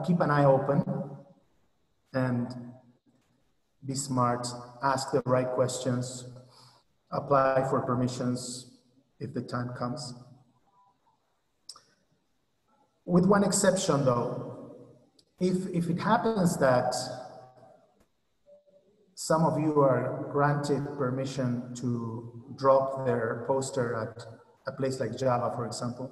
keep an eye open and be smart, ask the right questions, apply for permissions if the time comes. With one exception though, if it happens that some of you are granted permission to drop their poster at a place like Java, for example,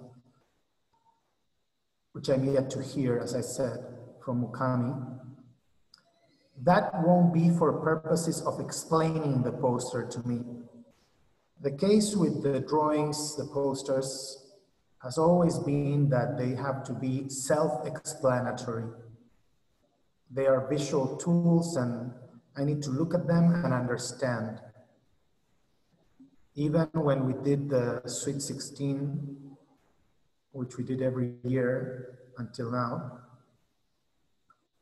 which I'm yet to hear, as I said, from Mukami, that won't be for purposes of explaining the poster to me. The case with the drawings, the posters, has always been that they have to be self-explanatory. They are visual tools and I need to look at them and understand. Even when we did the Sweet 16, which we did every year until now,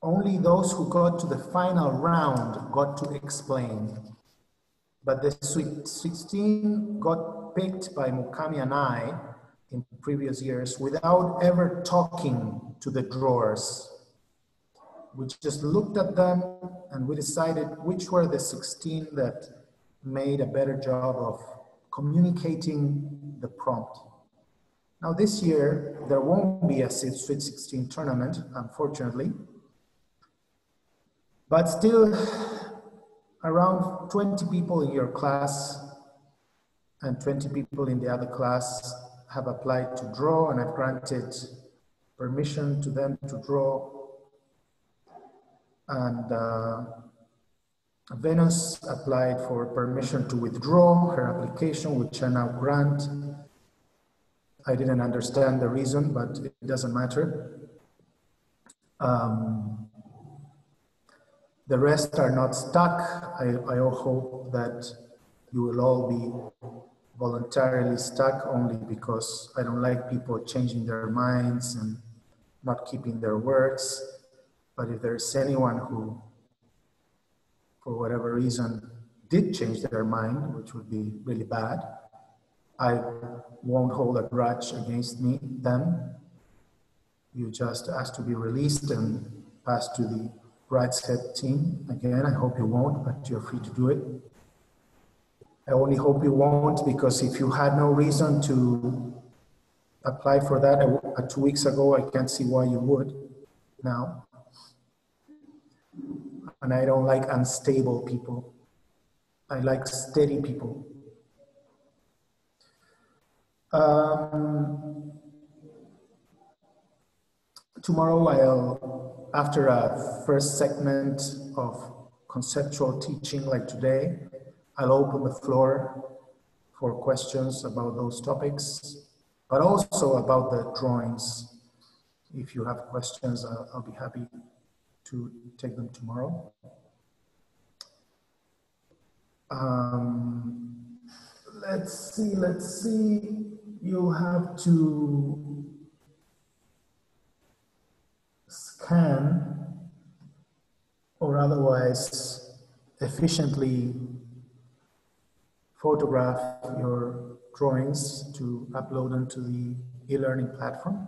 only those who got to the final round got to explain. But the Sweet 16 got picked by Mukami and I in previous years without ever talking to the drawers. We just looked at them and we decided which were the 16 that made a better job of communicating the prompt. Now this year, there won't be a Sweet 16 tournament, unfortunately, but still around 20 people in your class and 20 people in the other class have applied to draw, and I've granted permission to them to draw. And Venus applied for permission to withdraw her application, which I now grant. I didn't understand the reason, but it doesn't matter. The rest are not stuck. I hope that you will all be voluntarily stuck only because I don't like people changing their minds and not keeping their words. But if there's anyone who, for whatever reason, did change their mind, which would be really bad, I won't hold a grudge against them. You just ask to be released and passed to the Rights Head team. Again, I hope you won't, but you're free to do it. I only hope you won't, because if you had no reason to apply for that 2 weeks ago, I can't see why you would now. And I don't like unstable people. I like steady people. Tomorrow after a first segment of conceptual teaching like today, I'll open the floor for questions about those topics, but also about the drawings. If you have questions, I'll be happy to take them tomorrow. Let's see. You'll have to scan or otherwise efficiently photograph your drawings to upload them to the e-learning platform.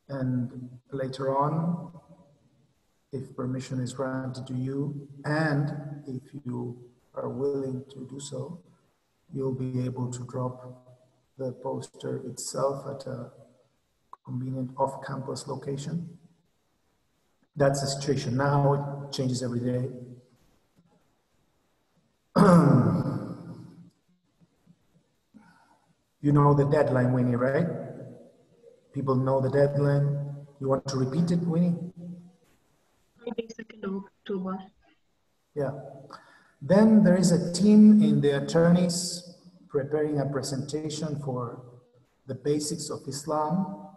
And later on, if permission is granted to you, and if you are willing to do so, you'll be able to drop the poster itself at a convenient off-campus location. That's the situation. Now it changes every day. You know the deadline, Winnie, right? People know the deadline. You want to repeat it, Winnie? Friday, 2nd of October. Yeah. Then there is a team in the attorneys preparing a presentation for the basics of Islam.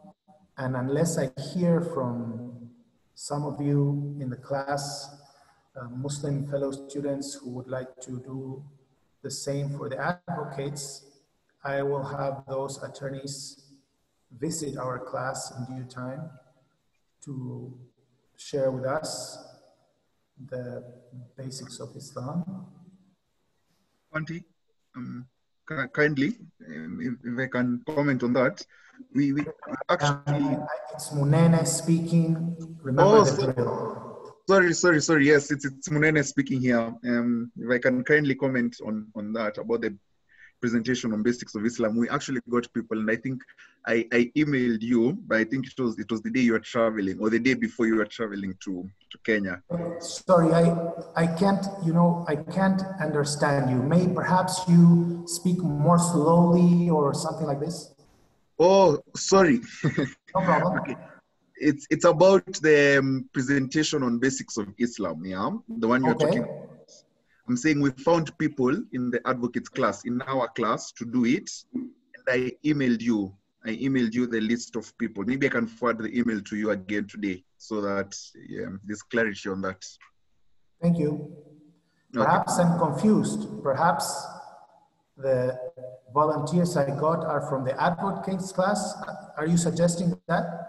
And unless I hear from some of you in the class, Muslim fellow students who would like to do the same for the advocates, I will have those attorneys visit our class in due time to share with us the basics of Islam. Auntie, kindly, if I can comment on that, we actually... It's Munene speaking. Remember the drill. Sorry. Yes, it's Munene speaking here. If I can kindly comment on that, about the presentation on basics of Islam. We actually got people, and I think I emailed you, but I think it was the day you were traveling, or the day before you were traveling to Kenya. Sorry, I can't understand you. Perhaps you speak more slowly or something like this? Oh, sorry. No problem. Okay. It's about the presentation on basics of Islam, yeah? The one you're talking about. I'm saying we found people in the advocates class, in our class, to do it. And I emailed you the list of people. Maybe I can forward the email to you again today so that there's clarity on that. Thank you. Perhaps I'm confused. Perhaps the volunteers I got are from the advocates class. Are you suggesting that?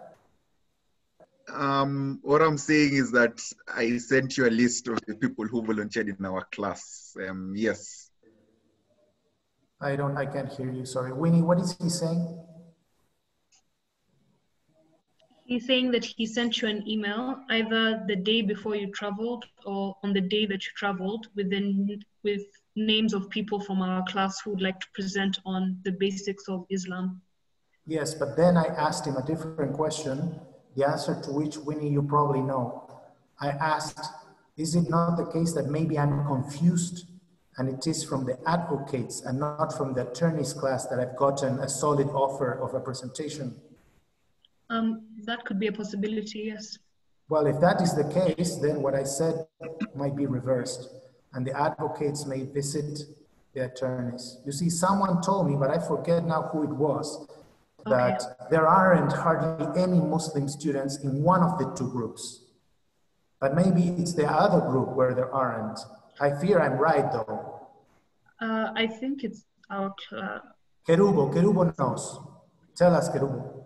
What I'm saying is that I sent you a list of the people who volunteered in our class. Yes. I can't hear you, sorry. Winnie, what is he saying? He's saying that he sent you an email either the day before you traveled or on the day that you traveled with names of people from our class who would like to present on the basics of Islam. Yes, but then I asked him a different question, the answer to which, Winnie, you probably know. I asked, is it not the case that maybe I'm confused and it is from the advocates and not from the attorneys class that I've gotten a solid offer of a presentation? That could be a possibility, yes. Well, if that is the case, then what I said might be reversed and the advocates may visit the attorneys. You see, someone told me, but I forget now who it was, that there aren't hardly any Muslim students in one of the two groups. But maybe it's the other group where there aren't. I fear I'm right, though. I think it's our class. Kerubo knows. Tell us, Kerubo.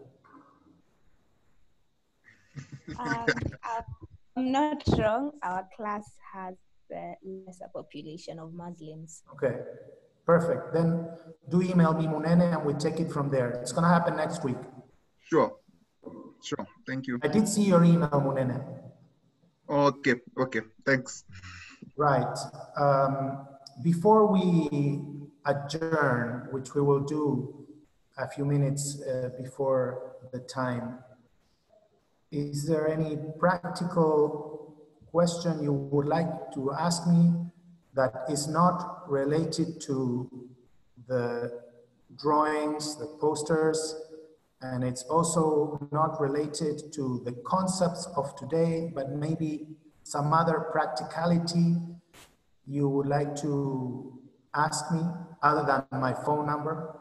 I'm not wrong. Our class has the lesser population of Muslims. Okay, perfect. Then do email me, Munene, and we take it from there. It's going to happen next week. Sure. Thank you. I did see your email, Munene. Okay. Thanks. Right. Before we adjourn, which we will do a few minutes before the time, is there any practical question you would like to ask me that is not related to the drawings, the posters, and it's also not related to the concepts of today, but maybe some other practicality you would like to ask me other than my phone number?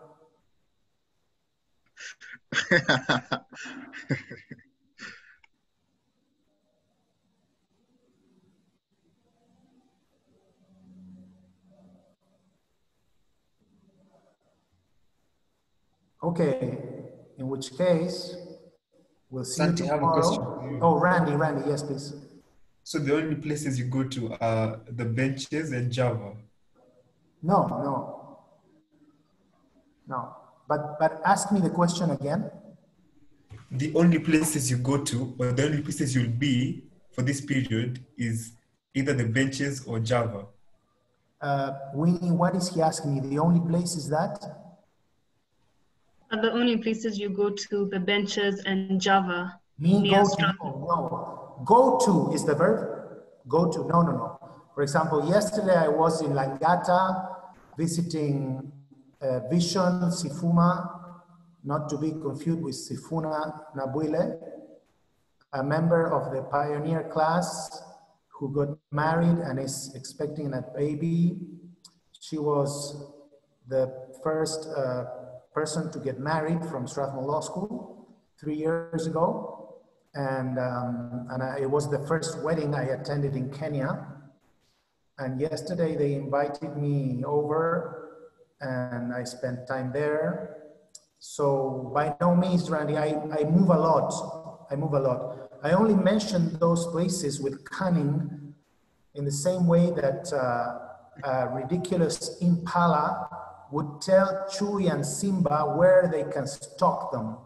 Okay, in which case, we'll see Santi, you I have a question for tomorrow. you. Oh, Randy, yes, please. So the only places you go to are the benches and Java? No. But ask me the question again. The only places you go to, or the only places you'll be for this period is either the benches or Java. Winnie, what is he asking me? The only place is that? Are the only places you go to the benches and Java? Me go to, no. Go to is the verb. Go to, no. For example, yesterday I was in Langata visiting Vision Sifuma, not to be confused with Sifuna Nabuile, a member of the pioneer class who got married and is expecting a baby. She was the first person to get married from Strathmore Law School 3 years ago. And it was the first wedding I attended in Kenya. And yesterday they invited me over and I spent time there. So by no means, Randy, I move a lot. I only mention those places with cunning in the same way that a ridiculous impala would tell Chewie and Simba where they can stalk them.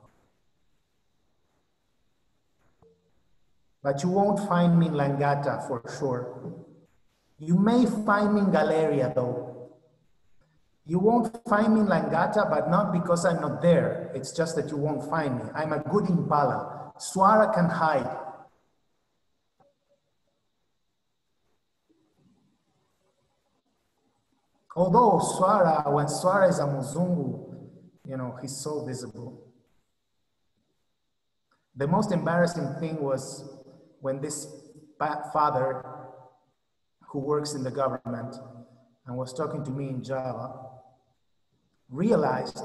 But you won't find me in Langata for sure. You may find me in Galeria though. You won't find me in Langata, but not because I'm not there. It's just that you won't find me. I'm a good impala. Swara can hide. Although Swara, when Swara is a Muzungu, you know, he's so visible. The most embarrassing thing was when this father who works in the government and was talking to me in Java realized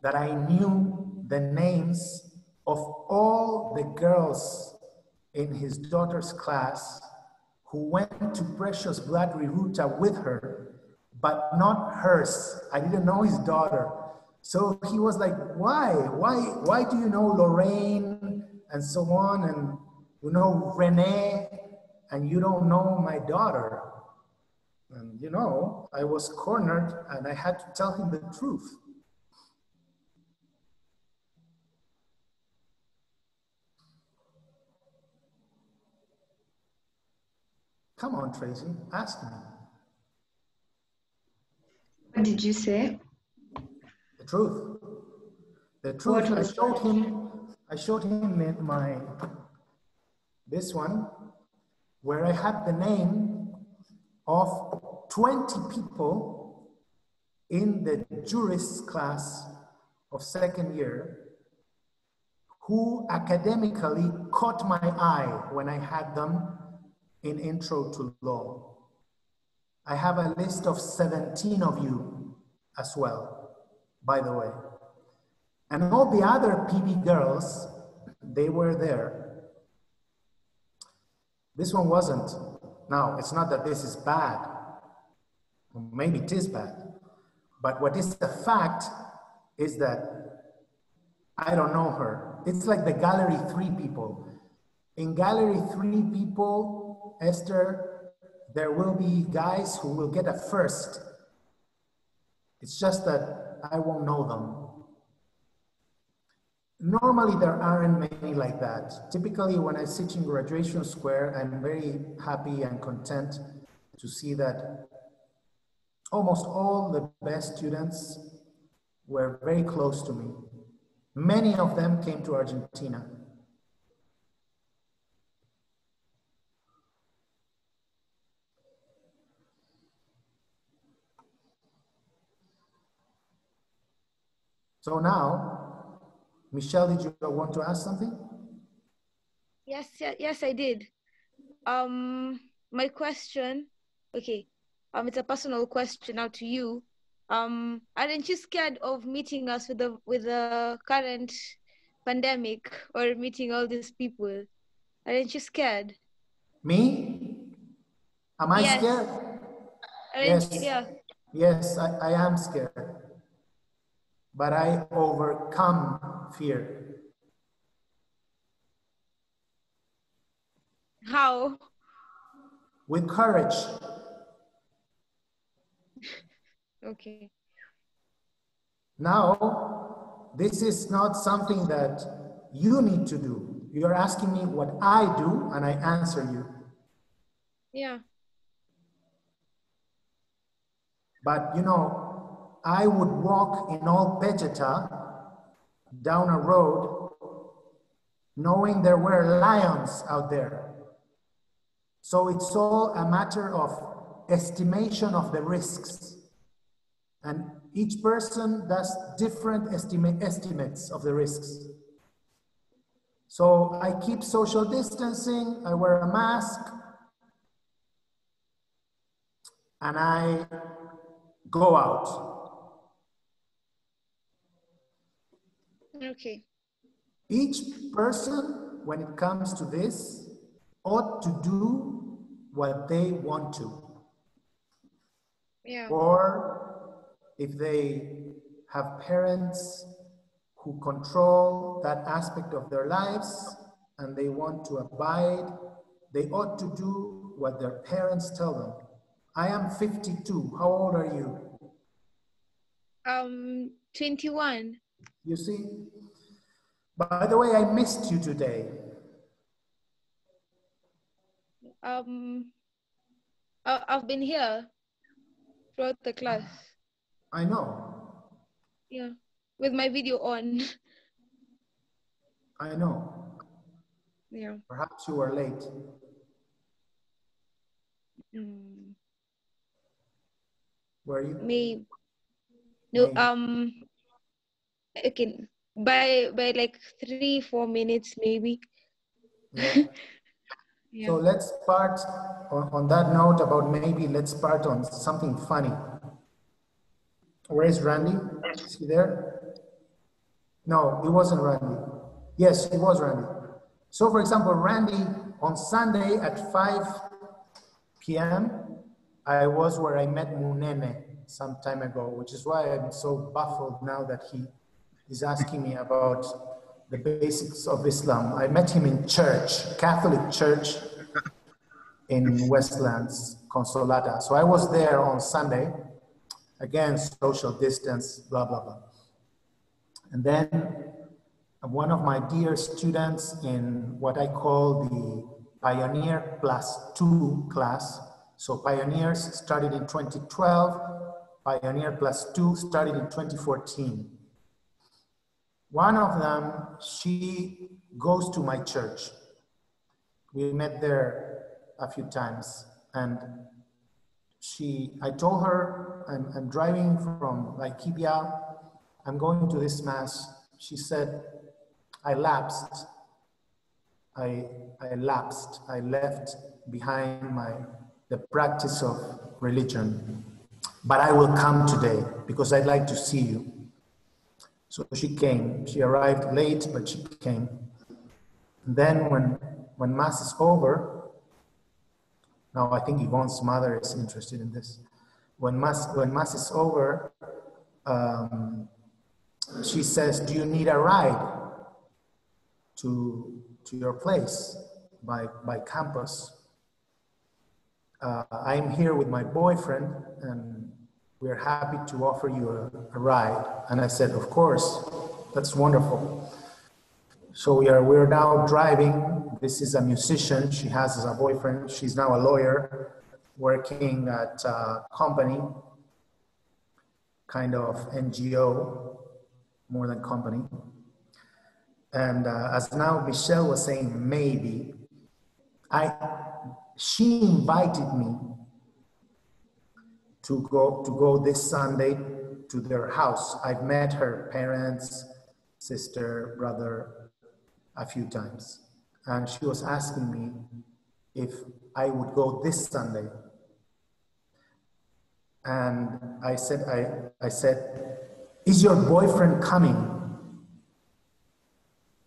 that I knew the names of all the girls in his daughter's class who went to Precious Blood Riruta with her, but not hers. I didn't know his daughter. So he was like, why do you know Lorraine and so on, and you know Renee, and you don't know my daughter? And you know, I was cornered and I had to tell him the truth. Come on, Tracy, ask me. What did you say? The truth. The truth. I showed him this one, where I had the name of 20 people in the jurists class of second year who academically caught my eye when I had them in Intro to Law. I have a list of 17 of you as well, by the way. And all the other PB girls, they were there. This one wasn't. Now, it's not that this is bad. Maybe it is bad. But what is the fact is that I don't know her. It's like the Gallery 3 people. In Gallery 3 people, Esther, there will be guys who will get a first. It's just that I won't know them. Normally, there aren't many like that. Typically, when I sit in Graduation Square, I'm very happy and content to see that almost all the best students were very close to me. Many of them came to Argentina. So now, Michelle, did you want to ask something? Yes, I did. My question, okay, it's a personal question now to you. Aren't you scared of meeting us with the current pandemic or meeting all these people? Aren't you scared? Me? Am I scared? Yes. Yeah. Yes, I am scared. but I overcome fear. How? With courage. Okay. Now, this is not something that you need to do. You're asking me what I do, and I answer you. Yeah. But you know, I would walk in all Pejeta down a road knowing there were lions out there. So it's all a matter of estimation of the risks. And each person does different estimates of the risks. So I keep social distancing, I wear a mask, and I go out. Okay. Each person, when it comes to this, ought to do what they want to. Yeah. Or if they have parents who control that aspect of their lives and they want to abide, they ought to do what their parents tell them. I am 52. How old are you? 21. You see? By the way, I missed you today. I've been here throughout the class. I know. Yeah, with my video on. I know. Yeah. Perhaps you were late. Were you? Maybe. No. Maybe. Okay. By like 3-4 minutes, maybe. Yeah. Yeah. So let's start on that note about maybe let's start on something funny. Where is Randy? Is he there? No, it wasn't Randy. Yes, it was Randy. So for example, Randy, on Sunday at 5 p.m., I was where I met Munene some time ago, which is why I'm so baffled now that he is asking me about the basics of Islam. I met him in church, Catholic church in Westlands, Consolata. So I was there on Sunday, again, social distance, blah, blah, blah. And then one of my dear students in what I call the Pioneer +2 class. So Pioneers started in 2012, Pioneer +2 started in 2014. One of them, she goes to my church. We met there a few times, and I told her, I'm driving from Laikipia, I'm going to this mass. She said, I lapsed. I lapsed. I left behind the practice of religion, but I will come today because I'd like to see you. So she came. She arrived late, but she came. And then when mass is over, now I think Yvonne's mother is interested in this. When mass is over, she says, do you need a ride to your place by campus? I'm here with my boyfriend and we're happy to offer you a ride. And I said, of course, that's wonderful. So we're now driving. This is a musician she has as a boyfriend. She's now a lawyer working at a company, kind of NGO, more than company. And as now Michelle was saying, maybe, she invited me to go this Sunday to their house. I've met her parents, sister, brother, a few times. And she was asking me if I would go this Sunday. And I said, is your boyfriend coming?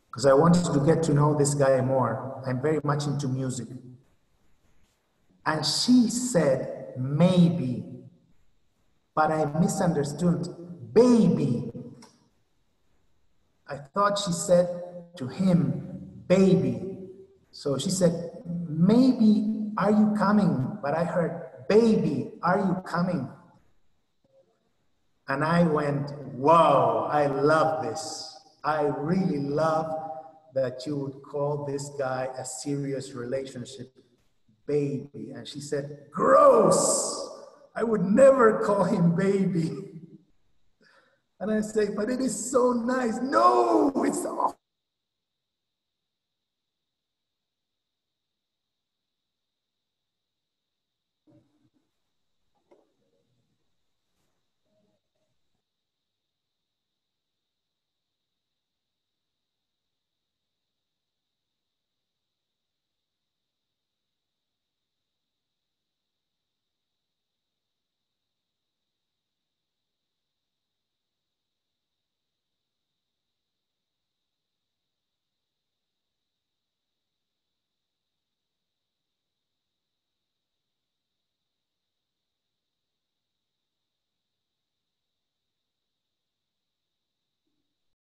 Because I wanted to get to know this guy more. I'm very much into music. And she said, maybe, but I misunderstood, baby. I thought she said to him, baby. So she said, maybe, are you coming? But I heard, baby, are you coming? And I went, wow, I love this. I really love that you would call this guy a serious relationship, baby. And she said, gross. I would never call him baby. And I say, but it is so nice. No, it's